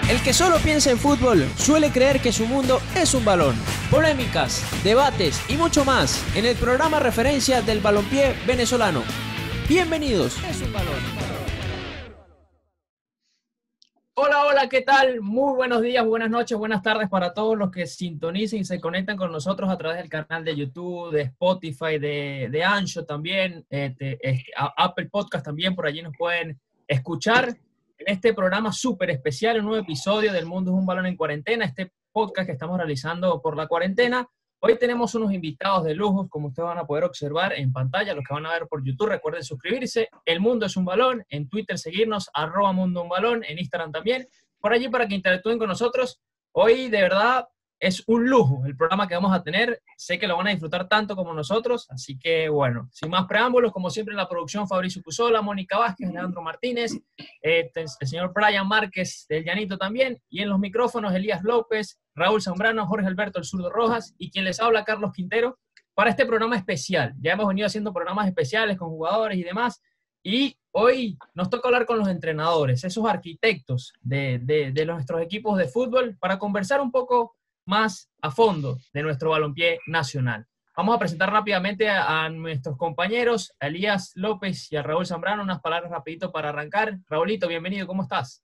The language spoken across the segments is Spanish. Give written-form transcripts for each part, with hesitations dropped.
El que solo piensa en fútbol suele creer que su mundo es un balón. Polémicas, debates y mucho más en el programa referencia del balompié venezolano. Bienvenidos. Es un balón. Hola, ¿qué tal? Muy buenos días, buenas noches, buenas tardes para todos los que sintonicen y se conectan con nosotros a través del canal de YouTube, de Spotify, de Ancho también, Apple Podcast también, por allí nos pueden escuchar en este programa súper especial, un nuevo episodio del Mundo es un Balón en Cuarentena, este podcast que estamos realizando por la cuarentena. Hoy tenemos unos invitados de lujo, como ustedes van a poder observar en pantalla, los que van a ver por YouTube, recuerden suscribirse, El Mundo es un Balón, en Twitter seguirnos, @MundoUnBalón, en Instagram también, por allí para que interactúen con nosotros. Hoy de verdad es un lujo el programa que vamos a tener, sé que lo van a disfrutar tanto como nosotros, así que bueno, sin más preámbulos, como siempre en la producción Fabricio Cusola, Mónica Vázquez, Alejandro Martínez, el señor Brian Márquez del Llanito también, y en los micrófonos Elías López, Raúl Zambrano, Jorge Alberto El Zurdo Rojas y quien les habla Carlos Quintero para este programa especial. Ya hemos venido haciendo programas especiales con jugadores y demás, y hoy nos toca hablar con los entrenadores, esos arquitectos de nuestros equipos de fútbol, para conversar un poco más a fondo de nuestro balompié nacional. Vamos a presentar rápidamente a nuestros compañeros, a Elías López y a Raúl Zambrano. Unas palabras rapidito para arrancar. Raúlito, bienvenido, ¿cómo estás?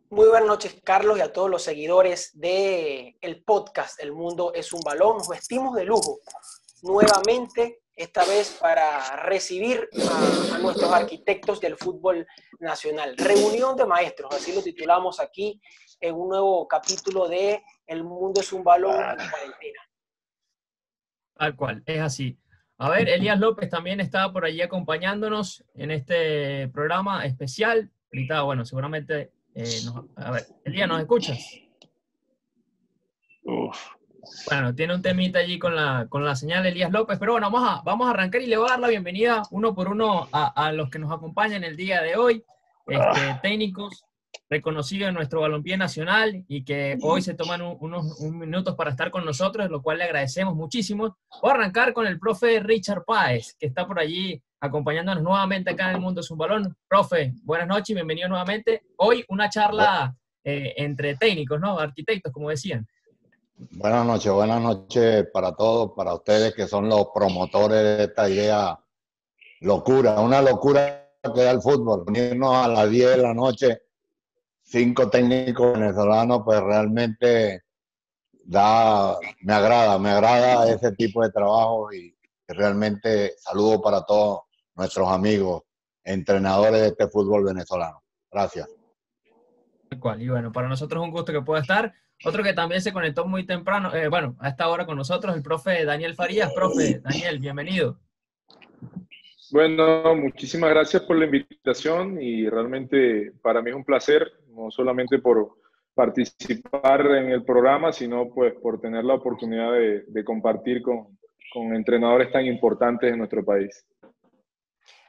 Muy buenas noches, Carlos, y a todos los seguidores del podcast El Mundo es un Balón. Nos vestimos de lujo nuevamente, esta vez para recibir a nuestros arquitectos del fútbol nacional. Reunión de maestros, así lo titulamos aquí en un nuevo capítulo de El Mundo es un Balón en Cuarentena. Tal cual, es así. A ver, Elías López también estaba por allí acompañándonos en este programa especial. Ahorita, bueno, seguramente... a ver, Elías, ¿nos escuchas? Bueno, tiene un temita allí con la señal de Elías López, pero bueno, vamos a arrancar y le voy a dar la bienvenida uno por uno a los que nos acompañan el día de hoy, técnicos reconocidos en nuestro balompié nacional y que hoy se toman unos minutos para estar con nosotros, lo cual le agradecemos muchísimo. Voy a arrancar con el profe Richard Páez, que está por allí acompañándonos nuevamente acá en El Mundo es un Balón. Profe, buenas noches y bienvenido nuevamente. Hoy una charla entre técnicos, ¿no? Arquitectos, como decían. Buenas noches para todos, para ustedes que son los promotores de esta idea una locura que da el fútbol. Unirnos a las 10 de la noche, 5 técnicos venezolanos, pues realmente me agrada ese tipo de trabajo y realmente saludo para todos nuestros amigos, entrenadores de este fútbol venezolano. Gracias. Y bueno, para nosotros es un gusto que pueda estar. Otro que también se conectó muy temprano, a esta hora con nosotros, el profe Daniel Farías. Profe Daniel, bienvenido. Bueno, muchísimas gracias por la invitación y realmente para mí es un placer, no solamente por participar en el programa, sino pues por tener la oportunidad de compartir con entrenadores tan importantes de nuestro país.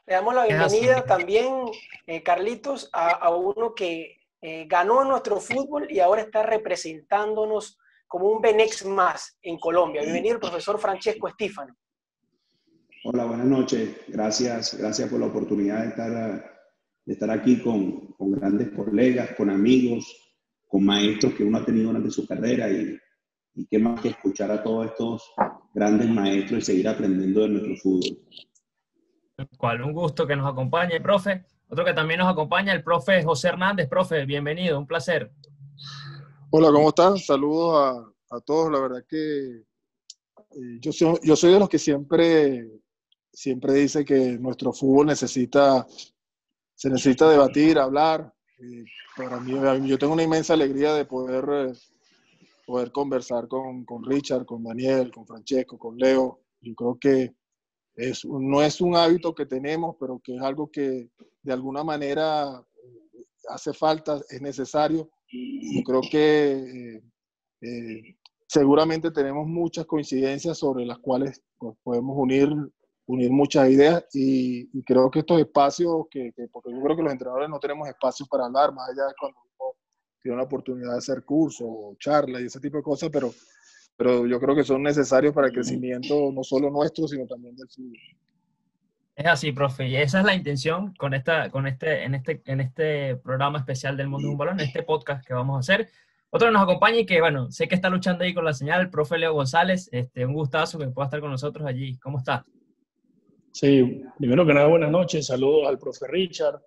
Le damos la bienvenida también, Carlitos, a uno que ganó nuestro fútbol y ahora está representándonos como un Benex más en Colombia. Bienvenido el profesor Francesco Estífano. Hola, buenas noches. Gracias por la oportunidad de estar aquí con grandes colegas, con amigos, con maestros que uno ha tenido durante su carrera y qué más que escuchar a todos estos grandes maestros y seguir aprendiendo de nuestro fútbol. Un gusto que nos acompañe, profe. Otro que también nos acompaña, el profe José Hernández. Profe, bienvenido, un placer. Hola, ¿cómo están? Saludos a todos. La verdad que yo soy de los que siempre dice que nuestro fútbol se necesita debatir, hablar. Para mí, yo tengo una inmensa alegría de poder conversar con Richard, con Daniel, con Francesco, con Leo. Yo creo que no es un hábito que tenemos, pero que es algo que de alguna manera hace falta, es necesario. Yo creo que seguramente tenemos muchas coincidencias sobre las cuales pues, podemos unir muchas ideas y creo que estos espacios, porque yo creo que los entrenadores no tenemos espacios para hablar, más allá de cuando uno tiene la oportunidad de hacer cursos o charlas y ese tipo de cosas, pero yo creo que son necesarios para el crecimiento no solo nuestro, sino también del fútbol. Es así, profe, y esa es la intención en este programa especial del Mundo es un Balón, en este podcast que vamos a hacer. Otro que nos acompaña y que, bueno, sé que está luchando ahí con la señal, el profe Leo González, un gustazo que pueda estar con nosotros allí. ¿Cómo está? Sí, primero que nada, buenas noches, saludos al profe Richard,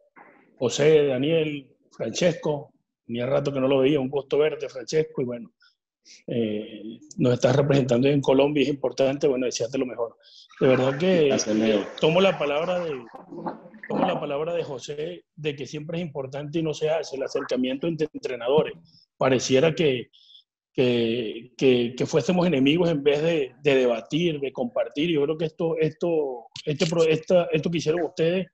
José, Daniel, Francesco, tenía rato que no lo veía, un gusto verte, Francesco, y bueno, nos estás representando en Colombia, es importante, bueno, desearte lo mejor. De verdad que Gracias, Leo. tomo la palabra de José, de que siempre es importante y no se hace el acercamiento entre entrenadores. Pareciera que fuésemos enemigos en vez de debatir, de compartir. Yo creo que esto que hicieron ustedes,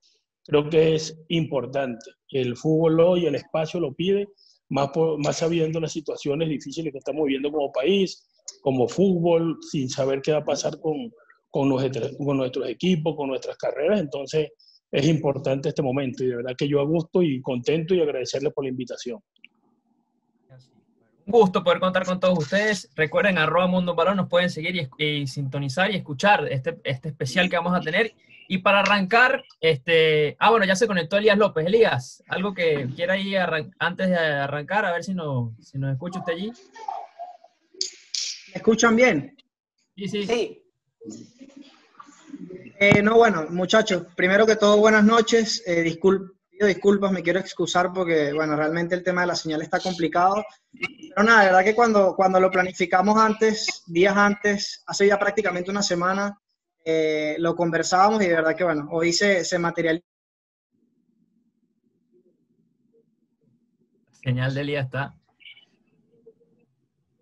creo que es importante. El fútbol hoy, el espacio lo pide, más sabiendo las situaciones difíciles que estamos viviendo como país, como fútbol, sin saber qué va a pasar con nuestros equipos, con nuestras carreras. Entonces, es importante este momento y de verdad que yo a gusto y contento y agradecerles por la invitación. Un gusto poder contar con todos ustedes. Recuerden, @MundoBalón, nos pueden seguir y sintonizar y escuchar este especial que vamos a tener. Y para arrancar, bueno, ya se conectó Elías López. Elías, algo que quiera ir antes de arrancar, a ver si nos escucha usted allí. ¿Me escuchan bien? Sí, sí. Sí. No, bueno, muchachos, primero que todo, buenas noches. Pido disculpas, me quiero excusar porque, bueno, realmente el tema de la señal está complicado. Pero nada, la verdad que cuando lo planificamos días antes, hace ya prácticamente una semana, lo conversábamos y de verdad que, bueno, hoy se materializó. La señal de Elías está.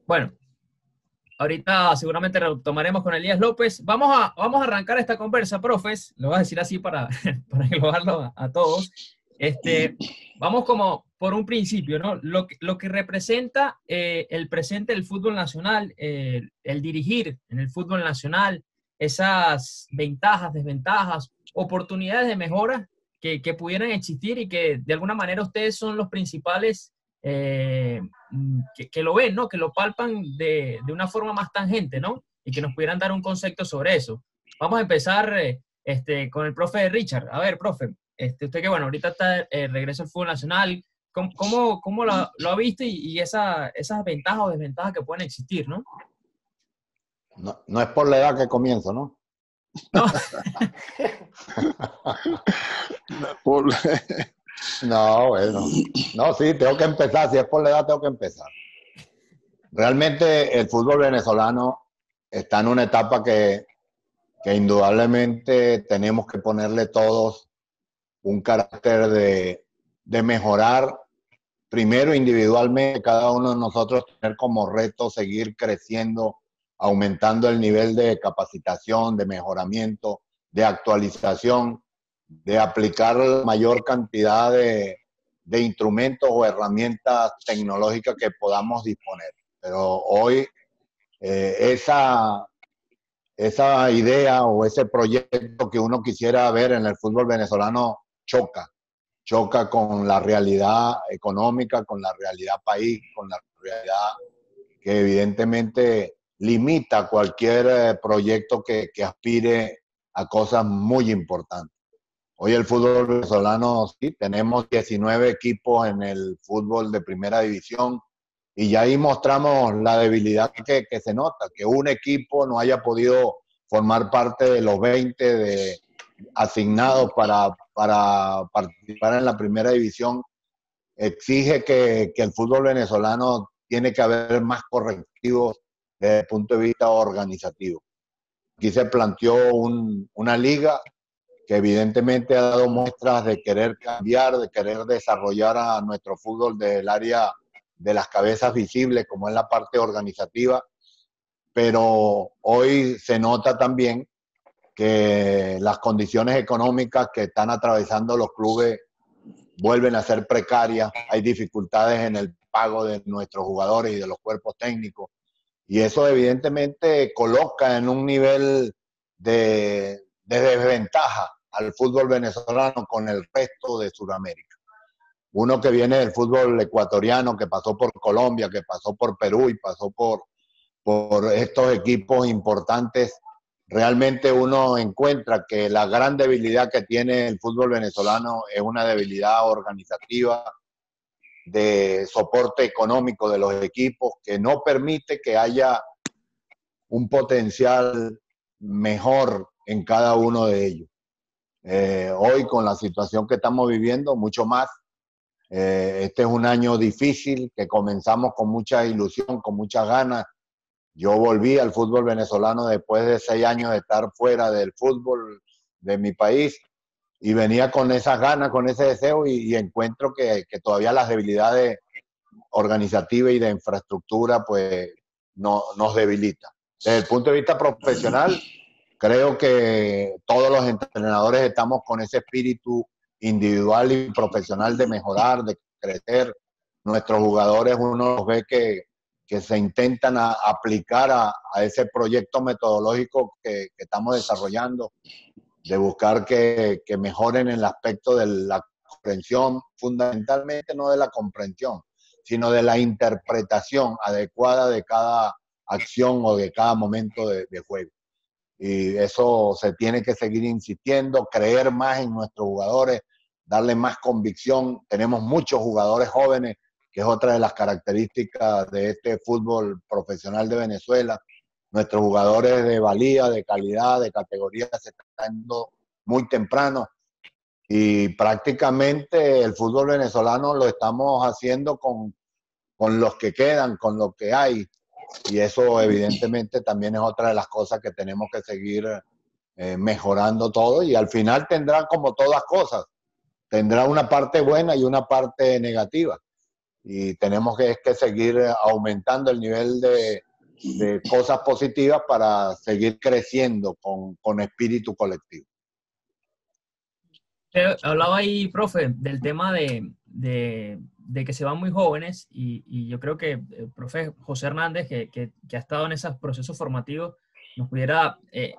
Bueno, ahorita seguramente retomaremos con Elías López. Vamos a arrancar esta conversa, profes. Lo voy a decir así para englobarlo a todos. Vamos como por un principio, ¿no? Lo que representa el presente del fútbol nacional, el dirigir en el fútbol nacional, esas ventajas, desventajas, oportunidades de mejora que pudieran existir y que de alguna manera ustedes son los principales que lo ven, ¿no? Que lo palpan de una forma más tangente, ¿no? Y que nos pudieran dar un concepto sobre eso. Vamos a empezar con el profe Richard. A ver, profe, usted que, bueno, ahorita está regreso al fútbol nacional, ¿cómo lo ha visto y esas ventajas o desventajas que pueden existir, ¿no? No es por la edad que comienzo, ¿no? No. No, bueno. No, sí, tengo que empezar. Si es por la edad, tengo que empezar. Realmente el fútbol venezolano está en una etapa que indudablemente tenemos que ponerle todos un carácter de mejorar, primero individualmente, cada uno de nosotros tener como reto seguir creciendo, aumentando el nivel de capacitación, de mejoramiento, de actualización, de aplicar la mayor cantidad de instrumentos o herramientas tecnológicas que podamos disponer. Pero hoy esa idea o ese proyecto que uno quisiera ver en el fútbol venezolano choca con la realidad económica, con la realidad país, con la realidad que evidentemente limita cualquier proyecto que aspire a cosas muy importantes. Hoy el fútbol venezolano, sí, tenemos 19 equipos en el fútbol de primera división y ya ahí mostramos la debilidad que se nota, que un equipo no haya podido formar parte de los 20 asignados para participar en la primera división. Exige que el fútbol venezolano tiene que haber más correctivos desde el punto de vista organizativo. Aquí se planteó una liga que evidentemente ha dado muestras de querer cambiar, de querer desarrollar a nuestro fútbol del área de las cabezas visibles, como es la parte organizativa, pero hoy se nota también que las condiciones económicas que están atravesando los clubes vuelven a ser precarias, hay dificultades en el pago de nuestros jugadores y de los cuerpos técnicos, y eso evidentemente coloca en un nivel de desventaja al fútbol venezolano con el resto de Sudamérica. Uno que viene del fútbol ecuatoriano, que pasó por Colombia, que pasó por Perú y pasó por estos equipos importantes, realmente uno encuentra que la gran debilidad que tiene el fútbol venezolano es una debilidad organizativa, de soporte económico de los equipos, que no permite que haya un potencial mejor en cada uno de ellos. Hoy, con la situación que estamos viviendo, mucho más. Este es un año difícil, que comenzamos con mucha ilusión, con muchas ganas. Yo volví al fútbol venezolano después de 6 años de estar fuera del fútbol de mi país, y venía con esas ganas, con ese deseo, y encuentro que todavía las debilidades organizativas y de infraestructura pues nos debilita. Desde el punto de vista profesional, creo que todos los entrenadores estamos con ese espíritu individual y profesional de mejorar, de crecer. Nuestros jugadores, uno los ve que se intentan aplicar a ese proyecto metodológico que estamos desarrollando, de buscar que mejoren en el aspecto de la comprensión, fundamentalmente no de la comprensión, sino de la interpretación adecuada de cada acción o de cada momento de juego. Y eso se tiene que seguir insistiendo, creer más en nuestros jugadores, darle más convicción. Tenemos muchos jugadores jóvenes, que es otra de las características de este fútbol profesional de Venezuela. Nuestros jugadores de valía, de calidad, de categoría se están dando muy temprano, y prácticamente el fútbol venezolano lo estamos haciendo con los que quedan, con lo que hay, y eso evidentemente también es otra de las cosas que tenemos que seguir mejorando todo, y al final tendrá, como todas cosas, tendrá una parte buena y una parte negativa, y tenemos que seguir aumentando el nivel de cosas positivas para seguir creciendo con espíritu colectivo. Hablaba ahí, profe, del tema de que se van muy jóvenes, y yo creo que el profe José Hernández, que ha estado en esos procesos formativos, nos pudiera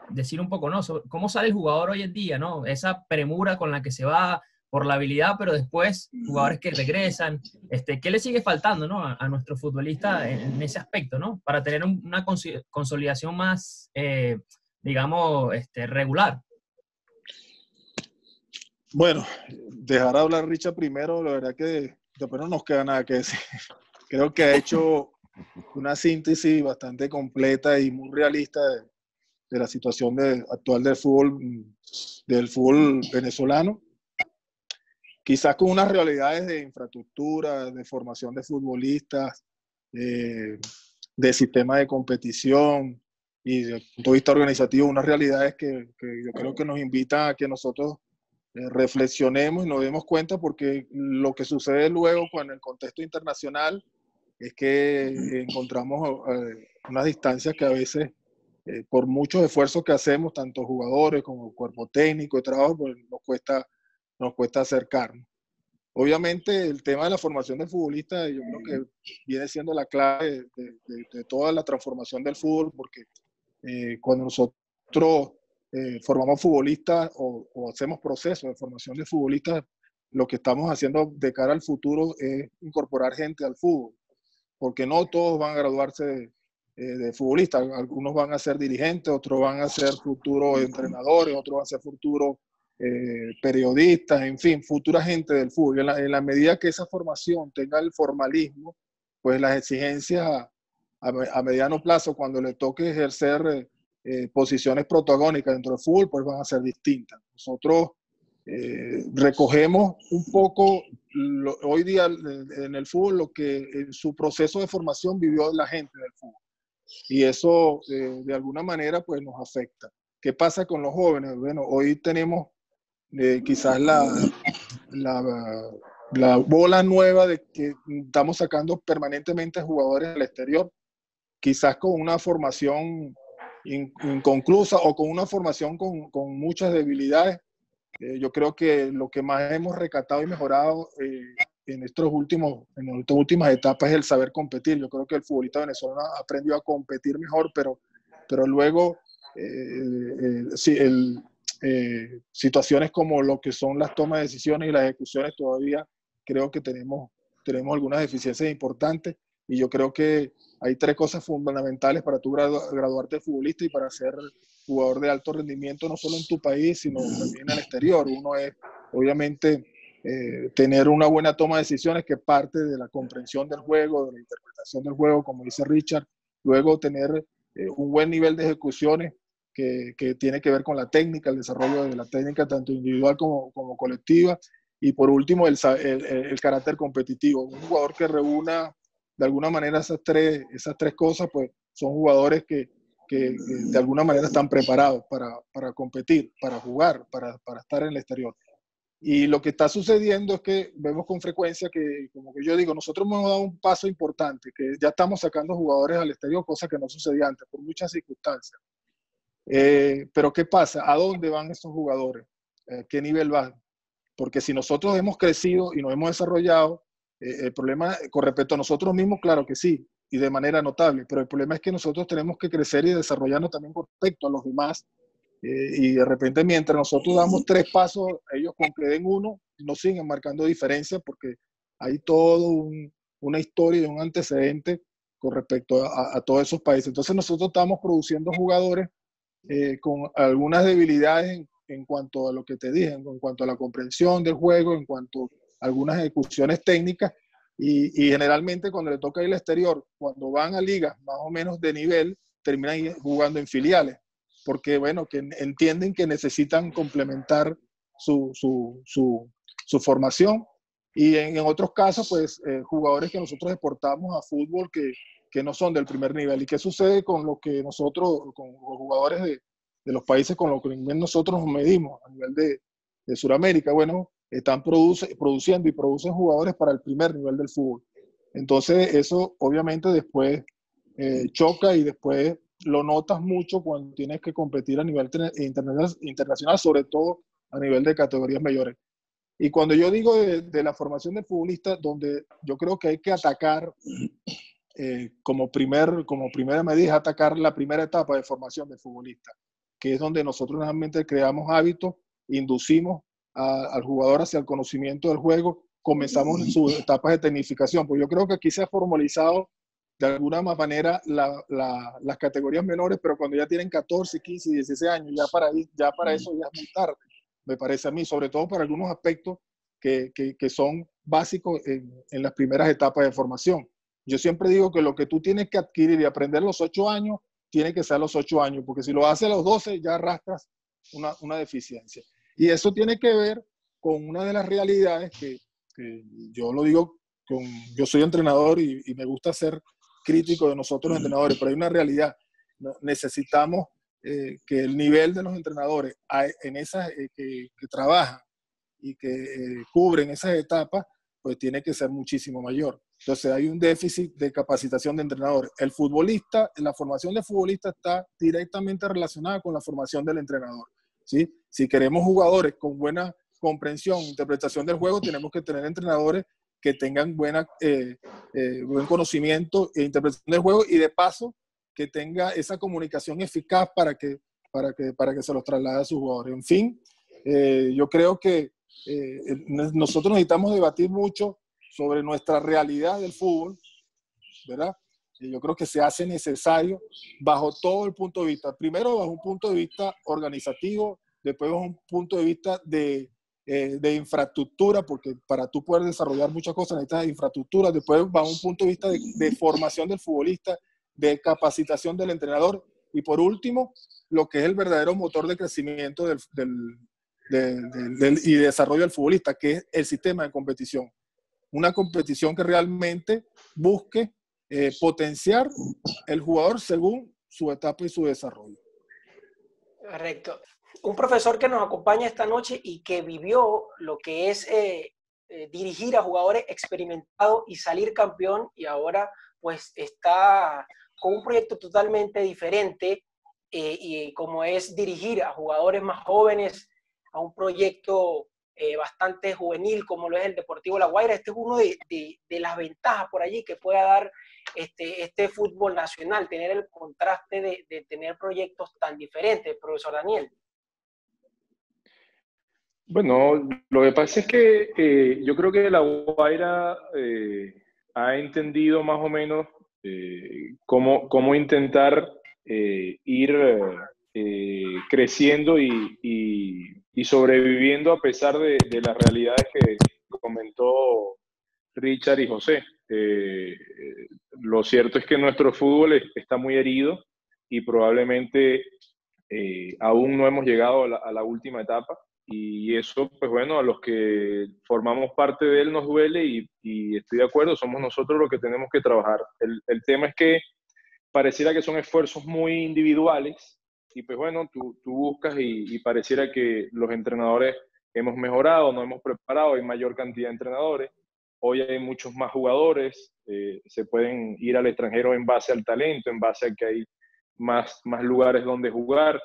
decir un poco, ¿no?, sobre cómo sale el jugador hoy en día, ¿no? Esa premura con la que se va por la habilidad, pero después jugadores que regresan. ¿Qué le sigue faltando, ¿no?, a nuestro futbolista en ese aspecto, ¿no?, para tener una consolidación más, digamos, regular? Bueno, dejar hablar Richard primero, la verdad que después no nos queda nada que decir. Creo que ha hecho una síntesis bastante completa y muy realista de la situación actual del fútbol venezolano. Quizás con unas realidades de infraestructura, de formación de futbolistas, de sistema de competición y desde el punto de vista organizativo, unas realidades que yo creo que nos invitan a que nosotros reflexionemos y nos demos cuenta, porque lo que sucede luego con el contexto internacional es que encontramos unas distancias que a veces, por muchos esfuerzos que hacemos, tanto jugadores como cuerpo técnico de trabajo, pues nos cuesta acercarnos. Obviamente el tema de la formación del futbolista yo creo que viene siendo la clave de toda la transformación del fútbol, porque cuando nosotros formamos futbolistas o hacemos procesos de formación de futbolistas, lo que estamos haciendo de cara al futuro es incorporar gente al fútbol, porque no todos van a graduarse de futbolistas. Algunos van a ser dirigentes, otros van a ser futuros entrenadores, otros van a ser futuros periodistas, en fin, futura gente del fútbol. En la medida que esa formación tenga el formalismo, pues las exigencias a mediano plazo, cuando le toque ejercer posiciones protagónicas dentro del fútbol, pues van a ser distintas. Nosotros recogemos un poco hoy día en el fútbol lo que en su proceso de formación vivió la gente del fútbol, y eso de alguna manera pues nos afecta. ¿Qué pasa con los jóvenes? Bueno, hoy tenemos quizás la bola nueva de que estamos sacando permanentemente jugadores al exterior, quizás con una formación inconclusa o con una formación con muchas debilidades. Yo creo que lo que más hemos rescatado y mejorado en estas últimas etapas es el saber competir. Yo creo que el futbolista venezolano aprendió a competir mejor, pero luego situaciones como lo que son las tomas de decisiones y las ejecuciones, todavía creo que tenemos algunas deficiencias importantes, y yo creo que hay 3 cosas fundamentales para tú graduarte de futbolista y para ser jugador de alto rendimiento, no solo en tu país, sino también en el exterior. Uno es, obviamente, tener una buena toma de decisiones que parte de la comprensión del juego, de la interpretación del juego, como dice Richard. Luego tener un buen nivel de ejecuciones que tiene que ver con la técnica, el desarrollo de la técnica tanto individual como colectiva. Y por último, el carácter competitivo. Un jugador que reúna de alguna manera esas tres cosas, pues son jugadores que de alguna manera están preparados para competir, para jugar, para estar en el exterior. Y lo que está sucediendo es que vemos con frecuencia que, como que yo digo, nosotros hemos dado un paso importante, que ya estamos sacando jugadores al exterior, cosa que no sucedía antes, por muchas circunstancias. Pero ¿qué pasa? ¿A dónde van esos jugadores? ¿Qué nivel van? Porque si nosotros hemos crecido y nos hemos desarrollado, el problema con respecto a nosotros mismos, claro que sí, y de manera notable, pero el problema es que nosotros tenemos que crecer y desarrollarnos también con respecto a los demás. Y de repente mientras nosotros damos 3 pasos, ellos con que den 1, no siguen marcando diferencia porque hay todo una historia y un antecedente con respecto a todos esos países. Entonces nosotros estamos produciendo jugadores con algunas debilidades en cuanto a lo que te dije, en cuanto a la comprensión del juego, en cuanto a algunas ejecuciones técnicas y generalmente cuando le toca ir al exterior, cuando van a ligas más o menos de nivel, terminan jugando en filiales. Porque, bueno, que entienden que necesitan complementar su formación. Y en otros casos, pues, jugadores que nosotros exportamos a fútbol que no son del primer nivel. ¿Y qué sucede con lo que nosotros, con los jugadores de los países con los que nosotros nos medimos a nivel de Sudamérica? Bueno, están produciendo y producen jugadores para el primer nivel del fútbol. Entonces, eso obviamente después choca y después lo notas mucho cuando tienes que competir a nivel internacional, sobre todo a nivel de categorías mayores. Y cuando yo digo de la formación del futbolista, donde yo creo que hay que atacar, como primera medida, atacar la primera etapa de formación del futbolista, que es donde nosotros realmente creamos hábitos, inducimos al jugador hacia el conocimiento del juego, comenzamos en sus etapas de tecnificación. Pues yo creo que aquí se ha formalizado de alguna manera las categorías menores, pero cuando ya tienen 14, 15, 16 años, ya para eso ya es muy tarde, me parece a mí, sobre todo para algunos aspectos que son básicos en las primeras etapas de formación. Yo siempre digo que lo que tú tienes que adquirir y aprender a los 8 años, tiene que ser a los 8 años, porque si lo haces a los 12 ya arrastras una deficiencia. Y eso tiene que ver con una de las realidades que yo lo digo, yo soy entrenador y me gusta ser crítico de nosotros los entrenadores, pero hay una realidad. Necesitamos que el nivel de los entrenadores en esas que trabajan y que cubren esas etapas, pues tiene que ser muchísimo mayor. Entonces hay un déficit de capacitación de entrenadores. El futbolista, la formación del futbolista está directamente relacionada con la formación del entrenador, ¿sí? Si queremos jugadores con buena comprensión, interpretación del juego, tenemos que tener entrenadores que tengan buen conocimiento e interpretación del juego y de paso que tenga esa comunicación eficaz para que se los traslade a sus jugadores. En fin, yo creo que nosotros necesitamos debatir mucho sobre nuestra realidad del fútbol, ¿verdad? Y yo creo que se hace necesario bajo todo el punto de vista. Primero bajo un punto de vista organizativo, después bajo un punto de vista de infraestructura, porque para tú poder desarrollar muchas cosas necesitas infraestructura, después bajo un punto de vista de formación del futbolista, de capacitación del entrenador y por último, lo que es el verdadero motor de crecimiento y desarrollo del futbolista, que es el sistema de competición. Una competición que realmente busque potenciar el jugador según su etapa y su desarrollo. Correcto. Un profesor que nos acompaña esta noche y que vivió lo que es dirigir a jugadores experimentados y salir campeón, y ahora pues está con un proyecto totalmente diferente, y como es dirigir a jugadores más jóvenes a un proyecto bastante juvenil como lo es el Deportivo La Guaira. Este es uno de las ventajas por allí que pueda dar este fútbol nacional, tener el contraste de tener proyectos tan diferentes, profesor Daniel. Bueno, lo que pasa es que yo creo que La Guaira ha entendido más o menos cómo intentar ir creciendo y sobreviviendo a pesar de las realidades que comentó Richard y José. Lo cierto es que nuestro fútbol está muy herido y probablemente aún no hemos llegado a la última etapa, y eso, pues bueno, a los que formamos parte de él nos duele y estoy de acuerdo, somos nosotros los que tenemos que trabajar. El tema es que pareciera que son esfuerzos muy individuales y pues bueno, tú buscas y pareciera que los entrenadores hemos mejorado, nos hemos preparado, hay mayor cantidad de entrenadores, hoy hay muchos más jugadores, se pueden ir al extranjero en base al talento, en base a que hay más lugares donde jugar,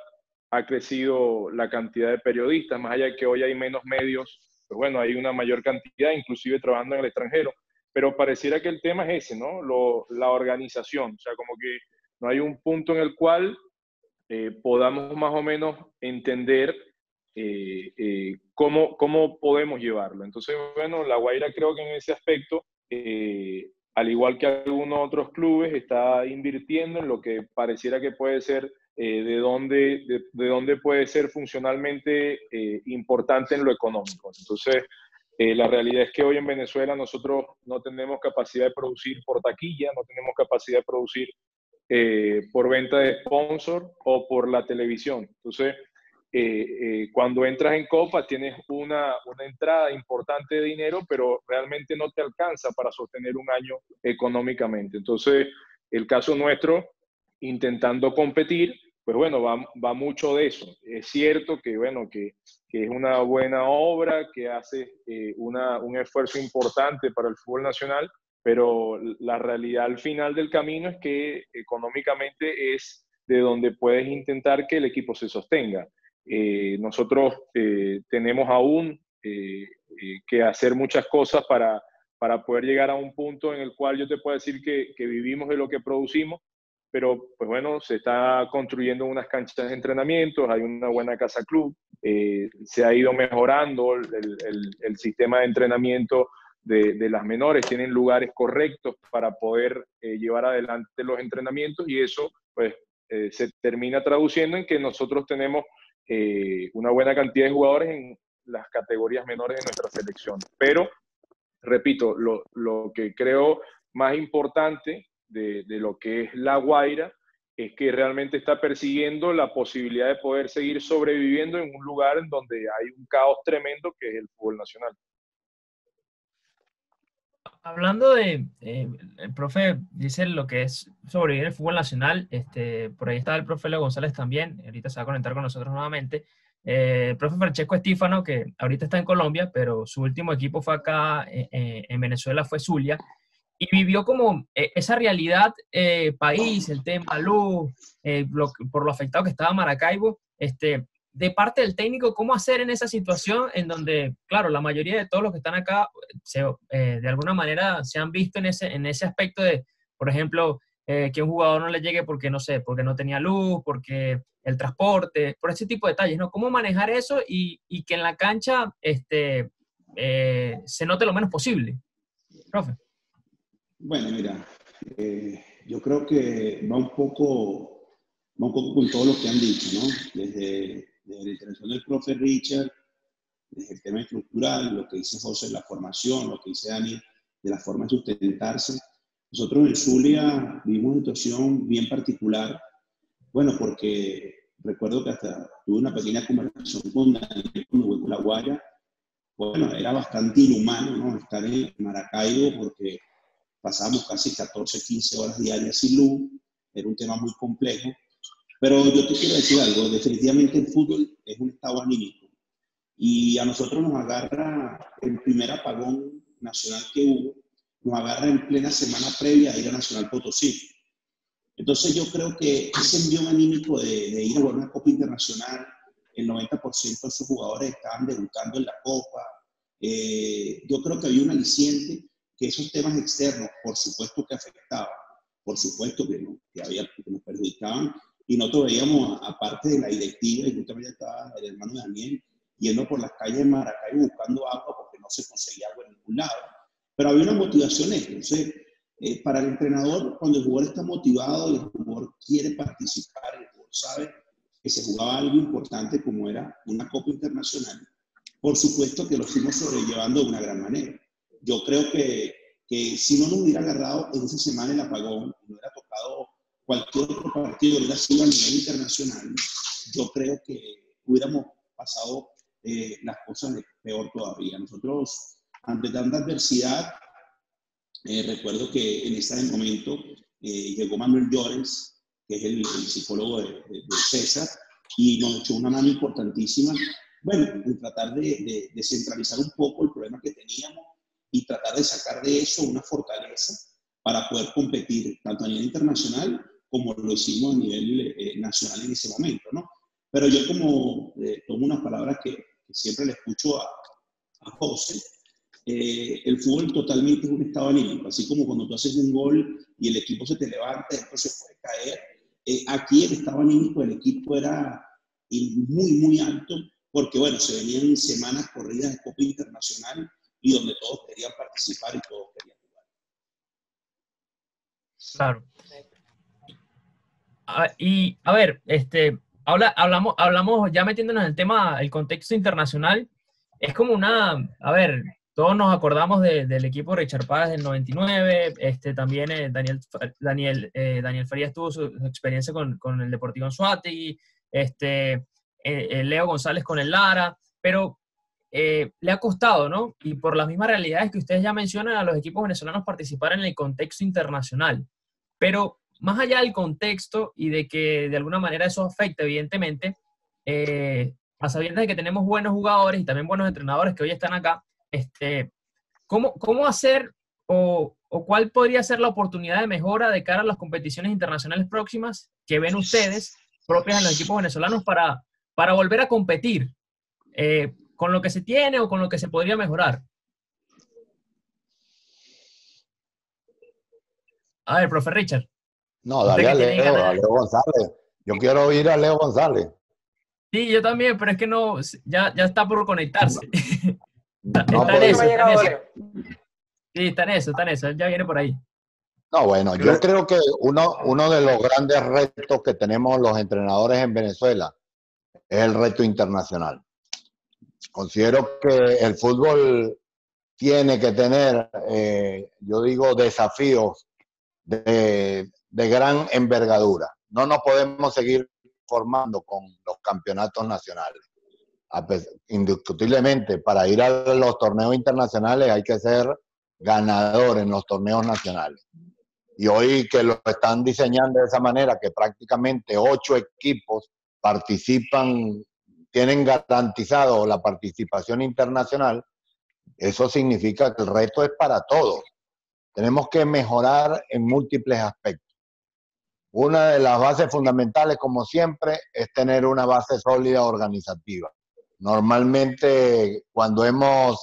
ha crecido la cantidad de periodistas, más allá de que hoy hay menos medios, pues bueno, hay una mayor cantidad, inclusive trabajando en el extranjero, pero pareciera que el tema es ese, ¿no? La organización, o sea, como que no hay un punto en el cual podamos más o menos entender cómo podemos llevarlo. Entonces, bueno, La Guaira creo que en ese aspecto, al igual que algunos otros clubes, está invirtiendo en lo que pareciera que puede ser de dónde puede ser funcionalmente importante en lo económico. Entonces, la realidad es que hoy en Venezuela nosotros no tenemos capacidad de producir por taquilla, no tenemos capacidad de producir por venta de sponsor o por la televisión. Entonces, cuando entras en Copa tienes una entrada importante de dinero, pero realmente no te alcanza para sostener un año económicamente. Entonces, el caso nuestro, intentando competir, pues bueno, va mucho de eso. Es cierto que, bueno, que es una buena obra, que hace un esfuerzo importante para el fútbol nacional, pero la realidad al final del camino es que económicamente es de donde puedes intentar que el equipo se sostenga. Nosotros tenemos aún que hacer muchas cosas para poder llegar a un punto en el cual yo te puedo decir que vivimos de lo que producimos, pero pues bueno, se está construyendo unas canchas de entrenamiento, hay una buena casa club, se ha ido mejorando el sistema de entrenamiento de las menores, tienen lugares correctos para poder llevar adelante los entrenamientos, y eso pues se termina traduciendo en que nosotros tenemos una buena cantidad de jugadores en las categorías menores de nuestra selección. Pero, repito, lo que creo más importante de lo que es La Guaira es que realmente está persiguiendo la posibilidad de poder seguir sobreviviendo en un lugar en donde hay un caos tremendo que es el fútbol nacional. Hablando de, el profe dice lo que es sobrevivir el fútbol nacional, por ahí está el profe Leo González también, ahorita se va a conectar con nosotros nuevamente. El profe Francesco Estífano, que ahorita está en Colombia, pero su último equipo fue acá en Venezuela, fue Zulia, y vivió como esa realidad país, el tema luz, por lo afectado que estaba Maracaibo, de parte del técnico, ¿cómo hacer en esa situación en donde, claro, la mayoría de todos los que están acá de alguna manera se han visto en ese aspecto de, por ejemplo, que un jugador no le llegue porque, no sé, porque no tenía luz, porque el transporte, por ese tipo de detalles, ¿no? ¿Cómo manejar eso y que en la cancha se note lo menos posible? Profe. Bueno, mira, yo creo que va un poco con todo lo que han dicho, ¿no? Desde la intervención del profe Richard, desde el tema estructural, lo que dice José, la formación, lo que dice Dani, de la forma de sustentarse. Nosotros en Zulia vivimos una situación bien particular, bueno, porque recuerdo que hasta tuve una pequeña conversación con Daniel cuando voy con La Guaira. Bueno, era bastante inhumano, ¿no? Estar en Maracaibo porque pasábamos casi 14, 15 horas diarias sin luz, era un tema muy complejo. Pero yo te quiero decir algo, definitivamente el fútbol es un estado anímico y a nosotros nos agarra el primer apagón nacional que hubo, nos agarra en plena semana previa a ir a Nacional Potosí. Entonces yo creo que ese envío anímico de ir a jugar una Copa Internacional, el 90% de sus jugadores estaban debutando en la Copa, yo creo que había un aliciente que esos temas externos, por supuesto que afectaban, por supuesto que nos perjudicaban, y nosotros veíamos, aparte de la directiva, y yo también estaba el hermano Daniel, yendo por las calles de Maracaibo buscando agua porque no se conseguía agua en ningún lado. Pero había una motivación. Entonces, para el entrenador, cuando el jugador está motivado y el jugador quiere participar, el jugador sabe que se jugaba algo importante como era una Copa Internacional, por supuesto que lo fuimos sobrellevando de una gran manera. Yo creo que si no nos hubiera agarrado en esa semana el apagón, no hubiera tocado cualquier otro partido, hubiera sido a nivel internacional, yo creo que hubiéramos pasado las cosas peor todavía. Nosotros, ante tanta adversidad, recuerdo que en ese momento llegó Manuel Llorens, que es el psicólogo de César, y nos echó una mano importantísima, bueno, en tratar de centralizar un poco el problema que teníamos y tratar de sacar de eso una fortaleza para poder competir tanto a nivel internacional como lo hicimos a nivel nacional en ese momento, ¿no? Pero yo como tomo unas palabras que siempre le escucho a José, el fútbol totalmente es un estado anímico, así como cuando tú haces un gol y el equipo se te levanta, después se puede caer. Aquí el estado anímico del equipo era muy, muy alto, porque bueno, se venían semanas corridas de Copa Internacional y donde todos querían participar y todos querían jugar. Claro. Y a ver, hablamos ya metiéndonos en el tema, el contexto internacional, es como a ver, todos nos acordamos del equipo de Richard Páez del 99, también Daniel Farías tuvo su experiencia con el Deportivo Anzoátegui, Leo González con el Lara, pero le ha costado, ¿no? Y por las mismas realidades que ustedes ya mencionan, a los equipos venezolanos participar en el contexto internacional. Pero más allá del contexto y de que de alguna manera eso afecta, evidentemente, a sabiendas de que tenemos buenos jugadores y también buenos entrenadores que hoy están acá, ¿cómo hacer o cuál podría ser la oportunidad de mejora de cara a las competiciones internacionales próximas que ven ustedes, propias en los equipos venezolanos, para volver a competir con lo que se tiene o con lo que se podría mejorar? A ver, profe Richard. No, dale a Leo González. Yo quiero oír a Leo González. Sí, yo también, pero es que no, ya está por conectarse. Está en eso, ya viene por ahí. No, bueno, yo creo que uno de los grandes retos que tenemos los entrenadores en Venezuela es el reto internacional. Considero que el fútbol tiene que tener, yo digo, desafíos de gran envergadura. No nos podemos seguir formando con los campeonatos nacionales. Indiscutiblemente, para ir a los torneos internacionales hay que ser ganador en los torneos nacionales. Y hoy que lo están diseñando de esa manera, que prácticamente 8 equipos participan, tienen garantizado la participación internacional, eso significa que el reto es para todos. Tenemos que mejorar en múltiples aspectos. Una de las bases fundamentales, como siempre, es tener una base sólida organizativa. Normalmente, cuando hemos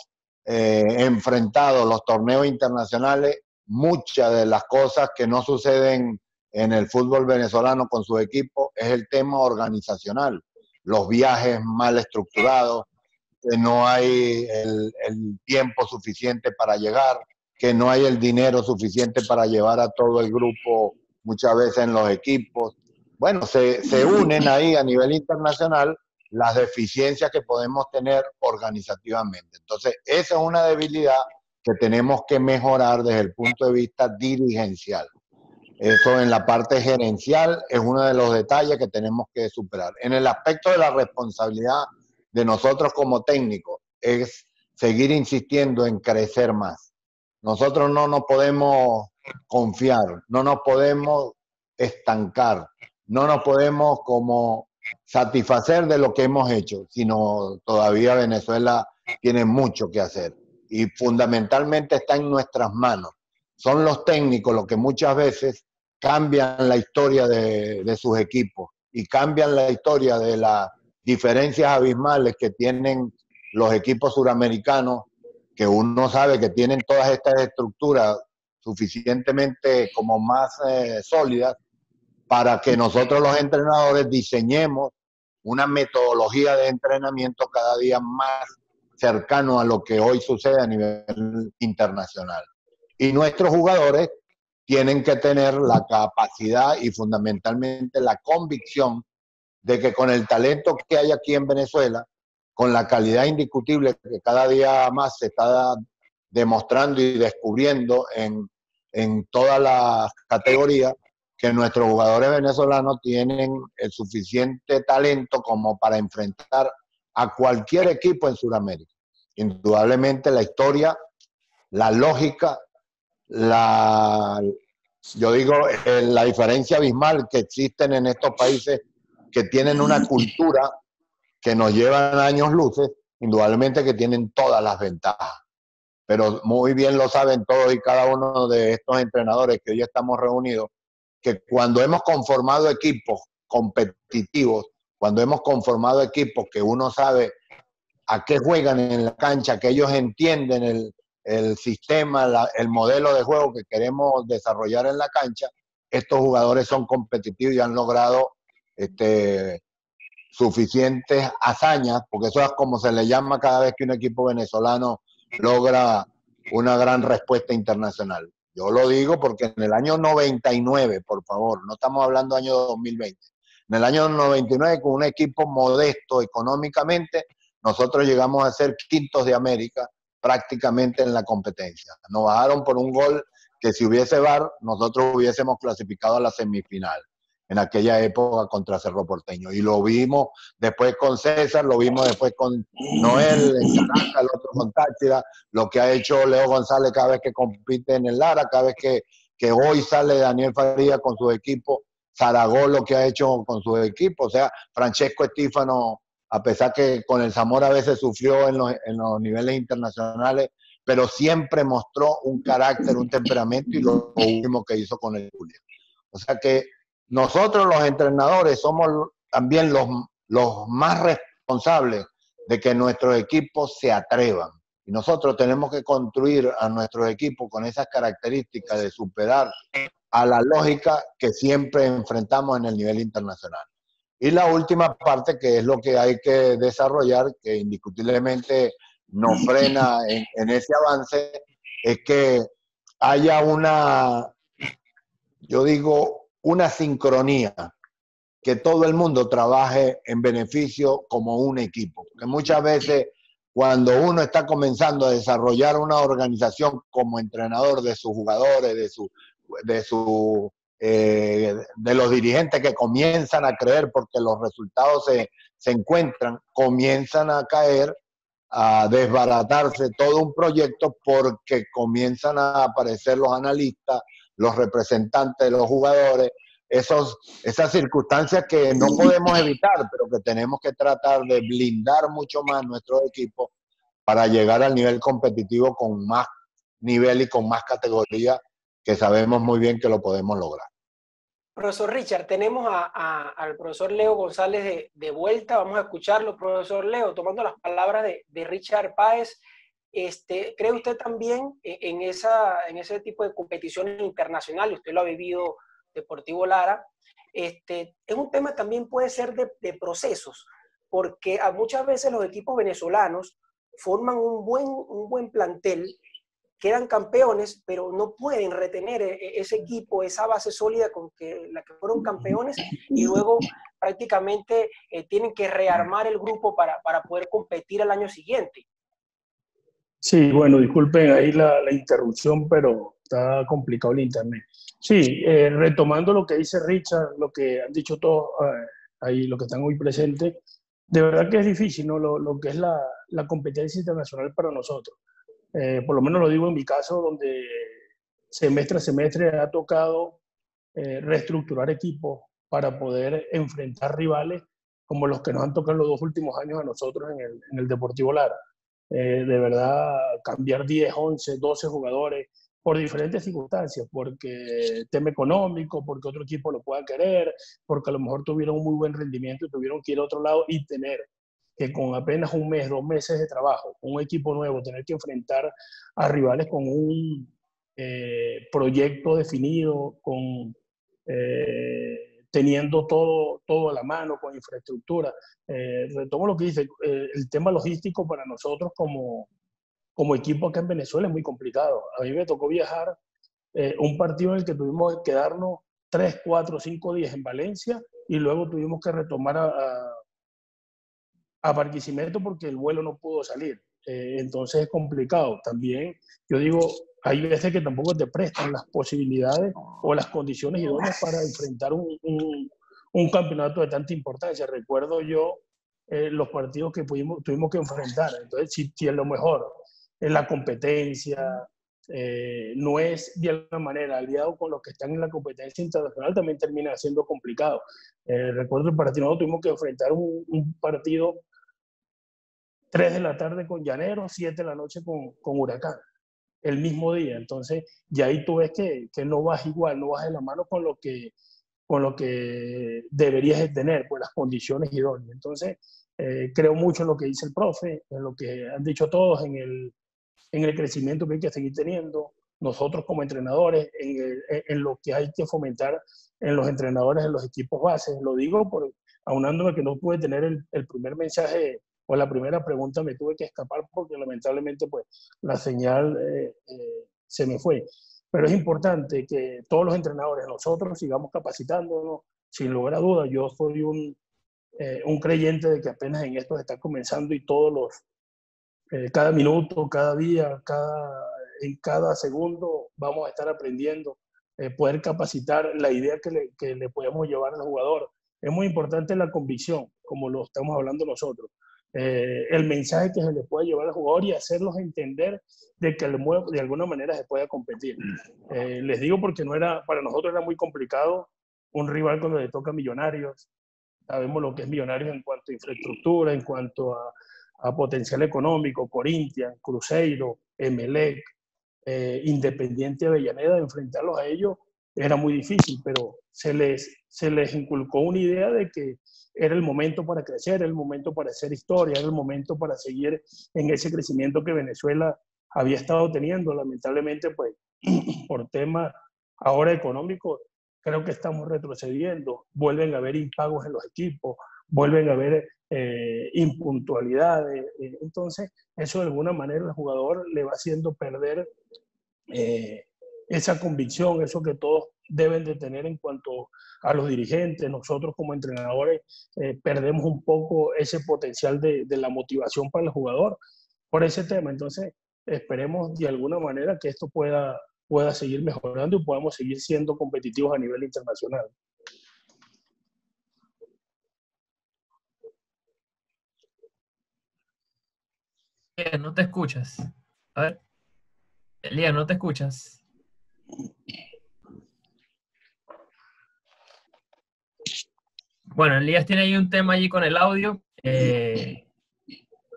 enfrentado los torneos internacionales, muchas de las cosas que no suceden en el fútbol venezolano con su equipo es el tema organizacional. Los viajes mal estructurados, que no hay el tiempo suficiente para llegar, que no hay el dinero suficiente para llevar a todo el grupo muchas veces en los equipos. Bueno, se unen ahí a nivel internacional las deficiencias que podemos tener organizativamente. Entonces, esa es una debilidad que tenemos que mejorar desde el punto de vista dirigencial. Eso en la parte gerencial es uno de los detalles que tenemos que superar. En el aspecto de la responsabilidad de nosotros como técnicos es seguir insistiendo en crecer más. Nosotros no nos podemos confiar, no nos podemos estancar, no nos podemos como satisfacer de lo que hemos hecho, sino todavía Venezuela tiene mucho que hacer y fundamentalmente está en nuestras manos. Son los técnicos los que muchas veces cambian la historia de sus equipos y cambian la historia de las diferencias abismales que tienen los equipos suramericanos, que uno sabe que tienen todas estas estructuras suficientemente como más sólidas para que nosotros los entrenadores diseñemos una metodología de entrenamiento cada día más cercano a lo que hoy sucede a nivel internacional. Y nuestros jugadores tienen que tener la capacidad y fundamentalmente la convicción de que con el talento que hay aquí en Venezuela, con la calidad indiscutible que cada día más se está demostrando y descubriendo en todas las categorías, que nuestros jugadores venezolanos tienen el suficiente talento como para enfrentar a cualquier equipo en Sudamérica. Indudablemente la historia, la lógica, la diferencia abismal que existen en estos países que tienen una cultura que nos llevan años luces, indudablemente que tienen todas las ventajas. Pero muy bien lo saben todos y cada uno de estos entrenadores que hoy estamos reunidos, que cuando hemos conformado equipos competitivos, cuando hemos conformado equipos que uno sabe a qué juegan en la cancha, que ellos entienden el sistema, el modelo de juego que queremos desarrollar en la cancha, estos jugadores son competitivos y han logrado suficientes hazañas, porque eso es como se le llama cada vez que un equipo venezolano logra una gran respuesta internacional. Yo lo digo porque en el año 99, por favor, no estamos hablando del año 2020, en el año 99 con un equipo modesto económicamente, nosotros llegamos a ser quintos de América prácticamente en la competencia. Nos bajaron por un gol que si hubiese VAR, nosotros hubiésemos clasificado a la semifinal en aquella época contra Cerro Porteño. Y lo vimos después con César, lo vimos después con Noel, en Caracas, el otro con Táchira, lo que ha hecho Leo González cada vez que compite en el Lara, cada vez que hoy sale Daniel Faría con su equipo, Zaragoza lo que ha hecho con su equipo, o sea, Francesco Estífano, a pesar que con el Zamora a veces sufrió en los niveles internacionales, pero siempre mostró un carácter, un temperamento y lo último que hizo con el Zulia. O sea que nosotros los entrenadores somos también los más responsables de que nuestros equipos se atrevan. Y nosotros tenemos que construir a nuestros equipos con esas características de superar a la lógica que siempre enfrentamos en el nivel internacional. Y la última parte, que es lo que hay que desarrollar, que indiscutiblemente nos frena en ese avance, es que haya una sincronía, que todo el mundo trabaje en beneficio como un equipo. Porque muchas veces cuando uno está comenzando a desarrollar una organización como entrenador de sus jugadores, de los dirigentes que comienzan a creer porque los resultados se encuentran, comienzan a caer, a desbaratarse todo un proyecto porque comienzan a aparecer los analistas, los representantes de los jugadores, esas circunstancias que no podemos evitar, pero que tenemos que tratar de blindar mucho más nuestro equipo para llegar al nivel competitivo con más nivel y con más categoría, que sabemos muy bien que lo podemos lograr. Profesor Richard, tenemos al profesor Leo González de vuelta. Vamos a escucharlo, profesor Leo, tomando las palabras de Richard Páez. ¿Cree usted también en ese tipo de competiciones internacionales? Usted lo ha vivido, Deportivo Lara. Es un tema también puede ser de procesos, porque muchas veces los equipos venezolanos forman un buen plantel, quedan campeones, pero no pueden retener ese equipo, esa base sólida con la que fueron campeones, y luego prácticamente tienen que rearmar el grupo para poder competir al año siguiente. Sí, bueno, disculpen ahí la interrupción, pero está complicado el internet. Sí, retomando lo que dice Richard, lo que han dicho todos ahí, los que están hoy presentes, de verdad que es difícil, ¿no? Lo que es la competencia internacional para nosotros. Por lo menos lo digo en mi caso, donde semestre a semestre ha tocado reestructurar equipos para poder enfrentar rivales como los que nos han tocado los 2 últimos años a nosotros en el Deportivo Lara. De verdad, cambiar 10, 11, 12 jugadores por diferentes circunstancias, porque tema económico, porque otro equipo lo pueda querer, porque a lo mejor tuvieron un muy buen rendimiento y tuvieron que ir a otro lado y tener que con apenas 1 mes, 2 meses de trabajo, un equipo nuevo, tener que enfrentar a rivales con un proyecto definido, teniendo todo a la mano, con infraestructura. Retomo lo que dice, el tema logístico para nosotros como equipo acá en Venezuela es muy complicado. A mí me tocó viajar un partido en el que tuvimos que quedarnos 3, 4, 5 días en Valencia y luego tuvimos que retomar a Barquisimeto porque el vuelo no pudo salir. Entonces es complicado. También, yo digo, hay veces que tampoco te prestan las posibilidades o las condiciones idóneas para enfrentar un campeonato de tanta importancia. Recuerdo yo los partidos que tuvimos que enfrentar. Entonces, si a lo mejor en la competencia no es de alguna manera aliado con los que están en la competencia internacional, también termina siendo complicado. Recuerdo el partido, nosotros tuvimos que enfrentar un partido 3 de la tarde con Llaneros, 7 de la noche con Huracán, el mismo día. Entonces, ya ahí tú ves que no vas igual, no vas de la mano con lo que deberías de tener, pues las condiciones idóneas. Entonces, creo mucho en lo que dice el profe, en lo que han dicho todos, en el crecimiento que hay que seguir teniendo, nosotros como entrenadores, en lo que hay que fomentar en los entrenadores, en los equipos bases. Lo digo aunándome que no pude tener el primer mensaje o la primera pregunta, me tuve que escapar porque lamentablemente pues la señal se me fue. Pero es importante que todos los entrenadores, nosotros sigamos capacitándonos, sin lugar a dudas. Yo soy un creyente de que apenas en esto se está comenzando y cada minuto, cada día, en cada segundo vamos a estar aprendiendo, poder capacitar la idea que le podemos llevar al jugador. Es muy importante la convicción, como lo estamos hablando nosotros. El mensaje que se le puede llevar al jugador y hacerlos entender de que de alguna manera se puede competir. Les digo porque para nosotros era muy complicado un rival cuando le toca a Millonarios. Sabemos lo que es Millonarios en cuanto a infraestructura, en cuanto a potencial económico, Corinthians, Cruzeiro, Emelec, Independiente Avellaneda. Enfrentarlos a ellos era muy difícil, pero se les inculcó una idea de que era el momento para crecer, era el momento para hacer historia, era el momento para seguir en ese crecimiento que Venezuela había estado teniendo. Lamentablemente, pues, por temas ahora económicos, creo que estamos retrocediendo. Vuelven a haber impagos en los equipos, vuelven a haber impuntualidades. Entonces, eso de alguna manera al jugador le va haciendo perder esa convicción, eso que todos deben de tener en cuanto a los dirigentes. Nosotros como entrenadores perdemos un poco ese potencial de la motivación para el jugador por ese tema. Entonces, esperemos de alguna manera que esto pueda seguir mejorando y podamos seguir siendo competitivos a nivel internacional. No te escuchas. A ver. Elías, no te escuchas. Bueno, Elías tiene ahí un tema allí con el audio.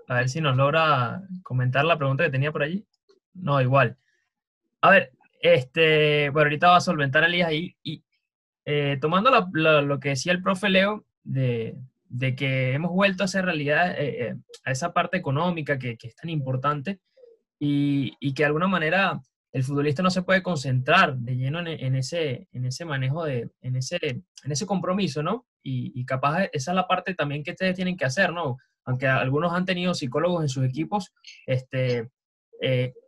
A ver si nos logra comentar la pregunta que tenía por allí. No, igual. A ver, bueno, ahorita va a solventar Elías ahí. Y tomando lo que decía el profe Leo, de que hemos vuelto a hacer realidad a esa parte económica que es tan importante y que de alguna manera el futbolista no se puede concentrar de lleno en ese manejo, en ese compromiso, ¿no? Y capaz esa es la parte también que ustedes tienen que hacer, ¿no? Aunque algunos han tenido psicólogos en sus equipos,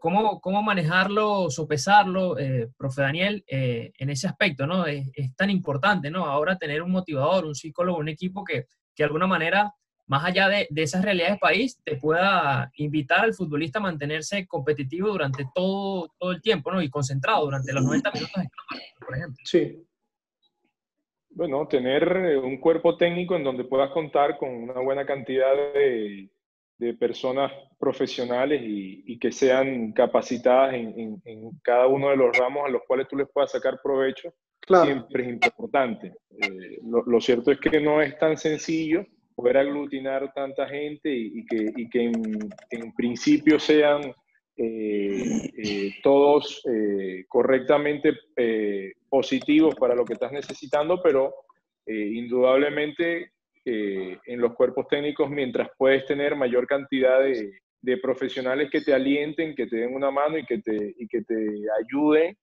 ¿cómo manejarlo, sopesarlo, profe Daniel, en ese aspecto, ¿no? Es tan importante, ¿no? Ahora tener un motivador, un psicólogo, un equipo que de alguna manera, más allá de esas realidades del país, te pueda invitar al futbolista a mantenerse competitivo durante todo el tiempo, ¿no? Y concentrado durante los 90 minutos de cada partido, por ejemplo. Sí. Bueno, tener un cuerpo técnico en donde puedas contar con una buena cantidad de personas profesionales y que sean capacitadas en cada uno de los ramos a los cuales tú les puedas sacar provecho, claro, siempre es importante. Lo cierto es que no es tan sencillo poder aglutinar tanta gente y que en principio sean todos correctamente positivos para lo que estás necesitando, pero indudablemente en los cuerpos técnicos, mientras puedes tener mayor cantidad de profesionales que te alienten, que te den una mano y que te ayuden,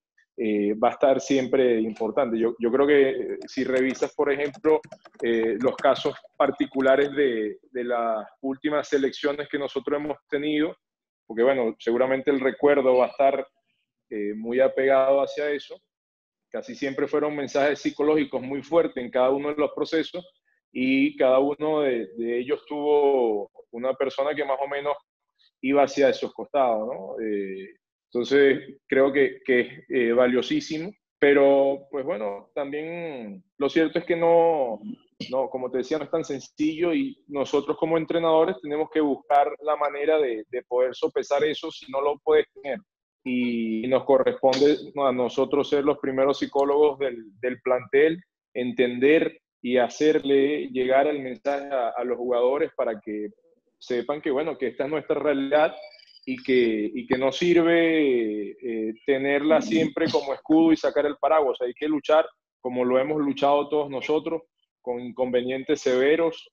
va a estar siempre importante. Yo creo que si revisas, por ejemplo, los casos particulares de las últimas selecciones que nosotros hemos tenido, porque bueno, seguramente el recuerdo va a estar muy apegado hacia eso. casi siempre fueron mensajes psicológicos muy fuertes en cada uno de los procesos, y cada uno de ellos tuvo una persona que más o menos iba hacia esos costados, ¿no? Entonces, creo que es valiosísimo, pero pues bueno, también lo cierto es que no, como te decía, no es tan sencillo, y nosotros como entrenadores tenemos que buscar la manera de poder sopesar eso si no lo puedes tener. Y nos corresponde a nosotros ser los primeros psicólogos del plantel, entender y hacerle llegar el mensaje a los jugadores para que sepan que, bueno, que esta es nuestra realidad y que no sirve tenerla siempre como escudo y sacar el paraguas. Hay que luchar como lo hemos luchado todos nosotros, con inconvenientes severos,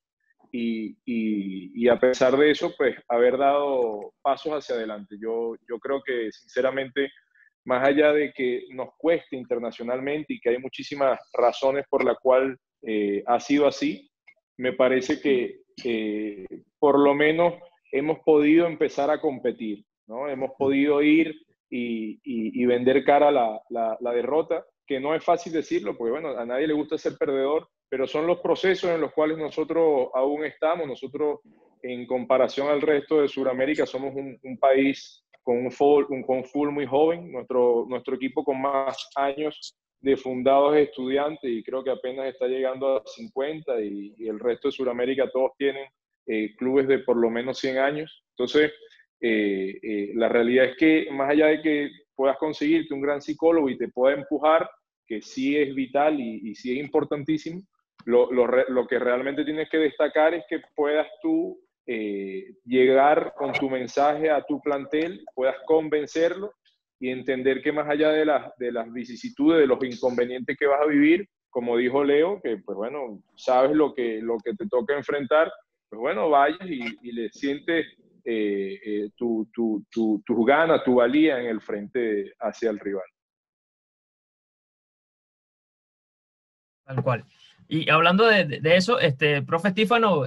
y a pesar de eso, pues haber dado pasos hacia adelante. Yo creo que sinceramente, más allá de que nos cueste internacionalmente y que hay muchísimas razones por las cuales ha sido así, me parece que por lo menos hemos podido empezar a competir, ¿no? Hemos podido ir y vender cara a la derrota, que no es fácil decirlo, porque bueno, a nadie le gusta ser perdedor, pero son los procesos en los cuales nosotros aún estamos. Nosotros, en comparación al resto de Sudamérica, somos un país con un full muy joven. Nuestro equipo con más años de fundados estudiantes, y creo que apenas está llegando a 50, y el resto de Sudamérica todos tienen clubes de por lo menos 100 años. Entonces, la realidad es que más allá de que puedas conseguirte un gran psicólogo y te pueda empujar, que sí es vital y sí es importantísimo, lo que realmente tienes que destacar es que puedas tú llegar con tu mensaje a tu plantel, puedas convencerlo y entender que más allá de las vicisitudes, de los inconvenientes que vas a vivir, como dijo Leo, que pues bueno, sabes lo que te toca enfrentar, pues bueno, vayas y le sientes tus ganas, tu valía en el frente hacia el rival. Tal cual. Y hablando de eso, profe Estífano,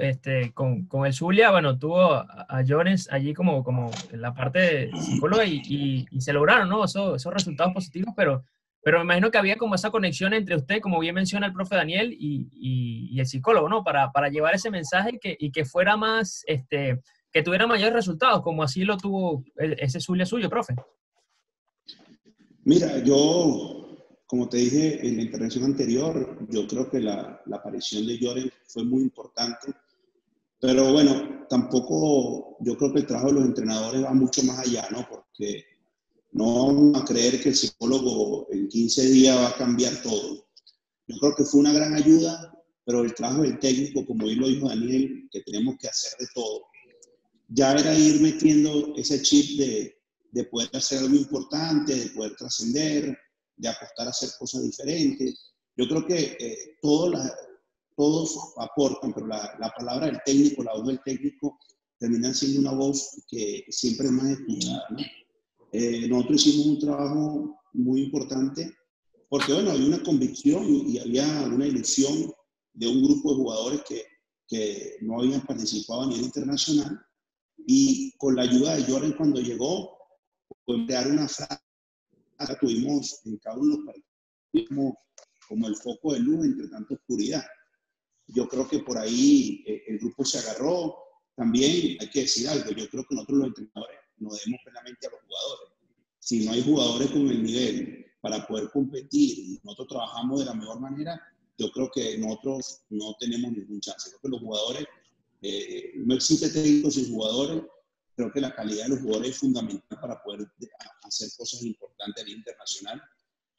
con el Zulia, bueno, tuvo a Jones allí como en la parte de psicóloga, y se lograron, ¿no? Esos resultados positivos, pero me imagino que había como esa conexión entre usted, como bien menciona el profe Daniel, y el psicólogo, ¿no? Para llevar ese mensaje y que fuera más, que tuviera mayores resultados, como así lo tuvo ese Zulia suyo, profe. Mira, yo, como te dije en la intervención anterior, yo creo que la aparición de Lloren fue muy importante, pero bueno, tampoco, yo creo que el trabajo de los entrenadores va mucho más allá, ¿no? Porque no vamos a creer que el psicólogo en 15 días va a cambiar todo. Yo creo que fue una gran ayuda, pero el trabajo del técnico, como bien lo dijo Daniel, que tenemos que hacer de todo, ya era ir metiendo ese chip de poder hacer algo importante, de poder trascender, de apostar a hacer cosas diferentes. Yo creo que todos aportan, pero la palabra del técnico, la voz del técnico, termina siendo una voz que siempre es más escuchada, ¿no? Nosotros hicimos un trabajo muy importante porque, bueno, había una convicción y había una ilusión de un grupo de jugadores que no habían participado a nivel internacional, y con la ayuda de Lloren cuando llegó, fue crear una frase. Tuvimos en cada uno de los partidos como el foco de luz entre tanta oscuridad. Yo creo que por ahí el grupo se agarró. También hay que decir algo, yo creo que nosotros los entrenadores nos debemos plenamente a los jugadores. Si no hay jugadores con el nivel para poder competir y nosotros trabajamos de la mejor manera, yo creo que nosotros no tenemos ningún chance. Creo que los jugadores, no existe técnico sin jugadores. Creo que la calidad de los jugadores es fundamental para poder hacer cosas importantes a nivel internacional.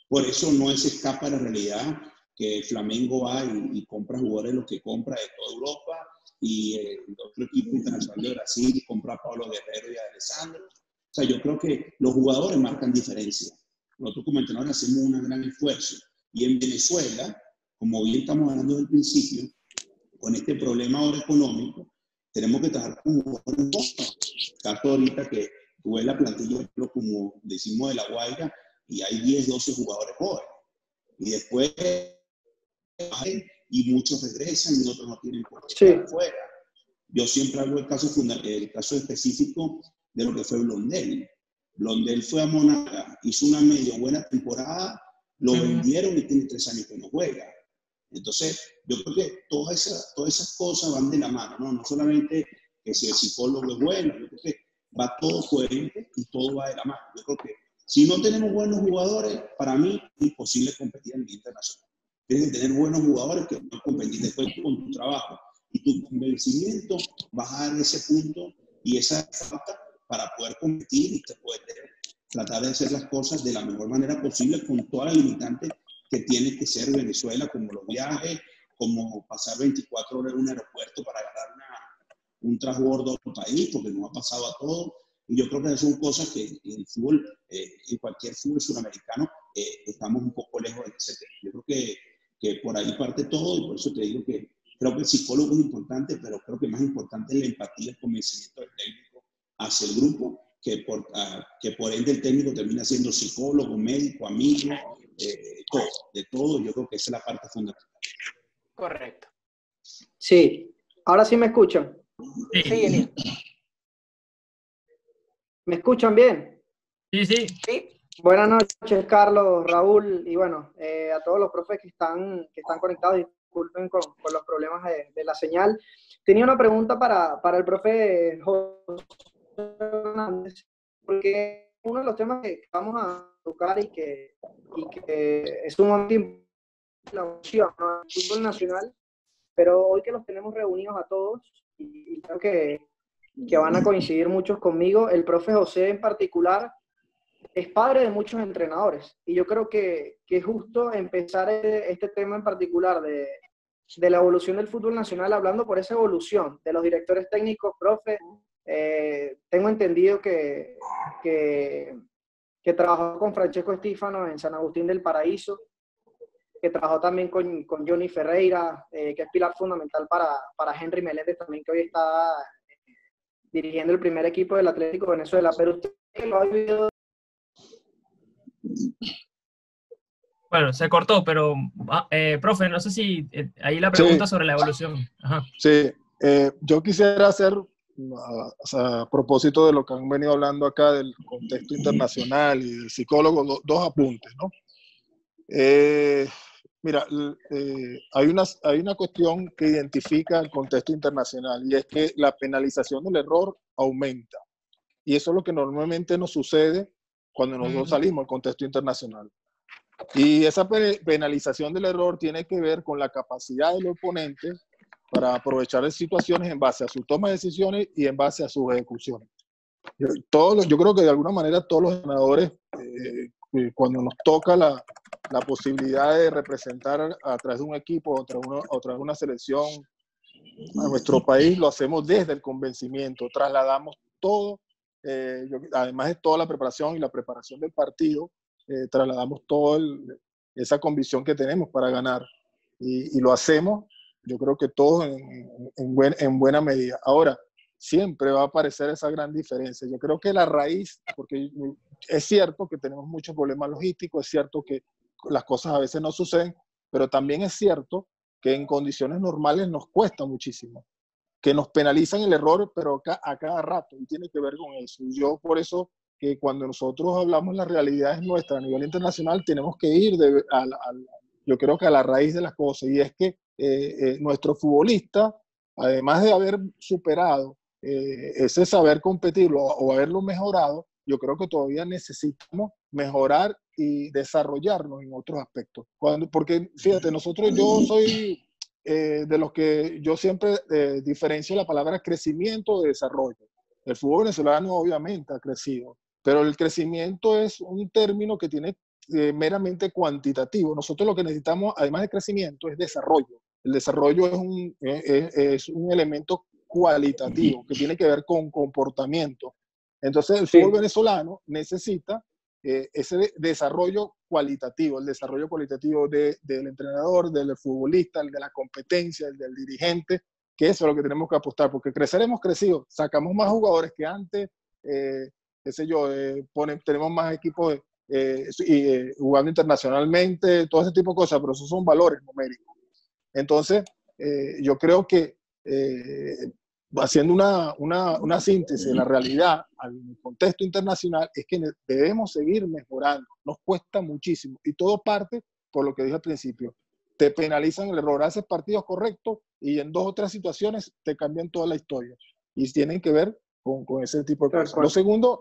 Por eso no se escapa de la realidad que Flamengo va y compra jugadores los que compra de toda Europa, y el otro equipo internacional de Brasil compra a Pablo Guerrero y a Alessandro. O sea, yo creo que los jugadores marcan diferencia. Nosotros como entrenadores hacemos un gran esfuerzo. Y en Venezuela, como bien estamos hablando desde el principio, con este problema ahora económico, tenemos que trabajar con jugadores. Caso ahorita que tuve la plantilla, como decimos, de La Guaira, y hay 10, 12 jugadores jóvenes. Y después, y muchos regresan y otros no tienen por qué estar fuera. Yo siempre hago el caso específico de lo que fue Blondel. Blondel fue a Monaga, hizo una medio buena temporada, Lo vendieron y tiene 3 años que no juega. Entonces, yo creo que todas esas cosas van de la mano, ¿no? No solamente que si el psicólogo es bueno, yo creo que va todo coherente y todo va de la mano. Yo creo que si no tenemos buenos jugadores, para mí es imposible competir a nivel internacional. Tienes que tener buenos jugadores que van a competir después con tu trabajo y tu convencimiento, vas a dar ese punto y esa falta para poder competir y poder tratar de hacer las cosas de la mejor manera posible con todas las limitantes que tiene que ser Venezuela, como los viajes, como pasar 24 horas en un aeropuerto para agarrar un transbordo a otro país, porque nos ha pasado a todos. Y yo creo que son cosas que en el fútbol, en cualquier fútbol sudamericano, estamos un poco lejos de ese tema. Yo creo que por ahí parte todo, y por eso te digo que creo que el psicólogo es importante, pero creo que más importante es la empatía, el convencimiento del técnico hacia el grupo, que por ende el técnico termina siendo psicólogo, médico, amigo, todo, de todo. Yo creo que esa es la parte fundamental. Correcto. Sí, ahora sí me escuchan. Sí, Elian. ¿Me escuchan bien? Sí. Buenas noches, Carlos, Raúl, y bueno, a todos los profes que están conectados, disculpen con los problemas de la señal. Tenía una pregunta para el profe José Hernández, porque uno de los temas que vamos a tocar y que es sumamente importante, la evolución, ¿no?, del fútbol nacional, pero hoy que los tenemos reunidos a todos, y creo que van a coincidir muchos conmigo, el profe José en particular es padre de muchos entrenadores, y yo creo que es justo empezar este tema en particular de la evolución del fútbol nacional, hablando por esa evolución de los directores técnicos. Profe, tengo entendido que trabajó con Francesco Estífano en San Agustín del Paraíso, que trabajó también con Johnny Ferreira, que es pilar fundamental para Henry Meléndez también, que hoy está dirigiendo el primer equipo del Atlético de Venezuela. Pero usted lo ha vivido. Bueno, se cortó, pero profe, no sé si ahí la pregunta sobre la evolución. Ajá. Sí, yo quisiera hacer, a propósito de lo que han venido hablando acá del contexto internacional y del psicólogo, dos apuntes, ¿no? Mira, hay una cuestión que identifica el contexto internacional, y es que la penalización del error aumenta. Y eso es lo que normalmente nos sucede cuando nosotros salimos al contexto internacional. Y esa penalización del error tiene que ver con la capacidad del oponente para aprovechar situaciones en base a su toma de decisiones y en base a sus ejecuciones. Yo creo que de alguna manera todos los entrenadores, cuando nos toca la posibilidad de representar a través de un equipo o a través de una selección a nuestro país, lo hacemos desde el convencimiento, trasladamos todo, además de toda la preparación y la preparación del partido, trasladamos toda esa convicción que tenemos para ganar, y lo hacemos, yo creo que todos en buena medida. Ahora, siempre va a aparecer esa gran diferencia. Yo creo que la raíz, porque es cierto que tenemos muchos problemas logísticos, es cierto que las cosas a veces no suceden, pero también es cierto que en condiciones normales nos cuesta muchísimo, que nos penalizan el error, pero a cada rato, y tiene que ver con eso. Yo por eso que cuando nosotros hablamos de las realidades nuestras a nivel internacional, tenemos que ir yo creo que a la raíz de las cosas, y es que nuestro futbolista, además de haber superado ese saber competirlo o haberlo mejorado, yo creo que todavía necesitamos mejorar y desarrollarnos en otros aspectos. Porque fíjate, yo soy de los que yo siempre diferencio la palabra crecimiento de desarrollo. El fútbol venezolano obviamente ha crecido, pero el crecimiento es un término que tiene meramente cuantitativo. Nosotros lo que necesitamos, además de crecimiento, es desarrollo. El desarrollo es un elemento cualitativo que tiene que ver con comportamiento. Entonces el fútbol venezolano necesita ese desarrollo cualitativo, el desarrollo cualitativo del entrenador, del futbolista, el de la competencia, el del dirigente, que eso es lo que tenemos que apostar, porque crecer hemos crecido, sacamos más jugadores que antes, tenemos más equipos jugando internacionalmente, todo ese tipo de cosas, pero esos son valores numéricos. Entonces, yo creo que haciendo una síntesis de la realidad al contexto internacional, es que debemos seguir mejorando. Nos cuesta muchísimo. Y todo parte por lo que dije al principio. Te penalizan el error, haces partidos correctos y en 2 o 3 situaciones te cambian toda la historia. Y tienen que ver con ese tipo de cosas.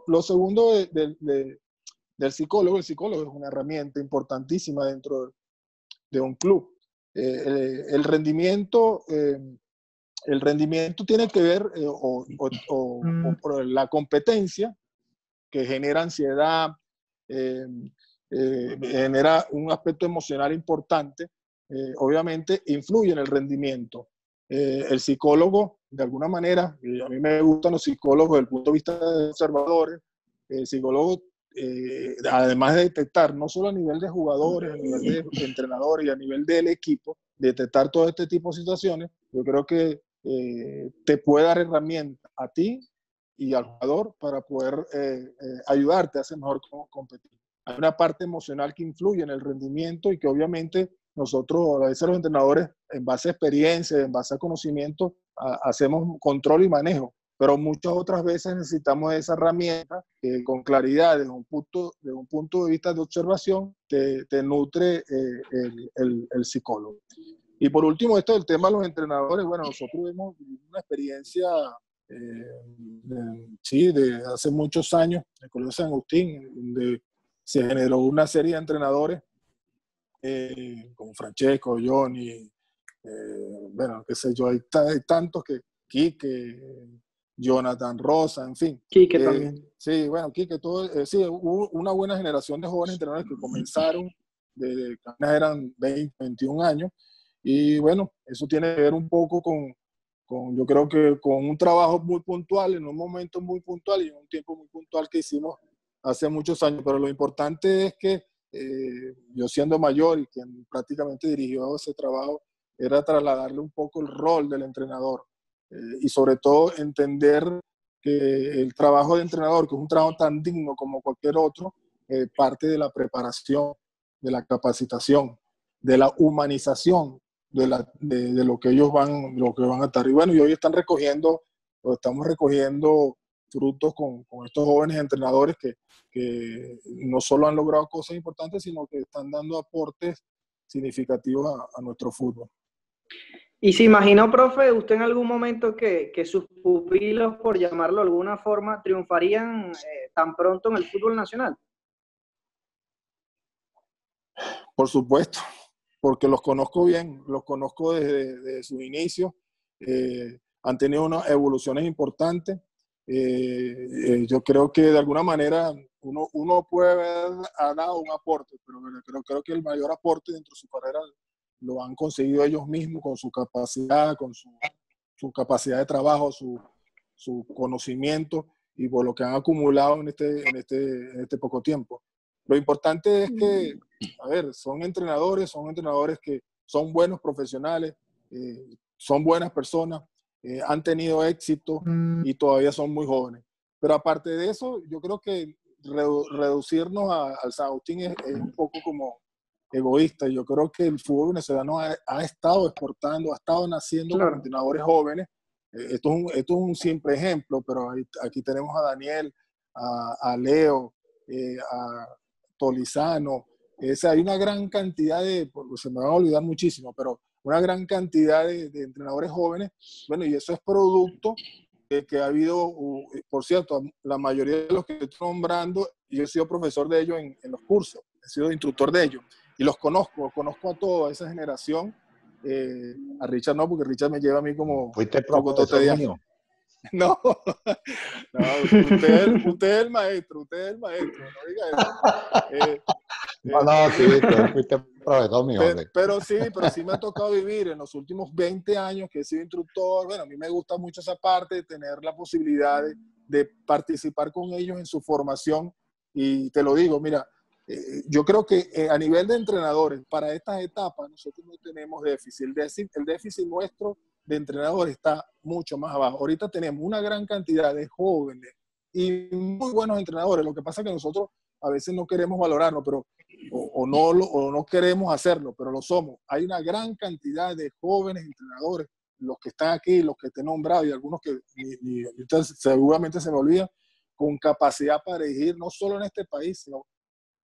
Lo segundo del psicólogo, el psicólogo es una herramienta importantísima dentro de un club. El rendimiento tiene que ver por la competencia, que genera ansiedad, genera un aspecto emocional importante, obviamente influye en el rendimiento. El psicólogo, de alguna manera, y a mí me gustan los psicólogos desde el punto de vista de observadores, el psicólogo, además de detectar, no solo a nivel de jugadores, a nivel de entrenadores y a nivel del equipo, detectar todo este tipo de situaciones, yo creo que te puede dar herramientas a ti y al jugador para poder ayudarte a hacer mejor competir. Hay una parte emocional que influye en el rendimiento y que obviamente nosotros, a veces los entrenadores, en base a experiencia, en base a conocimiento, hacemos control y manejo, pero muchas otras veces necesitamos esa herramienta que con claridad, desde un punto de vista de observación, te nutre el psicólogo. Y por último, esto del tema de los entrenadores, bueno, nosotros hemos vivido una experiencia, de hace muchos años, en el Colegio San Agustín, donde se generó una serie de entrenadores, como Francesco, Johnny, bueno, qué sé yo, hay tantos que Quique, Jonathan Rosa, en fin. Quique también. Sí, bueno, Quique, sí, hubo una buena generación de jóvenes entrenadores que comenzaron, eran 20, 21 años, y bueno, eso tiene que ver un poco yo creo que con un trabajo muy puntual, en un momento muy puntual y en un tiempo muy puntual que hicimos hace muchos años, pero lo importante es que yo siendo mayor y quien prácticamente dirigió ese trabajo, era trasladarle un poco el rol del entrenador y sobre todo entender que el trabajo de entrenador, que es un trabajo tan digno como cualquier otro, parte de la preparación, de la capacitación, de la humanización de lo que ellos van a estar. Y bueno, y hoy estamos recogiendo frutos con estos jóvenes entrenadores que no solo han logrado cosas importantes, sino que están dando aportes significativos a nuestro fútbol. ¿Y se imaginó, profe, usted en algún momento que sus pupilos, por llamarlo de alguna forma, triunfarían tan pronto en el fútbol nacional? Por supuesto, porque los conozco bien, los conozco desde sus inicios, han tenido unas evoluciones importantes. Yo creo que de alguna manera uno puede haber dado un aporte, pero creo que el mayor aporte dentro de su carrera lo han conseguido ellos mismos con su capacidad, con su capacidad de trabajo, su conocimiento y por lo que han acumulado en este poco tiempo. Lo importante es que, a ver, son entrenadores que son buenos profesionales, son buenas personas, han tenido éxito y todavía son muy jóvenes. Pero aparte de eso, yo creo que reducirnos al San Agustín es un poco como egoísta. Yo creo que el fútbol venezolano ha estado exportando, ha estado naciendo con entrenadores jóvenes. Esto es un simple ejemplo, pero aquí tenemos a Daniel, a Leo, a Tolizano. Hay una gran cantidad se me van a olvidar muchísimo, pero una gran cantidad de entrenadores jóvenes. Bueno, y eso es producto de que ha habido, por cierto, la mayoría de los que estoy nombrando, yo he sido profesor de ellos en los cursos, he sido instructor de ellos, y los conozco a toda esa generación. A Richard no, porque Richard me lleva a mí como... ¿Fuiste profesor mío? No, usted es el maestro, no diga eso. Sí, fuiste profesor mío. Pero sí me ha tocado vivir en los últimos 20 años que he sido instructor. Bueno, a mí me gusta mucho esa parte de tener la posibilidad de participar con ellos en su formación. Y te lo digo, mira, yo creo que a nivel de entrenadores, para estas etapas nosotros no tenemos déficit. El déficit nuestro de entrenadores está mucho más abajo. Ahorita tenemos una gran cantidad de jóvenes y muy buenos entrenadores. Lo que pasa es que nosotros a veces no queremos valorarlo, o no queremos hacerlo, pero lo somos. Hay una gran cantidad de jóvenes entrenadores los que están aquí, los que te he nombrado y algunos que seguramente se me olvidan, con capacidad para dirigir no solo en este país, sino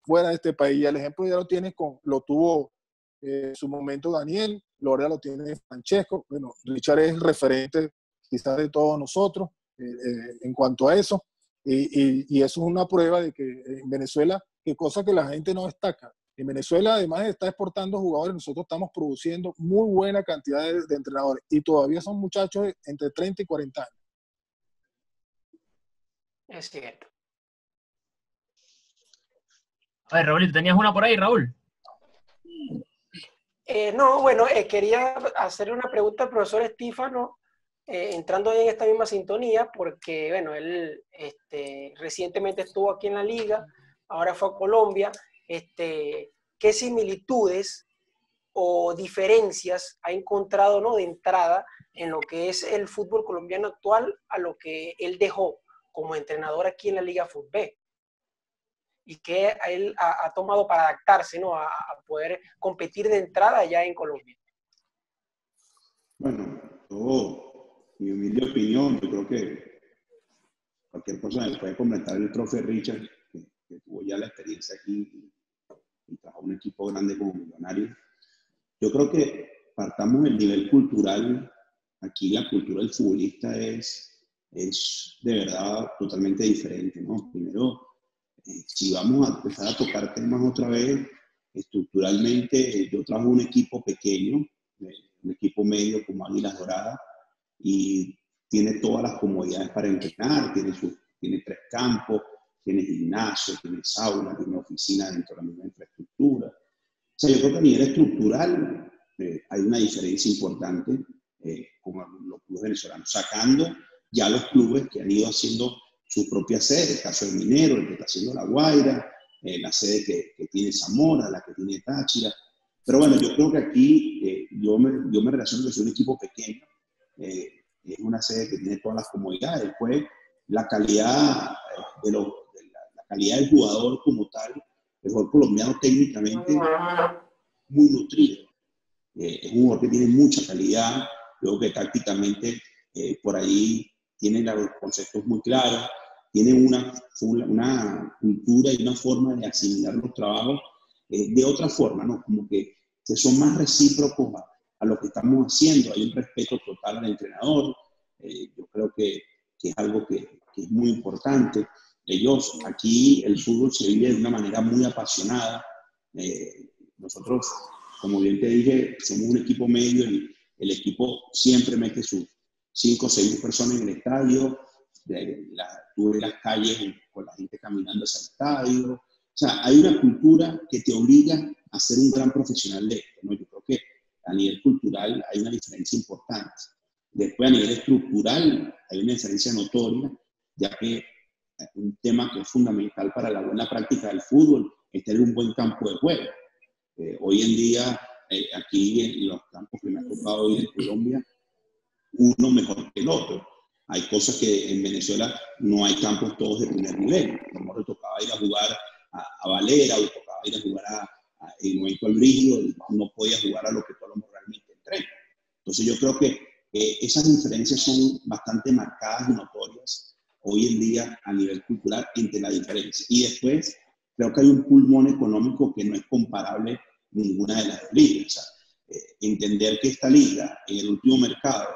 fuera de este país. Y el ejemplo ya lo tuvo en su momento Daniel, Lorea lo tiene Francesco, bueno, Richard es el referente quizás de todos nosotros en cuanto a eso. Y eso es una prueba de que en Venezuela, que cosa que la gente no destaca, en Venezuela, además de estar exportando jugadores, nosotros estamos produciendo muy buena cantidad de entrenadores y todavía son muchachos entre 30 y 40 años. Es cierto. A ver, Raúl, ¿tenías una por ahí, Raúl? No, bueno, quería hacerle una pregunta al profesor Estífano, entrando en esta misma sintonía, porque, bueno, él recientemente estuvo aquí en la liga, ahora fue a Colombia. ¿Qué similitudes o diferencias ha encontrado, ¿no?, de entrada en lo que es el fútbol colombiano actual a lo que él dejó como entrenador aquí en la Liga Fútbol? ¿Y qué él ha tomado para adaptarse, ¿no?, a poder competir de entrada allá en Colombia? Bueno, mi humilde opinión, yo creo que cualquier cosa me puede comentar el profe Richard, que tuvo ya la experiencia aquí y trabajó un equipo grande como Millonarios. Yo creo que partamos del nivel cultural. Aquí la cultura del futbolista es de verdad totalmente diferente, ¿no? Primero, si vamos a empezar a tocar temas otra vez, estructuralmente yo trabajo un equipo pequeño, un equipo medio como Águilas Doradas, y tiene todas las comodidades para entrenar, tiene 3 campos, tiene gimnasio, tiene sauna, tiene oficina dentro de la misma infraestructura. O sea, yo creo que a nivel estructural hay una diferencia importante con los clubes venezolanos, sacando ya los clubes que han ido haciendo su propia sede, el caso del Minero, el que está haciendo La Guaira, la sede que tiene Zamora, la que tiene Táchira. Pero bueno, yo creo que aquí yo me relaciono que es un equipo pequeño, es una sede que tiene todas las comodidades. Después, la calidad la calidad del jugador como tal, el jugador colombiano técnicamente muy nutrido. Es un jugador que tiene mucha calidad, creo que tácticamente por ahí tiene los conceptos muy claros, tiene una cultura y una forma de asimilar los trabajos de otra forma, ¿no? Como que son más recíprocos a lo que estamos haciendo, hay un respeto total al entrenador. Yo creo que es algo que es muy importante. Aquí el fútbol se vive de una manera muy apasionada. Nosotros, como bien te dije, somos un equipo medio y el equipo siempre mete sus 5 o 6 personas en el estadio. Tú ves las calles con la gente caminando hacia el estadio. O sea, hay una cultura que te obliga a ser un gran profesional de esto, ¿no? Yo creo que a nivel cultural hay una diferencia importante. Después, a nivel estructural, hay una diferencia notoria, ya que un tema que es fundamental para la buena práctica del fútbol es tener un buen campo de juego. Hoy en día, aquí en los campos que me ha tocado ir en Colombia, uno mejor que el otro. Hay cosas que en Venezuela no hay campos todos de primer nivel. A lo mejor le tocaba ir a jugar a Valera, o le tocaba ir a jugar en Momento al Brillo, y no podía jugar a lo que todo lo realmente entrena. Entonces yo creo que esas diferencias son bastante marcadas y notorias hoy en día a nivel cultural entre la diferencia. Y después creo que hay un pulmón económico que no es comparable ninguna de las ligas. O sea, entender que esta liga en el último mercado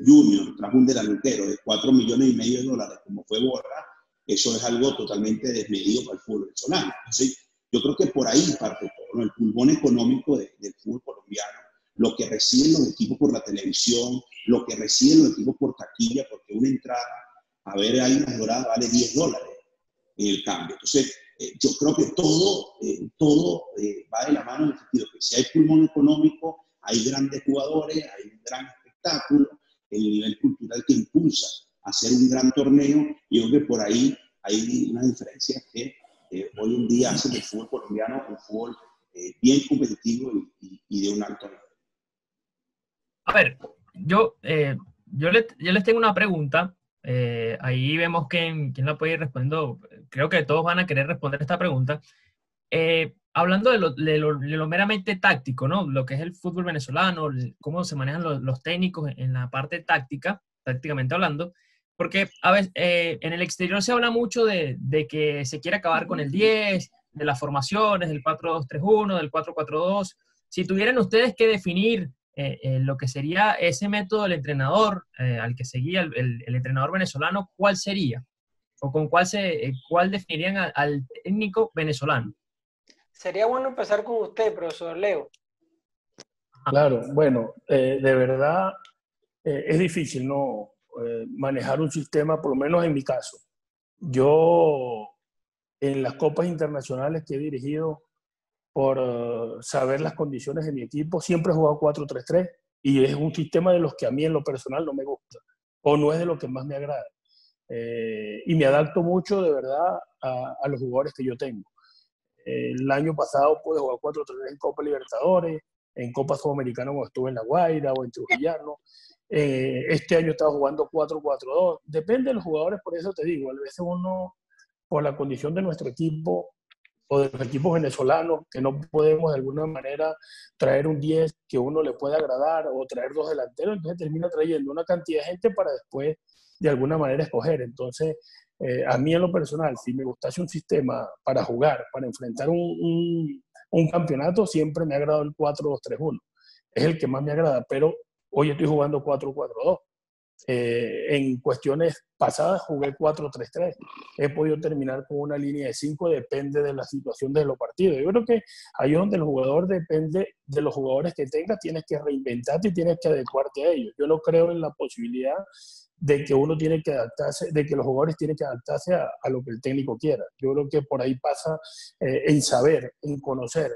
Junior trajo un delantero de $4,5 millones como fue Borja, eso es algo totalmente desmedido para el fútbol venezolano. Entonces, yo creo que por ahí parte todo, ¿no? El pulmón económico del fútbol colombiano, lo que reciben los equipos por la televisión, lo que reciben los equipos por taquilla, porque una entrada a ver Águilas Doradas vale $10 en el cambio. Entonces, yo creo que todo va de la mano en el sentido que si hay pulmón económico, hay grandes jugadores, hay un gran espectáculo, el nivel cultural que impulsa a hacer un gran torneo, y yo creo que por ahí hay una diferencia que hoy en día hace del fútbol colombiano un fútbol bien competitivo y de un alto nivel. A ver, yo les tengo una pregunta. Ahí vemos quién la puede ir respondiendo. Creo que todos van a querer responder esta pregunta. hablando de lo meramente táctico, ¿no? Lo que es el fútbol venezolano, cómo se manejan los técnicos en la parte táctica, tácticamente hablando, porque a veces en el exterior se habla mucho de que se quiere acabar con el 10, de las formaciones, del 4-2-3-1, del 4-4-2. Si tuvieran ustedes que definir lo que sería ese método del entrenador, al que seguía el entrenador venezolano, ¿cuál sería? ¿O con cuál definirían al técnico venezolano? Sería bueno empezar con usted, profesor Leo. Claro, bueno, de verdad es difícil, ¿no? Manejar un sistema, por lo menos en mi caso. Yo, en las copas internacionales que he dirigido, por saber las condiciones de mi equipo, siempre he jugado 4-3-3 y es un sistema de los que a mí en lo personal no me gusta o no es de lo que más me agrada. Y me adapto mucho, de verdad, a los jugadores que yo tengo. El año pasado pude jugar 4-3 en Copa Libertadores, en Copa Sudamericana cuando estuve en La Guaira o en Trujillano. Este año estaba jugando 4-4-2. Depende de los jugadores, por eso te digo, a veces uno, por la condición de nuestro equipo o de los equipos venezolanos, que no podemos de alguna manera traer un 10 que uno le pueda agradar o traer dos delanteros, entonces termina trayendo una cantidad de gente para después de alguna manera escoger. Entonces, a mí en lo personal, si me gustase un sistema para jugar, para enfrentar un campeonato, siempre me ha agradado el 4-2-3-1. Es el que más me agrada, pero hoy estoy jugando 4-4-2. En cuestiones pasadas jugué 4-3-3. He podido terminar con una línea de 5, depende de la situación de los partidos. Yo creo que ahí es donde el jugador depende de los jugadores que tengas, tienes que reinventarte y tienes que adecuarte a ellos. Yo no creo en la posibilidad de que uno tiene que adaptarse, de que los jugadores tienen que adaptarse a lo que el técnico quiera. Yo creo que por ahí pasa en saber, en conocer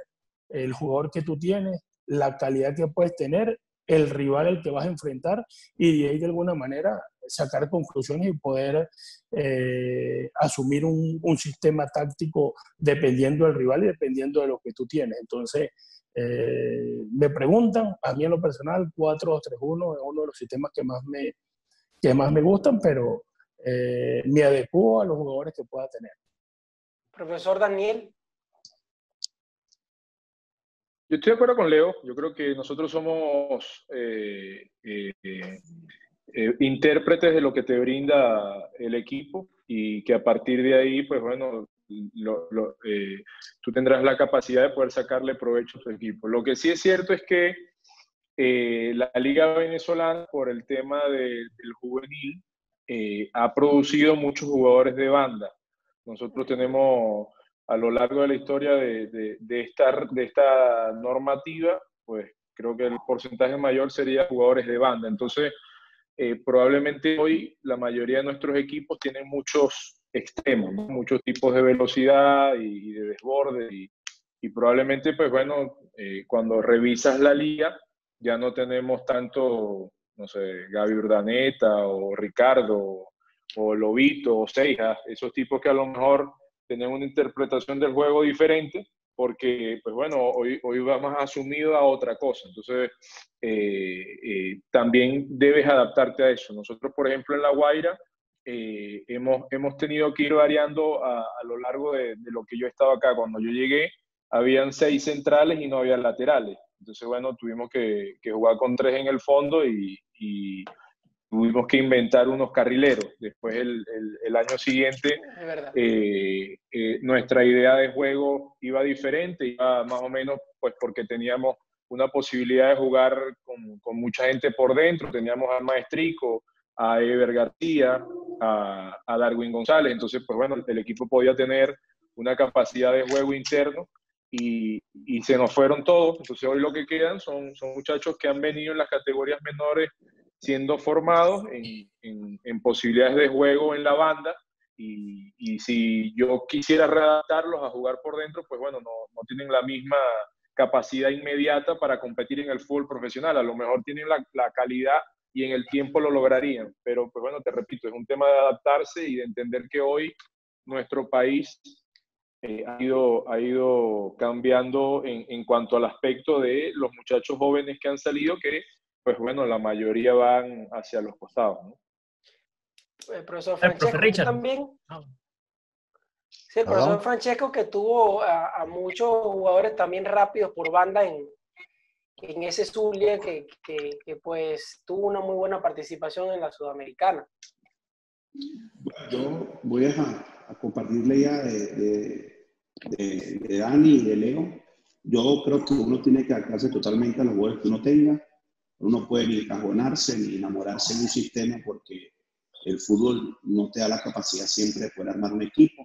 el jugador que tú tienes, la calidad que puedes tener, el rival al que vas a enfrentar y de ahí de alguna manera sacar conclusiones y poder asumir un sistema táctico dependiendo del rival y dependiendo de lo que tú tienes. Entonces, me preguntan, a mí en lo personal, 4-2-3-1 es uno de los sistemas que más me gustan, pero me adecuo a los jugadores que pueda tener. Profesor Daniel. Yo estoy de acuerdo con Leo. Yo creo que nosotros somos intérpretes de lo que te brinda el equipo y que a partir de ahí, pues bueno, tú tendrás la capacidad de poder sacarle provecho a tu equipo. Lo que sí es cierto es que la Liga Venezolana, por el tema del juvenil, ha producido muchos jugadores de banda. Nosotros tenemos, a lo largo de la historia de esta normativa, pues creo que el porcentaje mayor sería jugadores de banda. Entonces, probablemente hoy la mayoría de nuestros equipos tienen muchos extremos, ¿no? Muchos tipos de velocidad y de desborde. Y probablemente, pues bueno, cuando revisas la liga, ya no tenemos tanto, no sé, Gaby Urdaneta o Ricardo o Lobito o Seijas, esos tipos que a lo mejor tienen una interpretación del juego diferente, porque, pues bueno, hoy va más asumido a otra cosa. Entonces, también debes adaptarte a eso. Nosotros, por ejemplo, en La Guaira, hemos tenido que ir variando a lo largo de lo que yo estaba acá. Cuando yo llegué, habían 6 centrales y no había laterales. Entonces, bueno, tuvimos que jugar con 3 en el fondo y tuvimos que inventar unos carrileros. Después, el año siguiente, nuestra idea de juego iba diferente, iba más o menos pues porque teníamos una posibilidad de jugar con mucha gente por dentro. Teníamos al Maestrico, a Ever García, a Darwin González. Entonces, pues bueno, el equipo podía tener una capacidad de juego interno y se nos fueron todos. Entonces hoy lo que quedan son muchachos que han venido en las categorías menores siendo formados en posibilidades de juego en la banda y si yo quisiera readaptarlos a jugar por dentro, pues bueno, no tienen la misma capacidad inmediata para competir en el fútbol profesional. A lo mejor tienen la calidad y en el tiempo lo lograrían, pero pues bueno, te repito, es un tema de adaptarse y de entender que hoy nuestro país ha ido cambiando en cuanto al aspecto de los muchachos jóvenes que han salido, que pues bueno, la mayoría van hacia los costados, ¿no? Profesor Francesco, ¿tú también? Sí, el profesor ¿Perdón? Francesco que tuvo a muchos jugadores también rápidos por banda en ese Zulia que pues tuvo una muy buena participación en la Sudamericana. Yo voy a compartir la idea de Dani y de Leo. Yo creo que uno tiene que adaptarse totalmente a los jugadores que uno tenga. Uno no puede ni encajonarse ni enamorarse de un sistema porque el fútbol no te da la capacidad siempre de poder armar un equipo.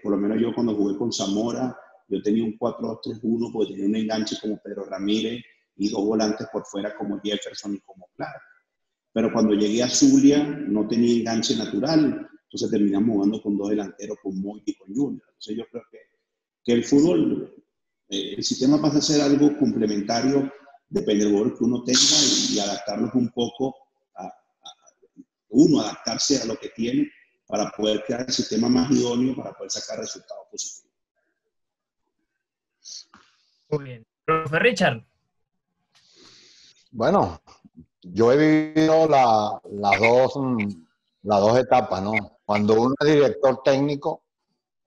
Por lo menos yo cuando jugué con Zamora, yo tenía un 4-2-3-1 porque tenía un enganche como Pedro Ramírez y dos volantes por fuera como Jefferson y como Clark. Pero cuando llegué a Zulia no tenía enganche natural, entonces terminamos jugando con dos delanteros, con Moy y con Junior. Entonces yo creo que el fútbol, el sistema pasa a ser algo complementario, depende del jugador que uno tenga y adaptarlos un poco uno adaptarse a lo que tiene para poder crear el sistema más idóneo para poder sacar resultados positivos. Muy bien. Profe Richard. Bueno, yo he vivido las dos etapas, ¿no? Cuando uno es director técnico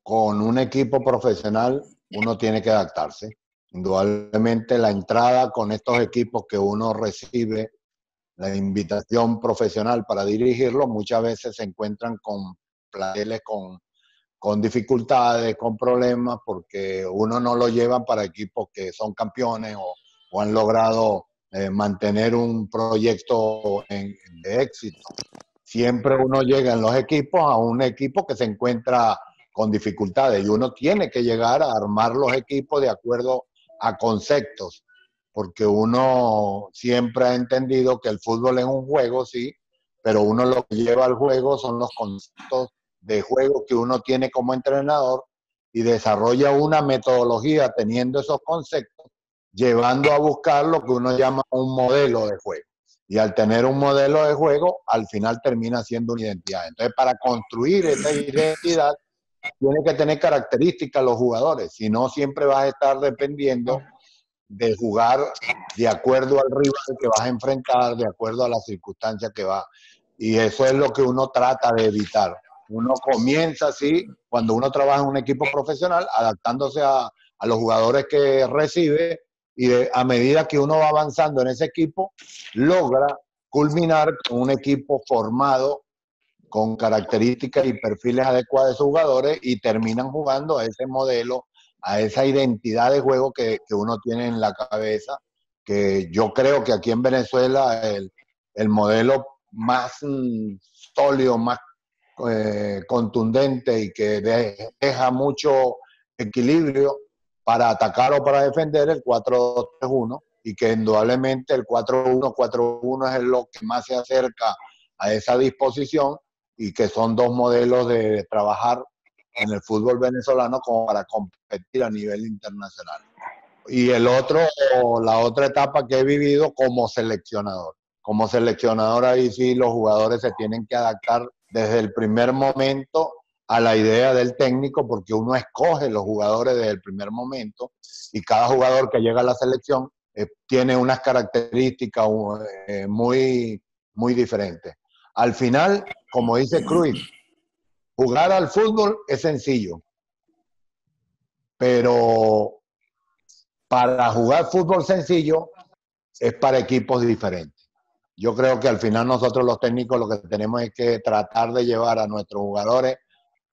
con un equipo profesional, uno tiene que adaptarse. Indudablemente la entrada con estos equipos que uno recibe, la invitación profesional para dirigirlo, muchas veces se encuentran con planteles con dificultades, con problemas, porque uno no lo lleva para equipos que son campeones o han logrado mantener un proyecto de éxito. Siempre uno llega en los equipos a un equipo que se encuentra con dificultades y uno tiene que llegar a armar los equipos de acuerdo a conceptos, porque uno siempre ha entendido que el fútbol es un juego, sí, pero uno lo que lleva al juego son los conceptos de juego que uno tiene como entrenador y desarrolla una metodología teniendo esos conceptos, llevando a buscar lo que uno llama un modelo de juego. Y al tener un modelo de juego, al final termina siendo una identidad. Entonces, para construir esa identidad, tiene que tener características los jugadores, si no siempre vas a estar dependiendo de jugar de acuerdo al rival que vas a enfrentar, de acuerdo a las circunstancias que va. Y eso es lo que uno trata de evitar. Uno comienza así, cuando uno trabaja en un equipo profesional, adaptándose a los jugadores que recibe y a medida que uno va avanzando en ese equipo, logra culminar con un equipo formado con características y perfiles adecuados de sus jugadores y terminan jugando a ese modelo, a esa identidad de juego que uno tiene en la cabeza, que yo creo que aquí en Venezuela el modelo más sólido, más contundente y que deja mucho equilibrio para atacar o para defender el 4-2-3-1 y que indudablemente el 4-1-4-1 es lo que más se acerca a esa disposición y que son dos modelos de trabajar en el fútbol venezolano como para competir a nivel internacional. Y la otra etapa que he vivido como seleccionador. Como seleccionador ahí sí los jugadores se tienen que adaptar desde el primer momento a la idea del técnico porque uno escoge los jugadores desde el primer momento y cada jugador que llega a la selección tiene unas características muy, muy diferentes. Al final, como dice Cruyff, jugar al fútbol es sencillo, pero para jugar fútbol sencillo es para equipos diferentes. Yo creo que al final nosotros los técnicos lo que tenemos es que tratar de llevar a nuestros jugadores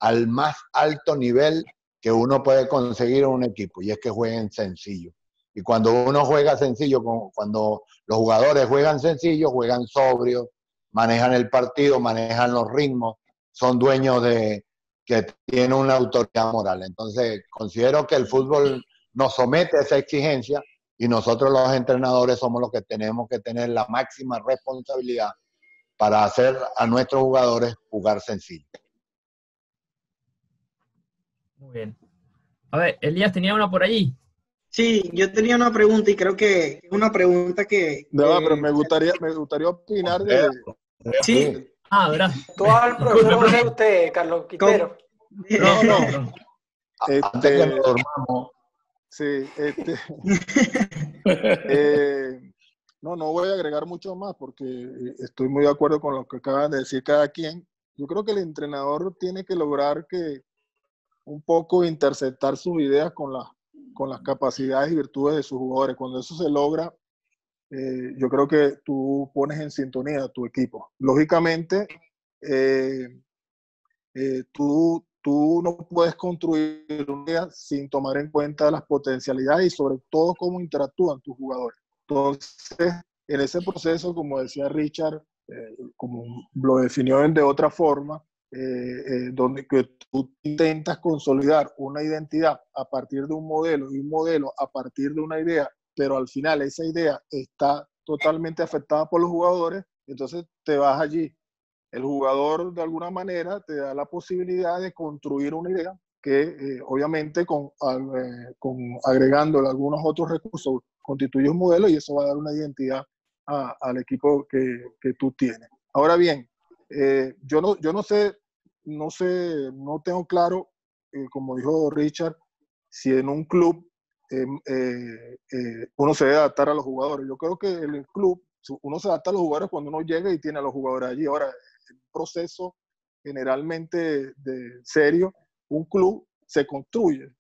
al más alto nivel que uno puede conseguir en un equipo, y es que jueguen sencillo. Y cuando uno juega sencillo, cuando los jugadores juegan sencillo, juegan sobrios, manejan el partido, manejan los ritmos, son dueños que tienen una autoridad moral. Entonces, considero que el fútbol nos somete a esa exigencia y nosotros los entrenadores somos los que tenemos que tener la máxima responsabilidad para hacer a nuestros jugadores jugar sencillo. Muy bien. A ver, Elías tenía una por allí. Sí, yo tenía una pregunta y creo que es una pregunta que... No, pero me gustaría opinar de... Sí. Ah, ¿verdad? Todo al profesor José, usted, Carlos Quintero. No. Antes que nos dormamos. Sí, no voy a agregar mucho más porque estoy muy de acuerdo con lo que acaban de decir cada quien. Yo creo que el entrenador tiene que lograr que un poco interceptar sus ideas con las capacidades y virtudes de sus jugadores. Cuando eso se logra, yo creo que tú pones en sintonía a tu equipo. Lógicamente, tú no puedes construir una idea sin tomar en cuenta las potencialidades y sobre todo cómo interactúan tus jugadores. Entonces, en ese proceso, como decía Richard, como lo definió de otra forma, donde que tú intentas consolidar una identidad a partir de un modelo y un modelo a partir de una idea, pero al final esa idea está totalmente afectada por los jugadores, entonces te vas allí. El jugador de alguna manera te da la posibilidad de construir una idea que obviamente con agregándole algunos otros recursos constituye un modelo y eso va a dar una identidad al equipo que tú tienes. Ahora bien, yo no sé, no tengo claro, como dijo Richard, si en un club uno se debe adaptar a los jugadores. Yo creo que en el club uno se adapta a los jugadores cuando uno llega y tiene a los jugadores allí. Ahora, en un proceso generalmente serio, un club se construye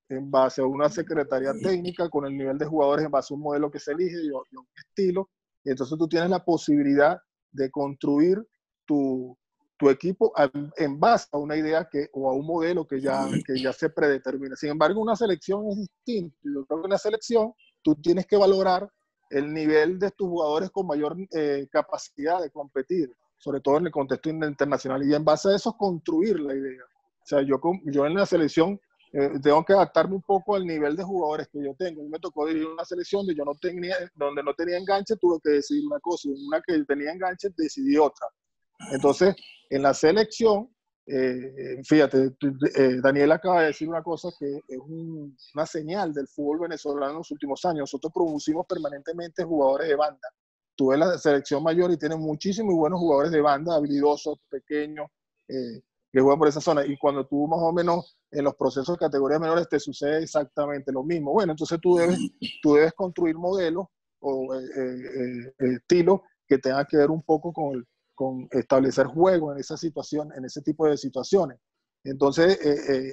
en base a una secretaría técnica con el nivel de jugadores en base a un modelo que se elige y un estilo. Y entonces tú tienes la posibilidad de construir tu equipo en base a una idea o a un modelo que ya se predetermina. Sin embargo, una selección es distinta. Yo creo que en la selección tú tienes que valorar el nivel de tus jugadores con mayor capacidad de competir, sobre todo en el contexto internacional, y en base a eso construir la idea. O sea, yo en la selección tengo que adaptarme un poco al nivel de jugadores que yo tengo. A mí me tocó dirigir una selección donde no tenía enganche, tuve que decidir una cosa, y en una que tenía enganche decidí otra. Entonces, en la selección, fíjate, Daniel acaba de decir una cosa que es una señal del fútbol venezolano en los últimos años. Nosotros producimos permanentemente jugadores de banda. Tú ves la selección mayor y tiene muchísimos buenos jugadores de banda, habilidosos, pequeños, que juegan por esa zona. Y cuando tú más o menos en los procesos de categorías menores te sucede exactamente lo mismo. Bueno, entonces tú debes construir modelos o estilos que tengan que ver un poco con establecer juego en esa situación, en ese tipo de situaciones. Entonces,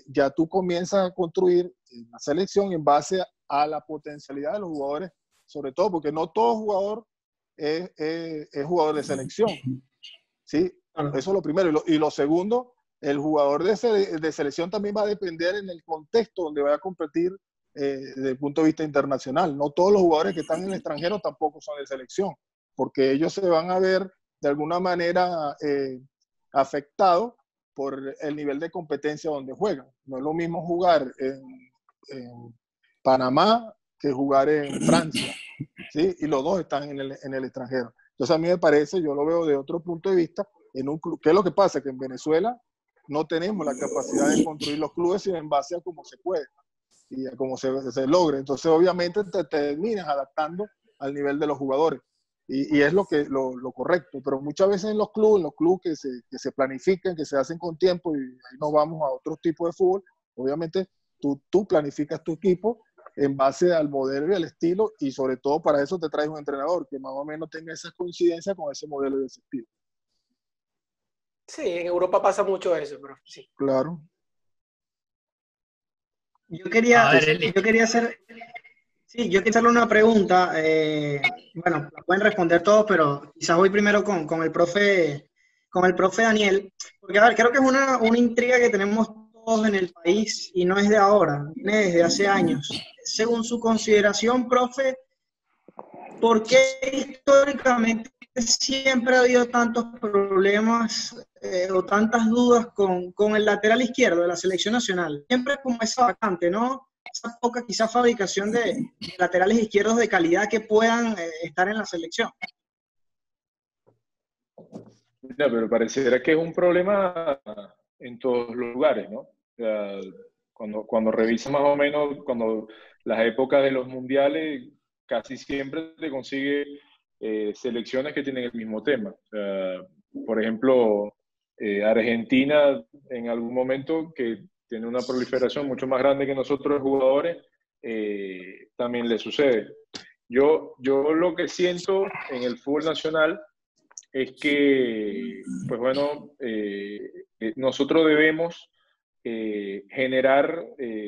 ya tú comienzas a construir la selección en base a la potencialidad de los jugadores, sobre todo porque no todo jugador es jugador de selección. ¿Sí? Eso es lo primero. Y lo segundo, el jugador de selección también va a depender en el contexto donde vaya a competir desde el punto de vista internacional. No todos los jugadores que están en el extranjero tampoco son de selección, porque ellos se van a ver de alguna manera afectados por el nivel de competencia donde juegan. No es lo mismo jugar en Panamá que jugar en Francia, ¿sí? Y los dos están en el extranjero. Entonces a mí me parece, yo lo veo de otro punto de vista, en un club. ¿Qué es lo que pasa? Que en Venezuela no tenemos la capacidad de construir los clubes en base a cómo se puede y a cómo se logre. Entonces obviamente te terminas adaptando al nivel de los jugadores. Y es lo correcto, pero muchas veces en los clubes que se planifican, que se hacen con tiempo, y ahí nos vamos a otros tipos de fútbol, obviamente tú planificas tu equipo en base al modelo y al estilo, y sobre todo para eso te traes un entrenador que más o menos tenga esa coincidencia con ese modelo y ese estilo. Sí, en Europa pasa mucho eso, pero sí. Claro. Yo quería hacerle una pregunta. Bueno, la pueden responder todos, pero quizás voy primero con el profe Daniel, porque a ver, creo que es una intriga que tenemos todos en el país y no es de ahora, viene desde hace años. Según su consideración, profe, ¿por qué históricamente siempre ha habido tantos problemas o tantas dudas con el lateral izquierdo de la selección nacional? Siempre es como esa vacante, ¿no? Esa poca quizá fabricación de laterales izquierdos de calidad que puedan estar en la selección. Mira, pero pareciera que es un problema en todos los lugares, ¿no? O sea, cuando revisas más o menos, cuando las épocas de los mundiales, casi siempre te consigue selecciones que tienen el mismo tema. O sea, por ejemplo, Argentina en algún momento, que tiene una proliferación mucho más grande que nosotros los jugadores, también le sucede. Yo lo que siento en el fútbol nacional es que, pues bueno, nosotros debemos generar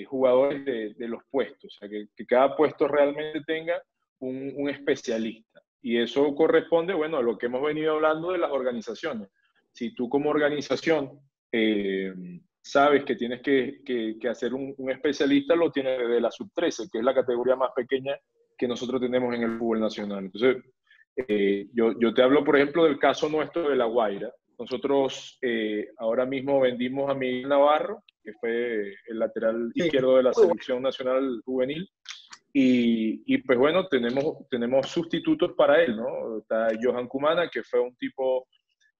jugadores de los puestos, o sea, que cada puesto realmente tenga un especialista. Y eso corresponde, bueno, a lo que hemos venido hablando de las organizaciones. Si tú como organización sabes que tienes que hacer un especialista, lo tienes desde la sub-13, que es la categoría más pequeña que nosotros tenemos en el fútbol nacional. Entonces, yo te hablo, por ejemplo, del caso nuestro de La Guaira. Nosotros ahora mismo vendimos a Miguel Navarro, que fue el lateral izquierdo de la Selección Nacional Juvenil, y pues bueno, tenemos sustitutos para él, ¿no? Está Johan Cumana, que fue un tipo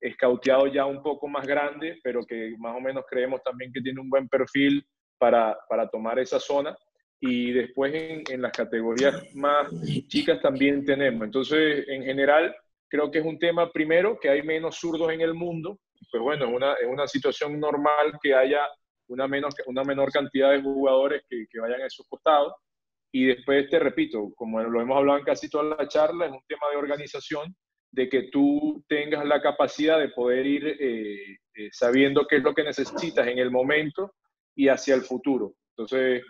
escauteado ya un poco más grande, pero que más o menos creemos también que tiene un buen perfil para tomar esa zona. Y después en las categorías más chicas también tenemos. Entonces, en general, creo que es un tema, primero, que hay menos zurdos en el mundo. Pues bueno, es una situación normal que haya una menor cantidad de jugadores que vayan a esos costados. Y después, te repito, como lo hemos hablado en casi toda la charla, es un tema de organización, de que tú tengas la capacidad de poder ir sabiendo qué es lo que necesitas en el momento y hacia el futuro. Entonces,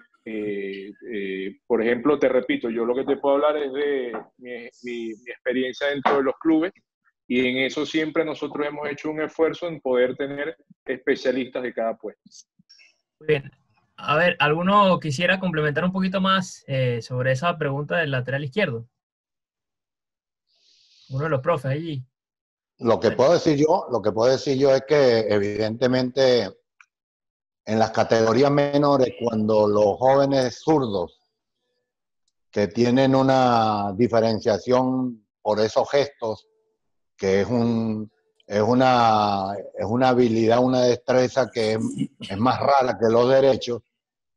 por ejemplo, te repito, yo lo que te puedo hablar es de mi experiencia dentro de los clubes, y en eso siempre nosotros hemos hecho un esfuerzo en poder tener especialistas de cada puesto. Bien. A ver, ¿alguno quisiera complementar un poquito más sobre esa pregunta del lateral izquierdo? Uno de los profes allí. Lo que puedo decir yo es que evidentemente en las categorías menores, cuando los jóvenes zurdos que tienen una diferenciación por esos gestos, que es una habilidad, una destreza que es más rara que los derechos,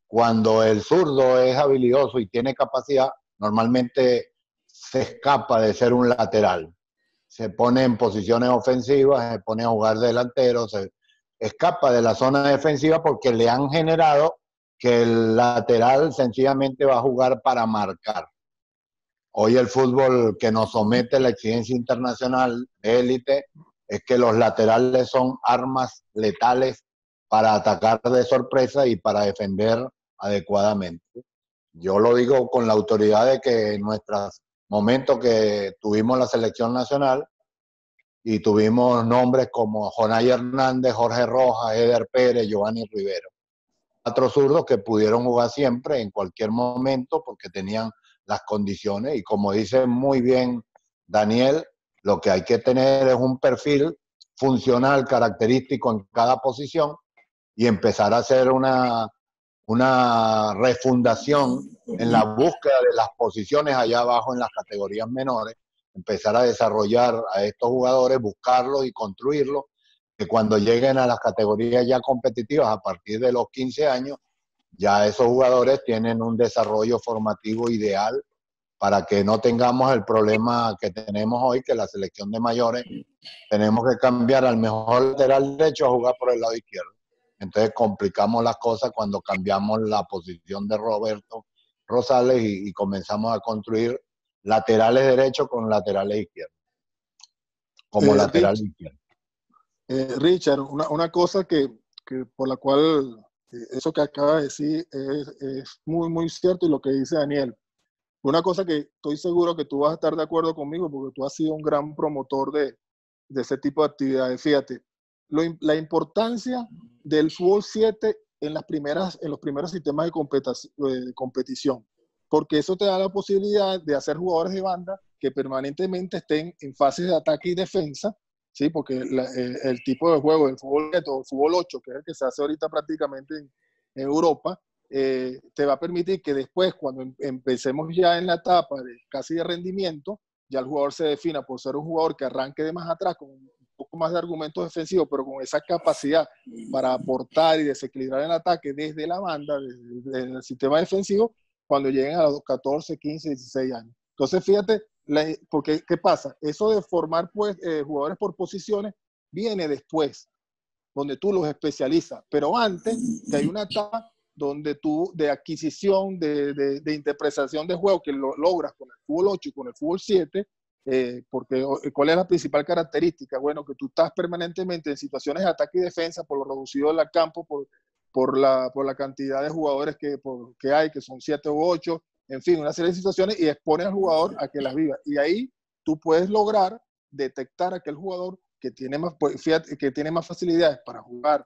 cuando el zurdo es habilidoso y tiene capacidad, normalmente se escapa de ser un lateral. Se pone en posiciones ofensivas, se pone a jugar delantero, se escapa de la zona defensiva porque le han generado que el lateral sencillamente va a jugar para marcar. Hoy el fútbol que nos somete a la exigencia internacional de élite es que los laterales son armas letales para atacar de sorpresa y para defender adecuadamente. Yo lo digo con la autoridad de que en nuestros momentos que tuvimos la selección nacional y tuvimos nombres como Jonay Hernández, Jorge Rojas, Eder Pérez, Giovanni Rivero. 4 zurdos que pudieron jugar siempre, en cualquier momento, porque tenían las condiciones. Y como dice muy bien Daniel, lo que hay que tener es un perfil funcional, característico en cada posición, y empezar a hacer una refundación en la búsqueda de las posiciones allá abajo en las categorías menores, empezar a desarrollar a estos jugadores, buscarlos y construirlos, que cuando lleguen a las categorías ya competitivas a partir de los 15 años, ya esos jugadores tienen un desarrollo formativo ideal para que no tengamos el problema que tenemos hoy, que la selección de mayores tenemos que cambiar al mejor lateral derecho a jugar por el lado izquierdo. Entonces complicamos las cosas cuando cambiamos la posición de Roberto Rosales y comenzamos a construir laterales derechos con laterales izquierdos. Como lateral izquierdo. Richard, una cosa que por la cual eso que acaba de decir es muy, muy cierto, y lo que dice Daniel. Una cosa que estoy seguro que tú vas a estar de acuerdo conmigo, porque tú has sido un gran promotor de ese tipo de actividades. Fíjate, la importancia del fútbol 7 en los primeros sistemas de competición, porque eso te da la posibilidad de hacer jugadores de banda que permanentemente estén en fases de ataque y defensa, ¿sí? Porque el tipo de juego del fútbol 7 o el fútbol 8, que es el que se hace ahorita prácticamente en Europa, te va a permitir que después, cuando empecemos ya en la etapa casi de rendimiento, ya el jugador se defina por ser un jugador que arranque de más atrás con un poco más de argumentos defensivos, pero con esa capacidad para aportar y desequilibrar el ataque desde la banda, desde el sistema defensivo, cuando lleguen a los 14, 15, 16 años. Entonces, fíjate, porque ¿qué pasa? Eso de formar pues, jugadores por posiciones viene después, donde tú los especializas, pero antes que hay una etapa donde tú de adquisición, de interpretación de juego que lo logras con el fútbol 8 y con el fútbol 7, porque ¿cuál es la principal característica? Bueno, que tú estás permanentemente en situaciones de ataque y defensa por lo reducido del campo, por por la cantidad de jugadores que hay, que son 7 u 8, en fin, una serie de situaciones, y expone al jugador a que las viva. Y ahí tú puedes lograr detectar a aquel jugador que tiene más, fíjate, que tiene más facilidades para jugar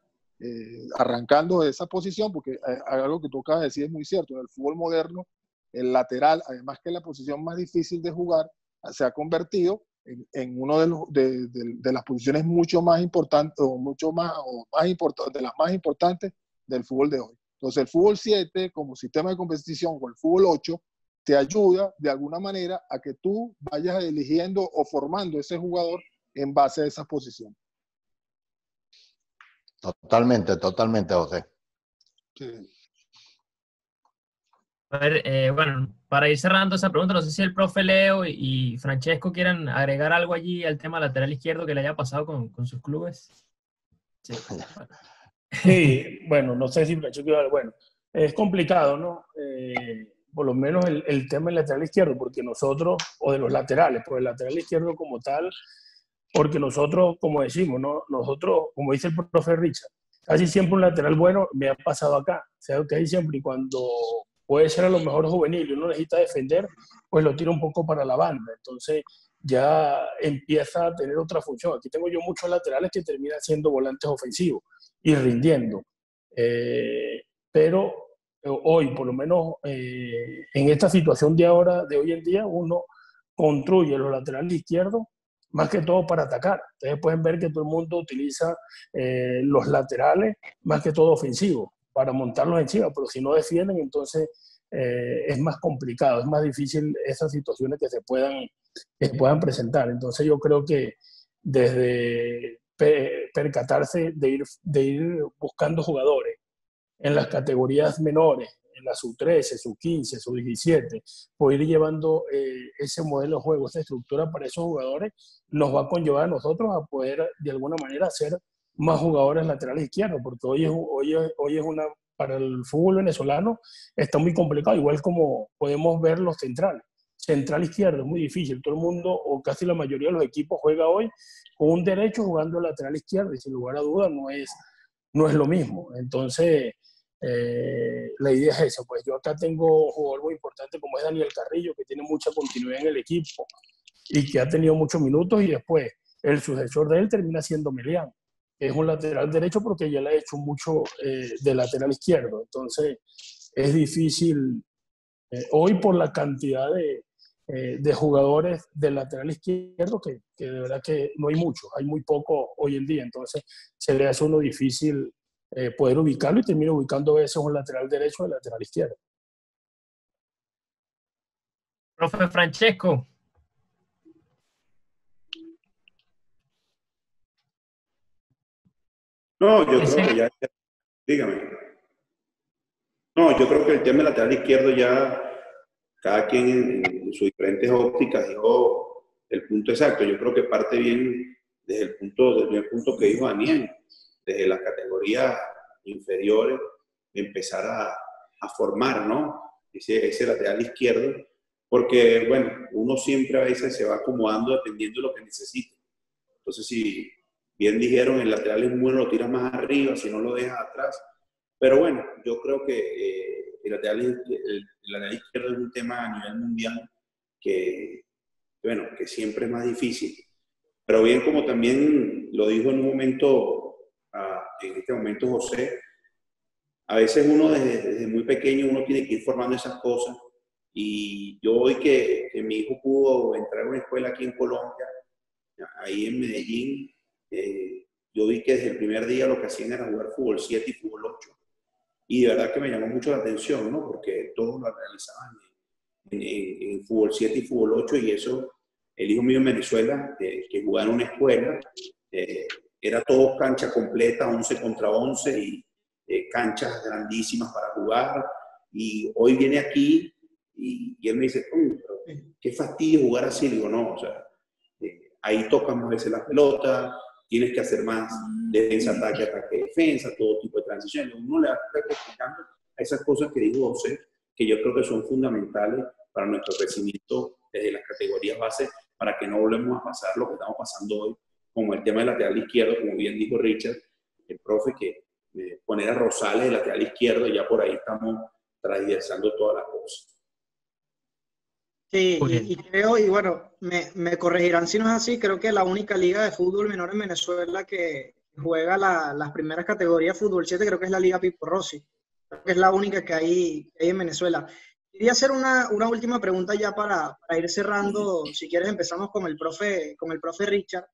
arrancando de esa posición, porque algo que tú acabas de decir es muy cierto. En el fútbol moderno, el lateral, además que es la posición más difícil de jugar, se ha convertido en uno de las posiciones mucho más importantes, de las más importantes del fútbol de hoy. Entonces, el fútbol 7, como sistema de competición con el fútbol 8, te ayuda de alguna manera a que tú vayas eligiendo o formando ese jugador en base a esa posición. Totalmente, José. Sí. A ver, bueno, para ir cerrando esa pregunta, no sé si el profe Leo y Francesco quieran agregar algo allí al tema lateral izquierdo que le haya pasado con sus clubes. Sí. Sí, bueno, no sé si Francesco, bueno, es complicado, ¿no? Por lo menos el tema del lateral izquierdo, porque nosotros, o de los laterales, por el lateral izquierdo como tal, porque nosotros, como decimos, ¿no? Nosotros, como dice el profe Richard, casi siempre un lateral bueno me ha pasado acá. O sea, casi siempre, y cuando puede ser a lo mejor juvenil y uno necesita defender, pues lo tira un poco para la banda. Entonces ya empieza a tener otra función. Aquí tengo yo muchos laterales que terminan siendo volantes ofensivos y rindiendo. Pero hoy, por lo menos en esta situación de ahora, de hoy en día, uno construye los laterales izquierdos más que todo para atacar. Ustedes pueden ver que todo el mundo utiliza los laterales más que todo ofensivos para montarlos encima, pero si no defienden, entonces es más complicado, es más difícil esas situaciones que se puedan presentar. Entonces yo creo que desde percatarse de ir buscando jugadores en las categorías menores, en la sub-13, sub-15, sub-17, poder ir llevando ese modelo de juego, esa estructura para esos jugadores, nos va a conllevar a nosotros a poder de alguna manera ser más jugadores laterales izquierdos, porque hoy es una, para el fútbol venezolano está muy complicado, igual como podemos ver los centrales. Central izquierdo es muy difícil, todo el mundo o casi la mayoría de los equipos juega hoy con un derecho jugando lateral izquierdo y sin lugar a dudas no es lo mismo. Entonces, la idea es esa, pues yo acá tengo un jugador muy importante como es Daniel Carrillo, que tiene mucha continuidad en el equipo y que ha tenido muchos minutos, y después el sucesor de él termina siendo Melián, que es un lateral derecho porque ya le ha hecho mucho de lateral izquierdo. Entonces es difícil hoy por la cantidad de jugadores del lateral izquierdo que de verdad que no hay muchos, hay muy poco hoy en día, entonces se le hace a uno difícil poder ubicarlo y termina ubicando a veces un lateral derecho o el lateral izquierdo. Profe Francesco. No, yo creo que ya, dígame. No, yo creo que el tema del lateral izquierdo ya cada quien en sus diferentes ópticas dijo el punto exacto. Yo creo que parte bien desde el punto que dijo Daniel, desde las categorías inferiores, empezar a formar, ¿no? Ese lateral izquierdo, porque, bueno, uno siempre a veces se va acomodando dependiendo de lo que necesita. Entonces, si bien dijeron, el lateral es bueno, lo tiras más arriba, si no lo dejas atrás. Pero bueno, yo creo que el lateral izquierdo es un tema a nivel mundial que, bueno, que siempre es más difícil. Pero bien, como también lo dijo en un momento, en este momento José, a veces uno desde muy pequeño uno tiene que ir formando esas cosas. Y yo hoy que mi hijo pudo entrar a una escuela aquí en Colombia, ahí en Medellín, yo vi que desde el primer día lo que hacían era jugar fútbol 7 y fútbol 8. Y de verdad que me llamó mucho la atención, ¿no? Porque todos lo realizaban en fútbol 7 y fútbol 8, y eso, el hijo mío en Venezuela, que jugaba en una escuela, era todo cancha completa, 11 contra 11, y canchas grandísimas para jugar. Y hoy viene aquí y él me dice, qué fastidio jugar así. Le digo, no, o sea, ahí tocas más veces la pelota, tienes que hacer más defensa, ataque, defensa, todo tipo de transiciones. Uno le va explicando a esas cosas que dijo José, que yo creo que son fundamentales para nuestro crecimiento desde las categorías base, para que no volvamos a pasar lo que estamos pasando hoy, como el tema del lateral izquierdo, como bien dijo Richard, el profe, que poner a Rosales de lateral izquierdo, y ya por ahí estamos transversando todas las cosas. Sí, y creo, y bueno, me corregirán si no es así, creo que la única liga de fútbol menor en Venezuela que juega las primeras categorías de fútbol 7, creo que es la Liga Pipo Rossi. Creo que es la única que hay en Venezuela. Quería hacer una última pregunta ya para ir cerrando. Si quieres empezamos con el profe Richard.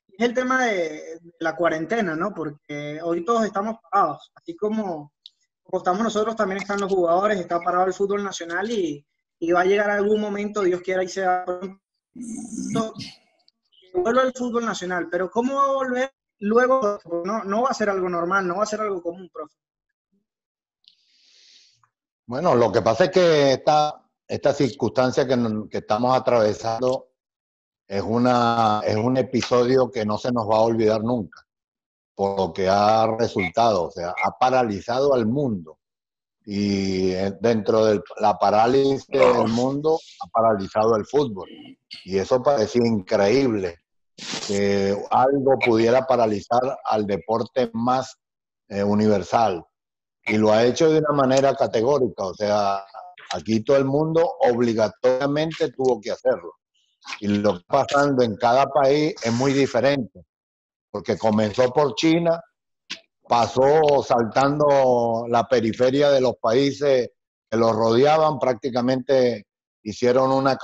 Es el tema de la cuarentena, ¿no? Porque hoy todos estamos parados. Así como estamos nosotros, también están los jugadores, está parado el fútbol nacional y va a llegar algún momento, Dios quiera y sea pronto, que vuelva el fútbol nacional. Pero ¿cómo va a volver luego? No va a ser algo normal, no va a ser algo común, profe. Bueno, lo que pasa es que esta circunstancia que estamos atravesando es un episodio que no se nos va a olvidar nunca, por lo que ha resultado, o sea, ha paralizado al mundo. Y dentro de la parálisis del mundo ha paralizado el fútbol. Y eso parecía increíble, que algo pudiera paralizar al deporte más universal. Y lo ha hecho de una manera categórica, o sea, aquí todo el mundo obligatoriamente tuvo que hacerlo. Y lo que está pasando en cada país es muy diferente, porque comenzó por China, pasó saltando la periferia de los países que los rodeaban, prácticamente hicieron una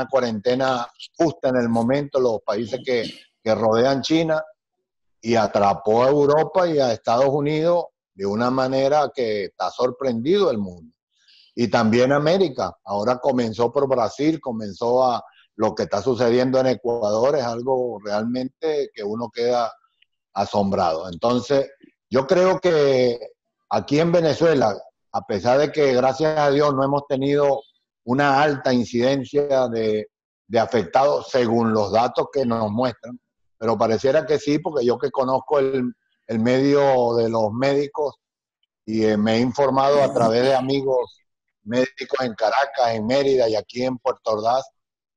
cuarentena justa en el momento, los países que rodean China, y atrapó a Europa y a Estados Unidos de una manera que está sorprendido el mundo. Y también América, ahora comenzó por Brasil, lo que está sucediendo en Ecuador es algo realmente que uno queda asombrado. Entonces, yo creo que aquí en Venezuela, a pesar de que gracias a Dios no hemos tenido una alta incidencia de afectados según los datos que nos muestran, pero pareciera que sí, porque yo que conozco el medio de los médicos y me he informado a través de amigos médicos en Caracas, en Mérida y aquí en Puerto Ordaz,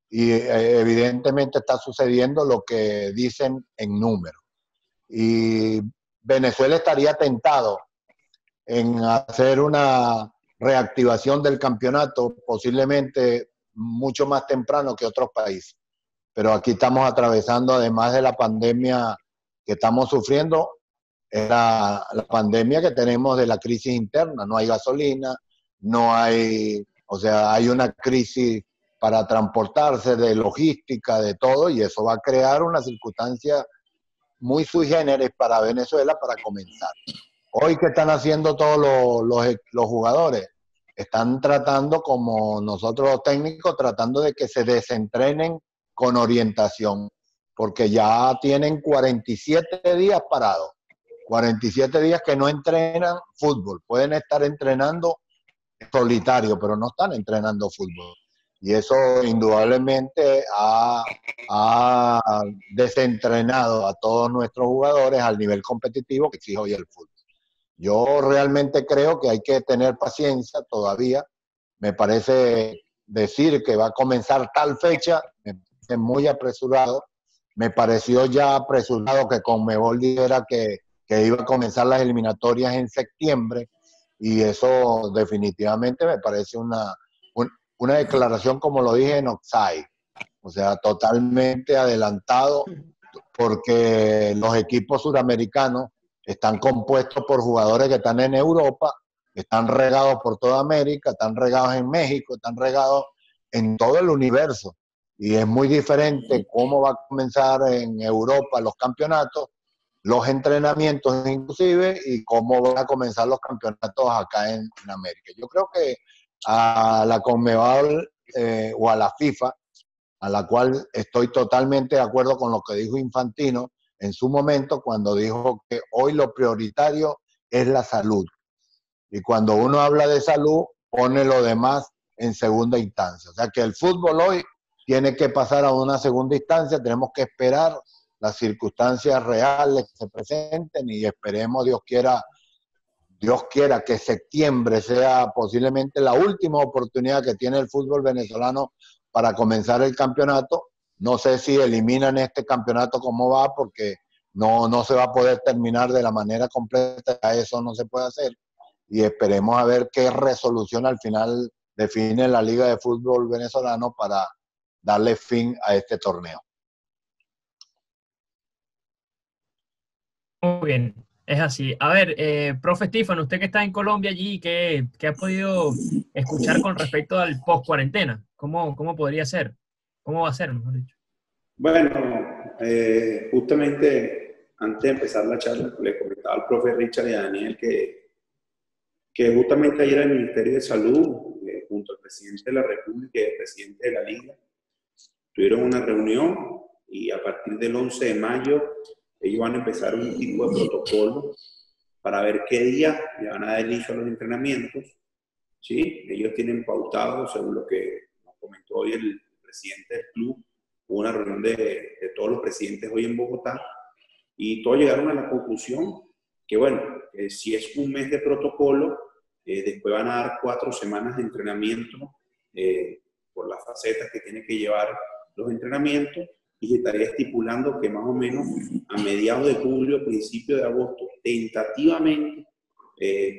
y evidentemente está sucediendo lo que dicen en números. Y Venezuela estaría tentado en hacer una reactivación del campeonato, posiblemente mucho más temprano que otros países. Pero aquí estamos atravesando, además de la pandemia que estamos sufriendo, la pandemia que tenemos de la crisis interna. No hay gasolina, hay una crisis para transportarse, de logística, de todo, y eso va a crear una circunstancia muy sui generis para Venezuela para comenzar. Hoy, ¿qué están haciendo todos los jugadores? Están tratando, como nosotros los técnicos, tratando de que se desentrenen con orientación, porque ya tienen 47 días parados, 47 días que no entrenan fútbol. Pueden estar entrenando solitario, pero no están entrenando fútbol. Y eso indudablemente ha desentrenado a todos nuestros jugadores al nivel competitivo que exige hoy el fútbol. Yo realmente creo que hay que tener paciencia todavía. Me parece decir que va a comenzar tal fecha, me parece muy apresurado. Me pareció ya apresurado que Conmebol dijera que iba a comenzar las eliminatorias en septiembre, y eso definitivamente me parece una declaración, como lo dije, en offside, o sea, totalmente adelantado, porque los equipos suramericanos están compuestos por jugadores que están en Europa, están regados por toda América, están regados en México, están regados en todo el universo, y es muy diferente cómo va a comenzar en Europa los campeonatos, los entrenamientos inclusive, y cómo van a comenzar los campeonatos acá en América. Yo creo que a la Conmebol o a la FIFA, a la cual estoy totalmente de acuerdo con lo que dijo Infantino en su momento, cuando dijo que hoy lo prioritario es la salud. Y cuando uno habla de salud, pone lo demás en segunda instancia. O sea que el fútbol hoy tiene que pasar a una segunda instancia, tenemos que esperar las circunstancias reales que se presenten, y esperemos, Dios quiera que septiembre sea posiblemente la última oportunidad que tiene el fútbol venezolano para comenzar el campeonato. No sé si eliminan este campeonato como va, porque no se va a poder terminar de la manera completa, eso no se puede hacer. Y esperemos a ver qué resolución al final define la Liga de Fútbol Venezolano para darle fin a este torneo. Muy bien, es así. A ver, profe Estefano, usted que está en Colombia allí, ¿qué ha podido escuchar con respecto al post-cuarentena? ¿Cómo podría ser? ¿Cómo va a ser, mejor dicho? Bueno, justamente antes de empezar la charla, le comentaba al profe Richard y a Daniel que justamente ayer el Ministerio de Salud, junto al presidente de la República y el presidente de la Liga, tuvieron una reunión y a partir del 11 de mayo ellos van a empezar un tipo de protocolo para ver qué día le van a dar inicio a los entrenamientos. ¿Sí? Ellos tienen pautado, según lo que nos comentó hoy el presidente del club, hubo una reunión de todos los presidentes hoy en Bogotá y todos llegaron a la conclusión que, bueno, si es un mes de protocolo, después van a dar 4 semanas de entrenamiento por las facetas que tienen que llevar los entrenamientos, y se estaría estipulando que más o menos a mediados de julio, principio de agosto, tentativamente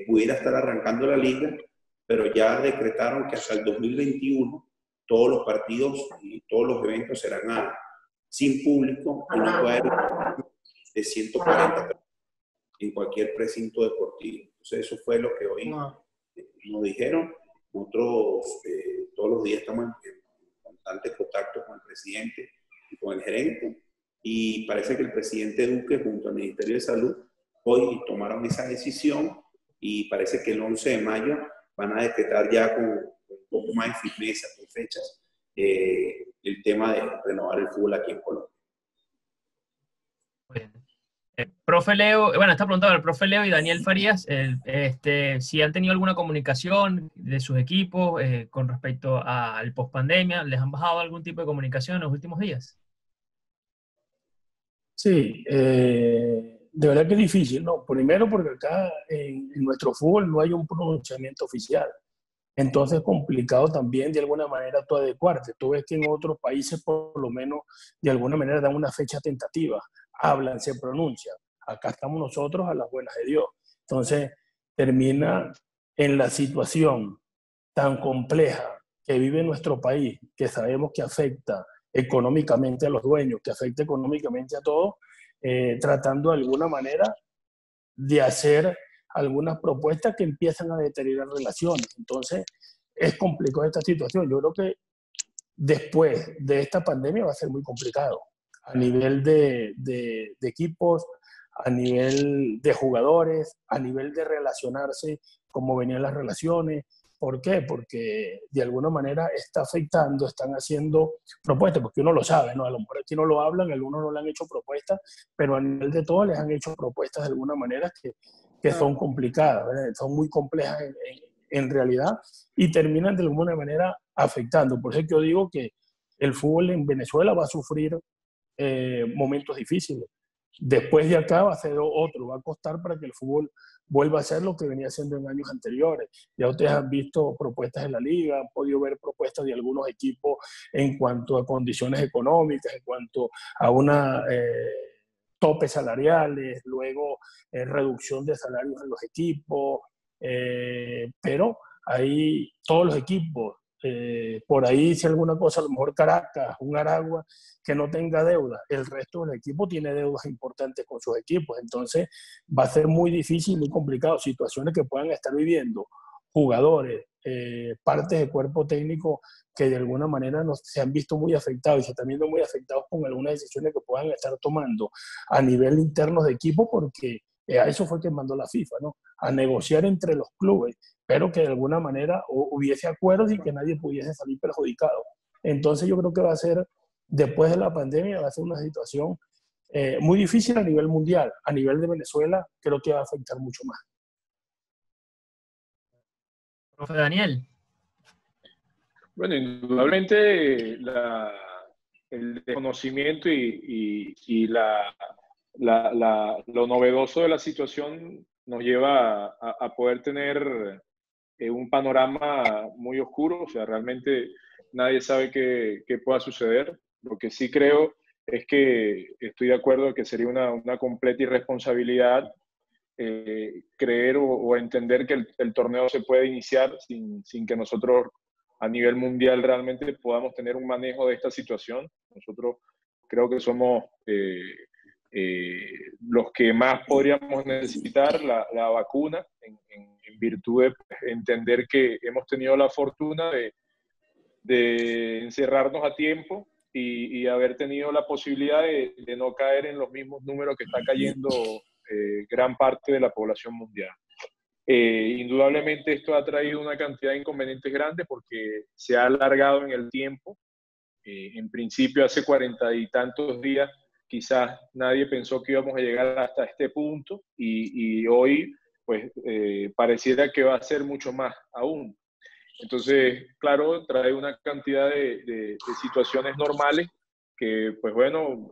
pudiera estar arrancando la liga, pero ya decretaron que hasta el 2021 todos los partidos y todos los eventos serán sin público y no puede haber de 140 en cualquier precinto deportivo. Entonces eso fue lo que hoy nos dijeron. Nosotros todos los días estamos en constante contacto con el presidente y con el gerente, y parece que el presidente Duque junto al Ministerio de Salud hoy tomaron esa decisión y parece que el 11 de mayo van a decretar ya con un poco más de firmeza, con fechas, el tema de renovar el fútbol aquí en Colombia. Profe Leo, bueno, está preguntando el profe Leo y Daniel Farías, si han tenido alguna comunicación de sus equipos con respecto al post-pandemia, ¿les han bajado algún tipo de comunicación en los últimos días? Sí, de verdad que es difícil, ¿no? Primero porque acá en nuestro fútbol no hay un pronunciamiento oficial. Entonces es complicado también de alguna manera tú adecuarte. Tú ves que en otros países por lo menos de alguna manera dan una fecha tentativa, hablan, se pronuncian. Acá estamos nosotros a las buenas de Dios. Entonces termina en la situación tan compleja que vive nuestro país, que sabemos que afecta económicamente a los dueños, que afecta económicamente a todos, tratando de alguna manera de hacer algunas propuestas que empiezan a deteriorar relaciones. Entonces, es complicado esta situación. Yo creo que después de esta pandemia va a ser muy complicado a nivel de equipos, a nivel de jugadores, a nivel de relacionarse, cómo venían las relaciones. ¿Por qué? Porque de alguna manera está afectando, están haciendo propuestas, porque uno lo sabe, ¿no? A lo mejor aquí no lo hablan, algunos no le han hecho propuestas, pero a nivel de todo les han hecho propuestas de alguna manera que son complicadas, ¿verdad? Son muy complejas en realidad y terminan de alguna manera afectando. Por eso es que yo digo que el fútbol en Venezuela va a sufrir momentos difíciles. Después de acá va a ser otro, va a costar para que el fútbol vuelva a ser lo que venía siendo en años anteriores. Ya ustedes han visto propuestas en la liga, han podido ver propuestas de algunos equipos en cuanto a condiciones económicas, en cuanto a una topes salariales, luego reducción de salarios en los equipos, pero ahí todos los equipos, por ahí si alguna cosa, a lo mejor Caracas, un Aragua, que no tenga deuda, el resto del equipo tiene deudas importantes con sus equipos, entonces va a ser muy difícil, muy complicado, situaciones que puedan estar viviendo jugadores, partes de cuerpo técnico que de alguna manera se han visto muy afectados y se están viendo muy afectados con algunas decisiones que puedan estar tomando a nivel interno de equipo, porque a eso fue que mandó la FIFA, ¿no? A negociar entre los clubes, pero que de alguna manera hubiese acuerdos y que nadie pudiese salir perjudicado. Entonces yo creo que va a ser, después de la pandemia, va a ser una situación muy difícil a nivel mundial. A nivel de Venezuela creo que va a afectar mucho más. Profe Daniel. Bueno, indudablemente el desconocimiento y lo novedoso de la situación nos lleva a poder tener un panorama muy oscuro. O sea, realmente nadie sabe qué pueda suceder. Lo que sí creo es que estoy de acuerdo que sería una completa irresponsabilidad creer o entender que el torneo se puede iniciar sin que nosotros a nivel mundial realmente podamos tener un manejo de esta situación. Nosotros creo que somos los que más podríamos necesitar la vacuna en virtud de entender que hemos tenido la fortuna de encerrarnos a tiempo y haber tenido la posibilidad de no caer en los mismos números que está cayendo gran parte de la población mundial. Indudablemente esto ha traído una cantidad de inconvenientes grandes porque se ha alargado en el tiempo. En principio, hace 40 y tantos días, quizás nadie pensó que íbamos a llegar hasta este punto y hoy, pues, pareciera que va a ser mucho más aún. Entonces, claro, trae una cantidad de situaciones normales que, pues bueno,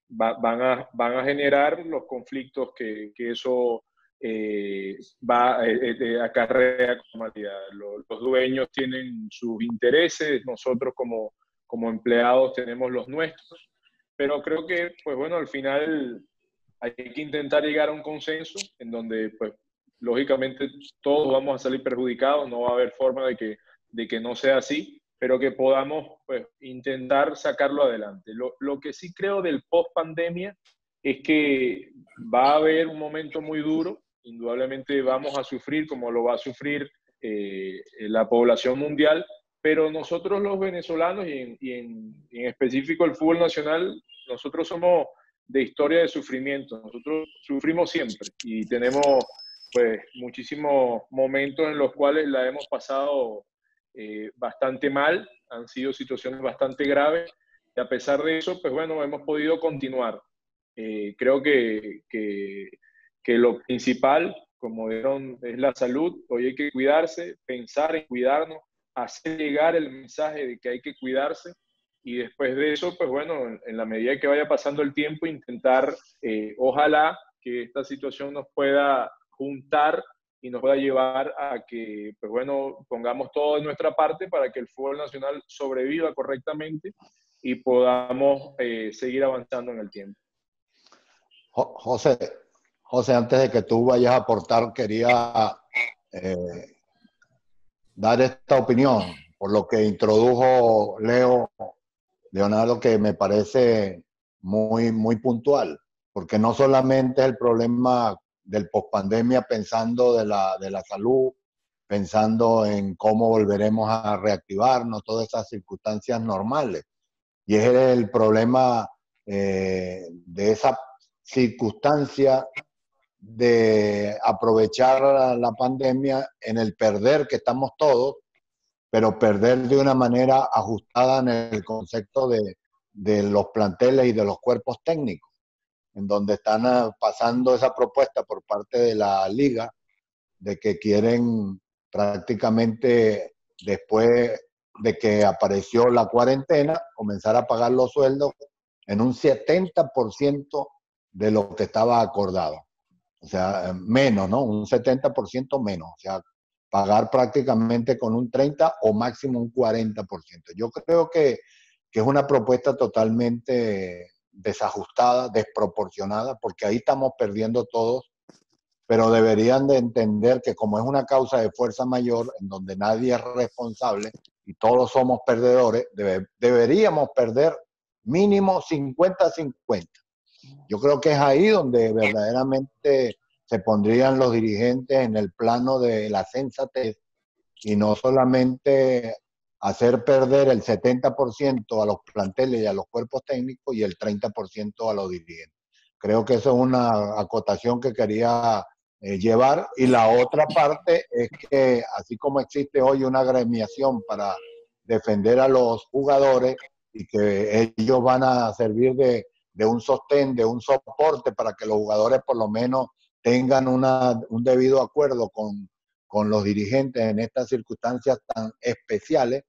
van a generar los conflictos que eso va a acarrea con humanidad. Los dueños tienen sus intereses, nosotros como empleados tenemos los nuestros, pero creo que, pues bueno, al final hay que intentar llegar a un consenso en donde, pues, lógicamente todos vamos a salir perjudicados, no va a haber forma de que no sea así, pero que podamos, pues, intentar sacarlo adelante. Lo que sí creo del post-pandemia es que va a haber un momento muy duro, indudablemente vamos a sufrir como lo va a sufrir la población mundial, pero nosotros los venezolanos y en específico el fútbol nacional, nosotros somos de historia de sufrimiento, nosotros sufrimos siempre y tenemos, pues, muchísimos momentos en los cuales la hemos pasado bastante mal, han sido situaciones bastante graves y a pesar de eso, pues bueno, hemos podido continuar. Creo que lo principal, como dijeron, es la salud. Hoy hay que cuidarse, pensar en cuidarnos, hacer llegar el mensaje de que hay que cuidarse y después de eso, pues bueno, en la medida que vaya pasando el tiempo, intentar, ojalá que esta situación nos pueda juntar y nos pueda llevar a que, pues bueno, pongamos todo de nuestra parte para que el fútbol nacional sobreviva correctamente y podamos seguir avanzando en el tiempo. José, antes de que tú vayas a aportar, quería dar esta opinión por lo que introdujo Leonardo, que me parece muy, muy puntual, porque no solamente es el problema del pospandemia pensando de la salud, pensando en cómo volveremos a reactivarnos, todas esas circunstancias normales, y es el problema de esa circunstancia de aprovechar la pandemia en el perder que estamos todos, pero perder de una manera ajustada en el concepto de los planteles y de los cuerpos técnicos, en donde están pasando esa propuesta por parte de la liga de que quieren prácticamente, después de que apareció la cuarentena, comenzar a pagar los sueldos en un 70% de lo que estaba acordado. O sea, menos, ¿no? Un 70% menos. O sea, pagar prácticamente con un 30% o máximo un 40%. Yo creo que es una propuesta totalmente desajustada, desproporcionada, porque ahí estamos perdiendo todos, pero deberían de entender que como es una causa de fuerza mayor, en donde nadie es responsable y todos somos perdedores, deberíamos perder mínimo 50-50. Yo creo que es ahí donde verdaderamente se pondrían los dirigentes en el plano de la sensatez y no solamente hacer perder el 70% a los planteles y a los cuerpos técnicos y el 30% a los dirigentes. Creo que eso es una acotación que quería llevar. Y la otra parte es que así como existe hoy una agremiación para defender a los jugadores y que ellos van a servir de un sostén, de un soporte para que los jugadores por lo menos tengan un debido acuerdo con los dirigentes en estas circunstancias tan especiales,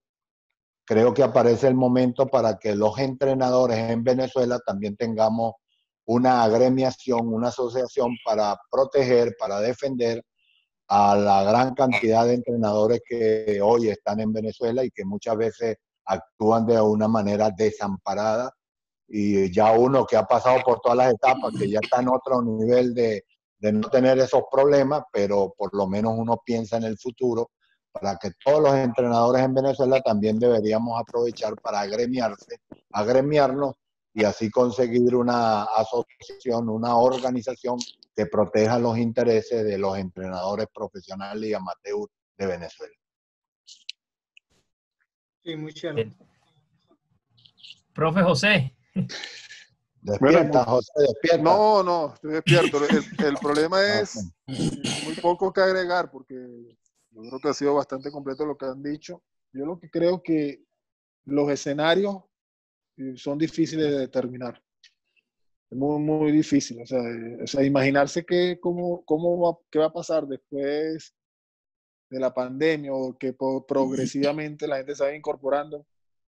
creo que aparece el momento para que los entrenadores en Venezuela también tengamos una agremiación, una asociación para proteger, para defender a la gran cantidad de entrenadores que hoy están en Venezuela y que muchas veces actúan de una manera desamparada y ya uno que ha pasado por todas las etapas, que ya está en otro nivel de no tener esos problemas, pero por lo menos uno piensa en el futuro, para que todos los entrenadores en Venezuela también deberíamos aprovechar para agremiarnos y así conseguir una asociación, una organización que proteja los intereses de los entrenadores profesionales y amateur de Venezuela. Sí, muy chévere. Profe José. Despierta, José, despierta. No, estoy despierto. El problema es muy poco que agregar, porque yo creo que ha sido bastante completo lo que han dicho. Yo lo que creo que los escenarios son difíciles de determinar. Es muy, muy difícil. O sea imaginarse qué va a pasar después de la pandemia, o que progresivamente la gente se vaya incorporando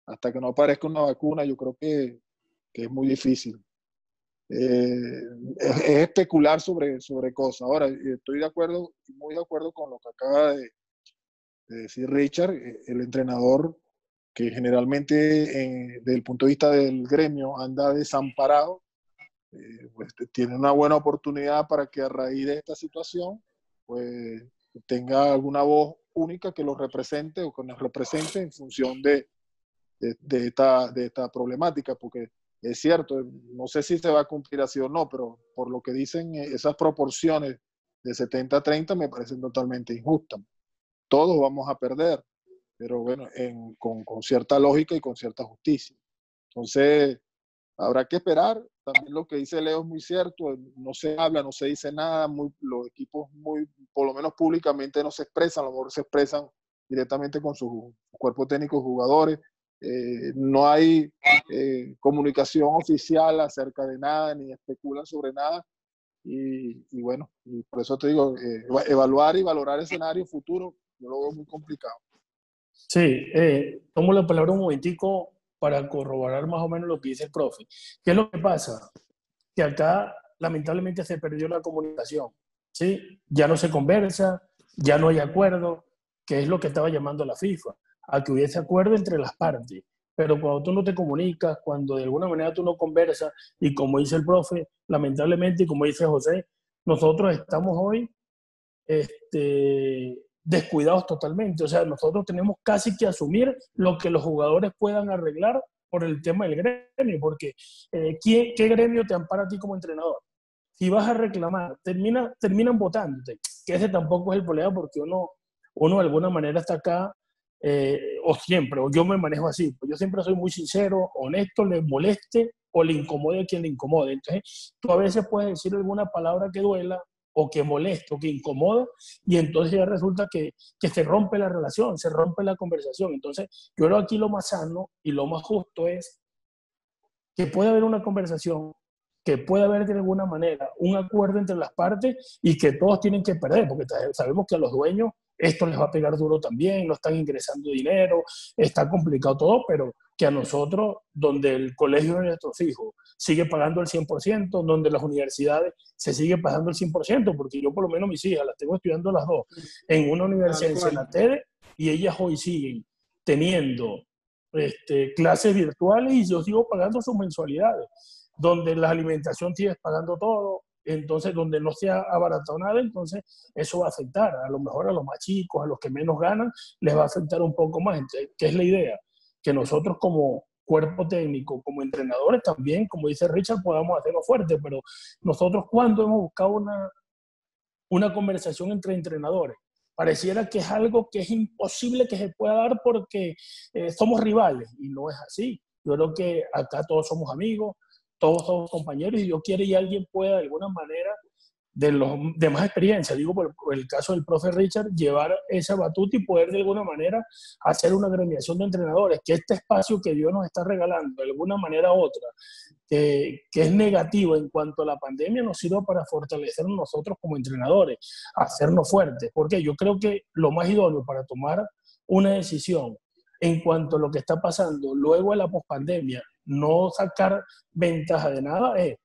hasta que no aparezca una vacuna, yo creo que es muy difícil. Es especular sobre cosas. Ahora, estoy de acuerdo, muy de acuerdo con lo que acaba de decir Richard. El entrenador, que generalmente desde el punto de vista del gremio anda desamparado, pues tiene una buena oportunidad para que a raíz de esta situación pues tenga alguna voz única que lo represente o que nos represente en función de esta problemática, porque es cierto, no sé si se va a cumplir así o no, pero por lo que dicen, esas proporciones de 70-30 me parecen totalmente injustas. Todos vamos a perder, pero bueno, con cierta lógica y con cierta justicia. Entonces, habrá que esperar. También lo que dice Leo es muy cierto, no se habla, no se dice nada, los equipos por lo menos públicamente no se expresan, a lo mejor se expresan directamente con su cuerpo técnico y jugadores. No hay comunicación oficial acerca de nada, ni especulan sobre nada, y bueno, y por eso te digo, evaluar y valorar escenarios futuros, yo lo veo muy complicado. Sí, tomo la palabra un momentico para corroborar más o menos lo que dice el profe. ¿Qué es lo que pasa? Que acá lamentablemente se perdió la comunicación, ¿sí? Ya no se conversa, ya no hay acuerdo, que es lo que estaba llamando la FIFA, a que hubiese acuerdo entre las partes. Pero cuando tú no te comunicas, cuando de alguna manera tú no conversas, y como dice el profe, lamentablemente, y como dice José, nosotros estamos hoy descuidados totalmente. O sea, nosotros tenemos casi que asumir lo que los jugadores puedan arreglar por el tema del gremio, porque ¿qué gremio te ampara a ti como entrenador? Si vas a reclamar, terminan votándote, que ese tampoco es el problema, porque uno de alguna manera está acá, o siempre, o yo me manejo así, pues yo siempre soy muy sincero, honesto, le moleste o le incomode a quien le incomode. Entonces, tú a veces puedes decir alguna palabra que duela, o que molesta, o que incomoda, y entonces ya resulta que se rompe la relación, se rompe la conversación. Entonces, yo creo que aquí lo más sano y lo más justo es que pueda haber una conversación, que pueda haber de alguna manera un acuerdo entre las partes, y que todos tienen que perder, porque sabemos que a los dueños esto les va a pegar duro también, no están ingresando dinero, está complicado todo, pero que a nosotros, donde el colegio de nuestros hijos sigue pagando el 100%, donde las universidades se sigue pagando el 100%, porque yo por lo menos mis hijas las tengo estudiando las dos en una universidad en Senatede, y ellas hoy siguen teniendo clases virtuales, y yo sigo pagando sus mensualidades, donde la alimentación sigues pagando todo. Entonces, donde no se ha abaratado nada, entonces eso va a afectar. A lo mejor a los más chicos, a los que menos ganan, les va a afectar un poco más. Entonces, ¿qué es la idea? Que nosotros como cuerpo técnico, como entrenadores también, como dice Richard, podamos hacerlo fuerte, pero nosotros, cuando hemos buscado una conversación entre entrenadores, pareciera que es algo que es imposible que se pueda dar porque somos rivales, y no es así. Yo creo que acá todos somos amigos, todos somos compañeros, y yo quiero que alguien pueda de alguna manera, de los de más experiencia, digo por el caso del profe Richard, llevar esa batuta y poder de alguna manera hacer una agremiación de entrenadores, que este espacio que Dios nos está regalando de alguna manera u otra, que es negativo en cuanto a la pandemia, nos sirva para fortalecernos nosotros como entrenadores, hacernos fuertes, porque yo creo que lo más idóneo para tomar una decisión en cuanto a lo que está pasando luego de la pospandemia, no sacar ventaja de nada, es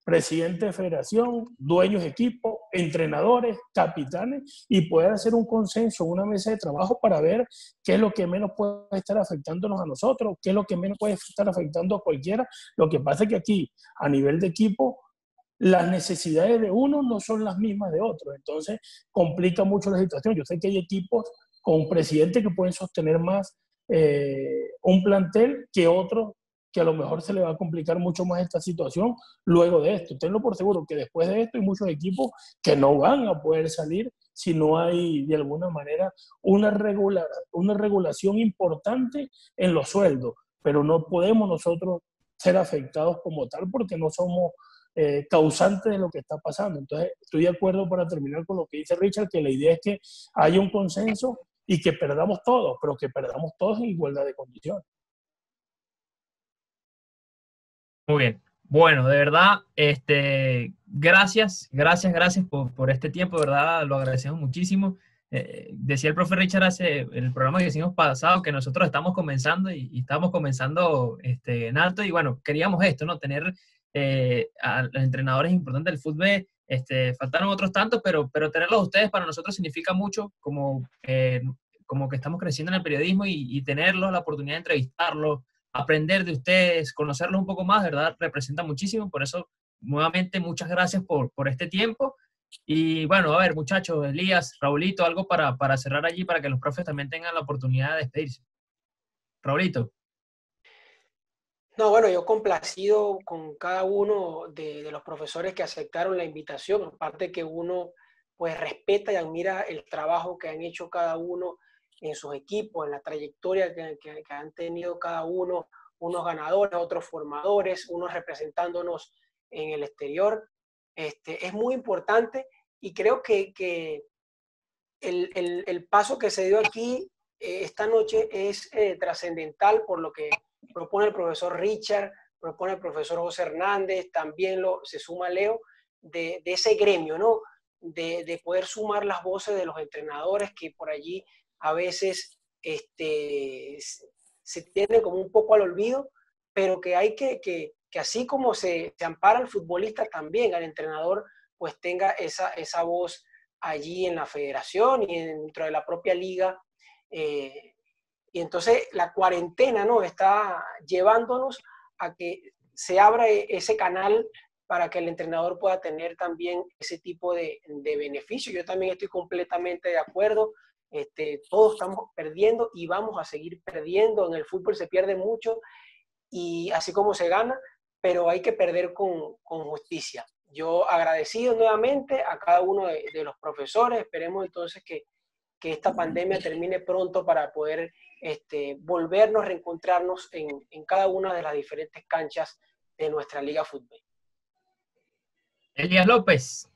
presidente de federación, dueños de equipo, entrenadores, capitanes, y poder hacer un consenso, una mesa de trabajo para ver qué es lo que menos puede estar afectándonos a nosotros, qué es lo que menos puede estar afectando a cualquiera. Lo que pasa es que aquí, a nivel de equipo, las necesidades de uno no son las mismas de otro, entonces complica mucho la situación. Yo sé que hay equipos con presidentes que pueden sostener más un plantel que otros, que a lo mejor se le va a complicar mucho más esta situación luego de esto. Tenlo por seguro que después de esto hay muchos equipos que no van a poder salir si no hay de alguna manera una regulación importante en los sueldos, pero no podemos nosotros ser afectados como tal porque no somos causantes de lo que está pasando. Entonces estoy de acuerdo, para terminar con lo que dice Richard, que la idea es que haya un consenso y que perdamos todos, pero que perdamos todos en igualdad de condiciones. Muy bien. Bueno, de verdad, gracias por este tiempo, de verdad, lo agradecemos muchísimo. Decía el profe Richard hace el programa que hicimos pasado que nosotros estamos comenzando y estamos comenzando en alto, y bueno, queríamos esto, ¿no? Tener a los entrenadores importantes del fútbol. Faltaron otros tantos, pero tenerlos a ustedes para nosotros significa mucho, como que estamos creciendo en el periodismo, y tenerlos, la oportunidad de entrevistarlos, aprender de ustedes, conocerlos un poco más, de verdad, representa muchísimo. Por eso, nuevamente, muchas gracias por este tiempo. Y bueno, a ver, muchachos, Elías, Raulito, algo para cerrar allí, para que los profes también tengan la oportunidad de despedirse. Raulito. No, bueno, yo complacido con cada uno de los profesores que aceptaron la invitación, aparte que uno pues respeta y admira el trabajo que han hecho cada uno en sus equipos, en la trayectoria que han tenido cada uno, unos ganadores, otros formadores, unos representándonos en el exterior. Es muy importante, y creo que el paso que se dio aquí esta noche es trascendental por lo que propone el profesor Richard, propone el profesor José Hernández, también se suma Leo, de ese gremio, ¿no? De poder sumar las voces de los entrenadores que por allí a veces se tienden como un poco al olvido, pero que hay que así como se ampara al futbolista, también al entrenador pues tenga esa voz allí en la federación y dentro de la propia liga. Y entonces la cuarentena, ¿no?, está llevándonos a que se abra ese canal para que el entrenador pueda tener también ese tipo de beneficio. Yo también estoy completamente de acuerdo. Todos estamos perdiendo y vamos a seguir perdiendo. En el fútbol se pierde mucho, y así como se gana, pero hay que perder con justicia. Yo agradecido nuevamente a cada uno de los profesores. Esperemos entonces que esta pandemia termine pronto para poder volvernos, reencontrarnos en cada una de las diferentes canchas de nuestra Liga Fútbol. Elías López.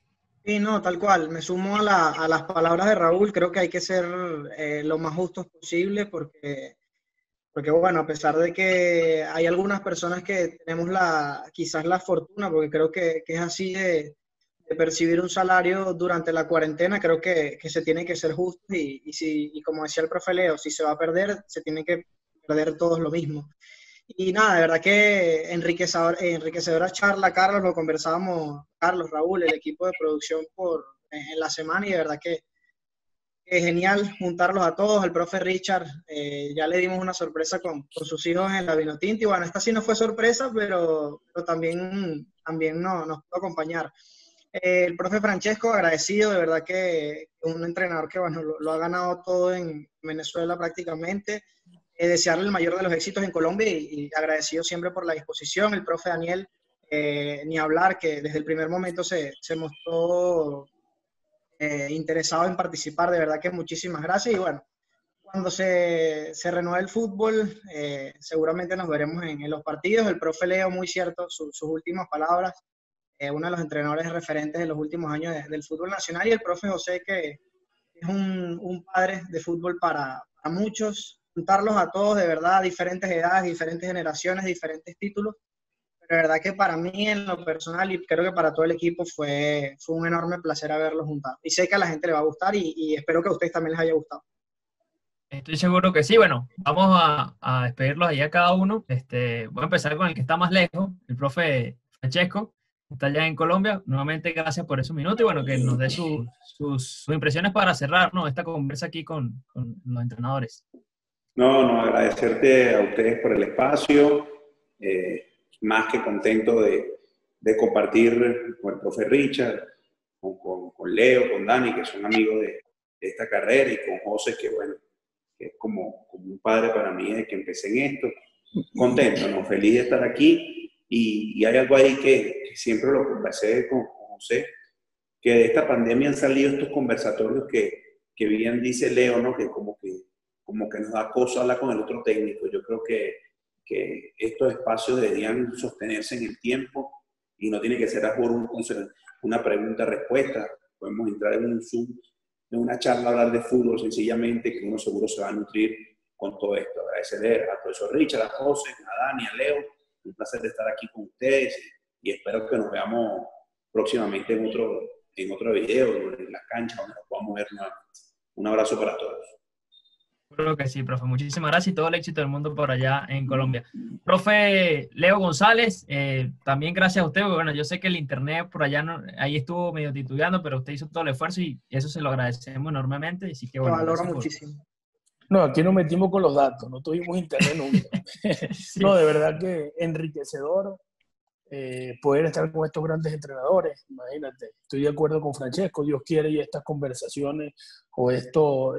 Sí, no, tal cual. Me sumo a las palabras de Raúl. Creo que hay que ser lo más justos posible porque bueno, a pesar de que hay algunas personas que tenemos quizás la fortuna, porque creo que es así, de percibir un salario durante la cuarentena, creo que se tiene que ser justo, y como decía el profe Leo, si se va a perder, se tiene que perder todos lo mismo. Y nada, de verdad que enriquecedora charla, Carlos, lo conversábamos, Carlos, Raúl, el equipo de producción en la semana, y de verdad que es genial juntarlos a todos. El profe Richard, ya le dimos una sorpresa con sus hijos en la Vinotinto, y bueno, esta sí no fue sorpresa, pero también nos pudo acompañar. El profe Francesco, agradecido, de verdad que un entrenador que bueno, lo ha ganado todo en Venezuela prácticamente. Desearle el mayor de los éxitos en Colombia, y agradecido siempre por la disposición. El profe Daniel, ni hablar, que desde el primer momento se mostró interesado en participar. De verdad que muchísimas gracias, y bueno, cuando se renueve el fútbol, seguramente nos veremos en los partidos. El profe Leo, muy cierto, sus últimas palabras, uno de los entrenadores referentes de los últimos años del fútbol nacional, y el profe José, que es un padre de fútbol para muchos. Juntarlos a todos, de verdad, diferentes edades, diferentes generaciones, diferentes títulos. Pero de verdad que para mí, en lo personal, y creo que para todo el equipo, fue un enorme placer haberlos juntado. Y sé que a la gente le va a gustar, y espero que a ustedes también les haya gustado. Estoy seguro que sí. Bueno, vamos a despedirlos ahí a cada uno. Voy a empezar con el que está más lejos, el profe Francesco. está allá en Colombia. Nuevamente, gracias por esos minutos y bueno, que nos dé sus impresiones para cerrar, ¿no?, esta conversa aquí con los entrenadores. No, agradecerte a ustedes por el espacio. Más que contento de compartir con el profe Richard, con Leo, con Dani, que son amigos de esta carrera, y con José, que bueno, que es como un padre para mí desde que empecé en esto. Contento, ¿no? Feliz de estar aquí. Y hay algo ahí que siempre lo conversé con José, que de esta pandemia han salido estos conversatorios que bien dice Leo, ¿no? Que como que nos da cosa hablar con el otro técnico. Yo creo que estos espacios deberían sostenerse en el tiempo y no tiene que ser a una pregunta-respuesta. Podemos entrar en un Zoom, en una charla, hablar de fútbol sencillamente, que uno seguro se va a nutrir con todo esto. Agradecerle al profesor Richard, a José, a Dani, a Leo. Un placer de estar aquí con ustedes y espero que nos veamos próximamente en otro video, en la cancha, donde nos podamos ver nuevamente. Un abrazo para todos. Creo que sí, profe. Muchísimas gracias y todo el éxito del mundo por allá en Colombia. Profe Leo González, también gracias a usted, porque bueno, yo sé que el internet por allá ahí estuvo medio titubeando, pero usted hizo todo el esfuerzo y eso se lo agradecemos enormemente. Así que bueno, lo valoro muchísimo. No, aquí nos metimos con los datos, no tuvimos internet nunca. Sí. No, de verdad que enriquecedor poder estar con estos grandes entrenadores. Imagínate, estoy de acuerdo con Francesco, Dios quiere y estas conversaciones o estos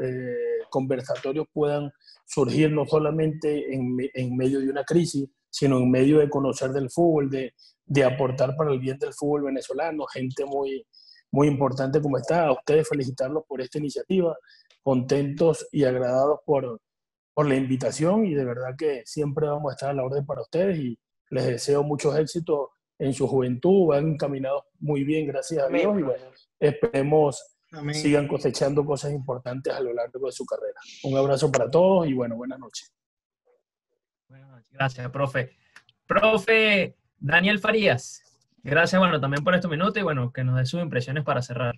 conversatorios puedan surgir no solamente en medio de una crisis, sino en medio de conocer del fútbol, de aportar para el bien del fútbol venezolano, gente muy, muy importante como está. A ustedes felicitarlos por esta iniciativa, contentos y agradados por la invitación y de verdad que siempre vamos a estar a la orden para ustedes y les deseo muchos éxitos en su juventud, van encaminados muy bien, gracias a Dios, y bueno, esperemos sigan cosechando cosas importantes a lo largo de su carrera. Un abrazo para todos y bueno, buenas noches. Buenas noches, gracias, profe. Profe Daniel Farías, gracias, bueno, también por estos minutos y bueno, que nos dé sus impresiones para cerrar.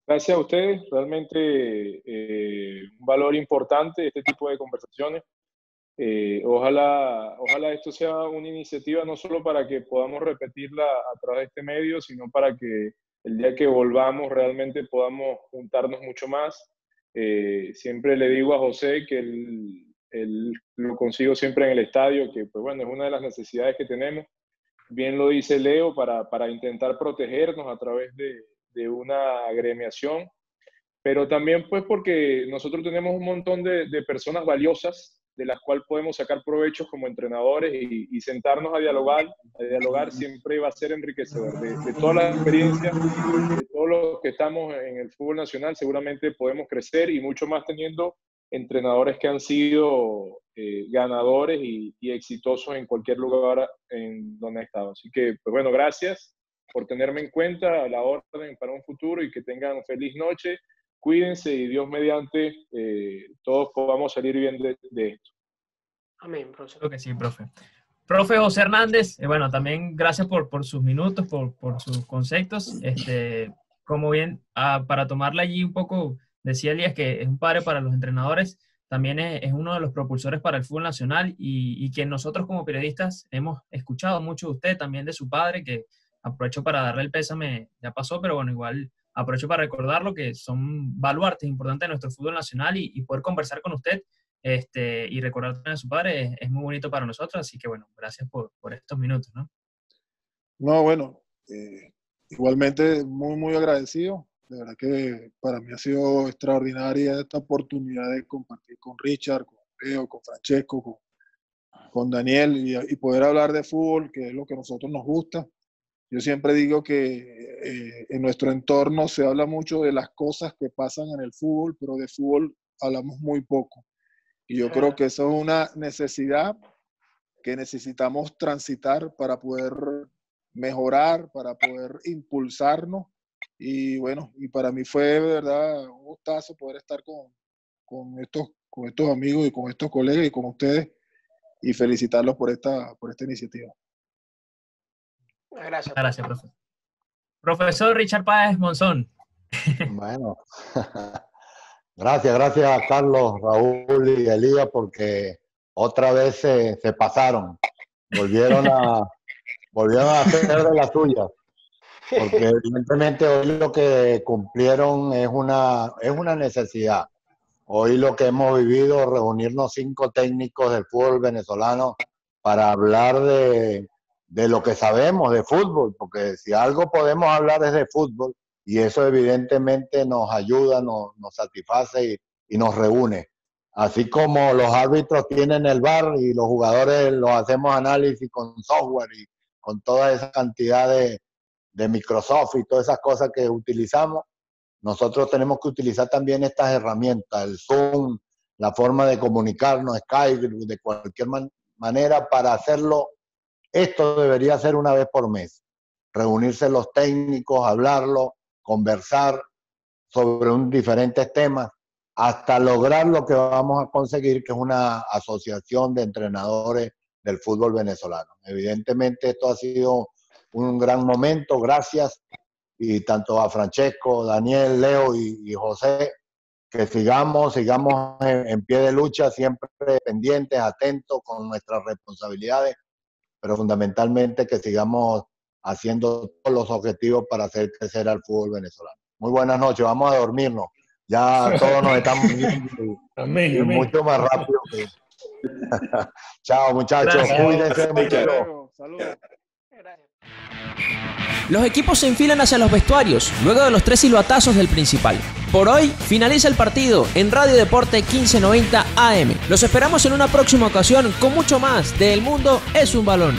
Gracias a ustedes, realmente un valor importante este tipo de conversaciones. Ojalá esto sea una iniciativa no solo para que podamos repetirla a través de este medio, sino para que el día que volvamos realmente podamos juntarnos mucho más. Siempre le digo a José que él lo consigo siempre en el estadio, que pues bueno, es una de las necesidades que tenemos. Bien lo dice Leo, para intentar protegernos a través de una agremiación, pero también pues porque nosotros tenemos un montón de personas valiosas de las cuales podemos sacar provechos como entrenadores y sentarnos a dialogar siempre va a ser enriquecedor. De todas las experiencias, de todos los que estamos en el fútbol nacional, seguramente podemos crecer y mucho más teniendo entrenadores que han sido ganadores y exitosos en cualquier lugar en donde han estado. Así que, pues bueno, gracias por tenerme en cuenta, a la orden para un futuro y que tengan feliz noche. Cuídense y Dios mediante todos podamos salir bien de esto. Amén, profesor. Creo que sí, profe. Profe José Hernández, bueno, también gracias por sus minutos, por sus conceptos. Como bien, para tomarla allí un poco, decía Elías que es un padre para los entrenadores, también es uno de los propulsores para el fútbol nacional y que nosotros como periodistas hemos escuchado mucho de usted, también de su padre, que aprovecho para darle el pésame, ya pasó, pero bueno, igual aprovecho para recordarlo, que son baluartes importantes de nuestro fútbol nacional y poder conversar con usted y recordar también a su padre es muy bonito para nosotros, así que bueno, gracias por estos minutos, ¿no? No, bueno, igualmente muy, muy agradecido. De verdad que para mí ha sido extraordinaria esta oportunidad de compartir con Richard, con Leo, con Francesco, con Daniel y poder hablar de fútbol, que es lo que a nosotros nos gusta. Yo siempre digo que en nuestro entorno se habla mucho de las cosas que pasan en el fútbol, pero de fútbol hablamos muy poco. Y yo creo que eso es una necesidad que necesitamos transitar para poder mejorar, para poder impulsarnos. Y bueno, y para mí fue de verdad un gustazo poder estar con estos amigos y con estos colegas y con ustedes y felicitarlos por esta iniciativa. Gracias. Gracias, profe. Profesor Richard Páez Monzón. Bueno, gracias Carlos, Raúl y Elías, porque otra vez se pasaron. Volvieron volvieron a hacer de las suyas. Porque evidentemente hoy lo que cumplieron es una necesidad. Hoy lo que hemos vivido, reunirnos 5 técnicos del fútbol venezolano para hablar de lo que sabemos de fútbol, porque si algo podemos hablar es de fútbol, y eso evidentemente nos ayuda, nos satisface y nos reúne. Así como los árbitros tienen el VAR y los jugadores los hacemos análisis con software y con toda esa cantidad de Microsoft y todas esas cosas que utilizamos, nosotros tenemos que utilizar también estas herramientas, el Zoom, la forma de comunicarnos, Skype, de cualquier manera para hacerlo. Esto debería ser una vez por mes, reunirse los técnicos, hablarlo, conversar sobre diferentes temas, hasta lograr lo que vamos a conseguir, que es una asociación de entrenadores del fútbol venezolano. Evidentemente esto ha sido un gran momento, gracias, y tanto a Francesco, Daniel, Leo y José, que sigamos en pie de lucha, siempre pendientes, atentos con nuestras responsabilidades, pero fundamentalmente que sigamos haciendo todos los objetivos para hacer crecer al fútbol venezolano. Muy buenas noches, vamos a dormirnos. Ya todos nos estamos viendo y mucho más rápido. Chao, muchachos, gracias. Cuídense mucho. Saludos. Los equipos se enfilan hacia los vestuarios, luego de los 3 silbatazos del principal. Por hoy, finaliza el partido en Radio Deporte 1590 AM. Los esperamos en una próxima ocasión con mucho más de El Mundo es un Balón.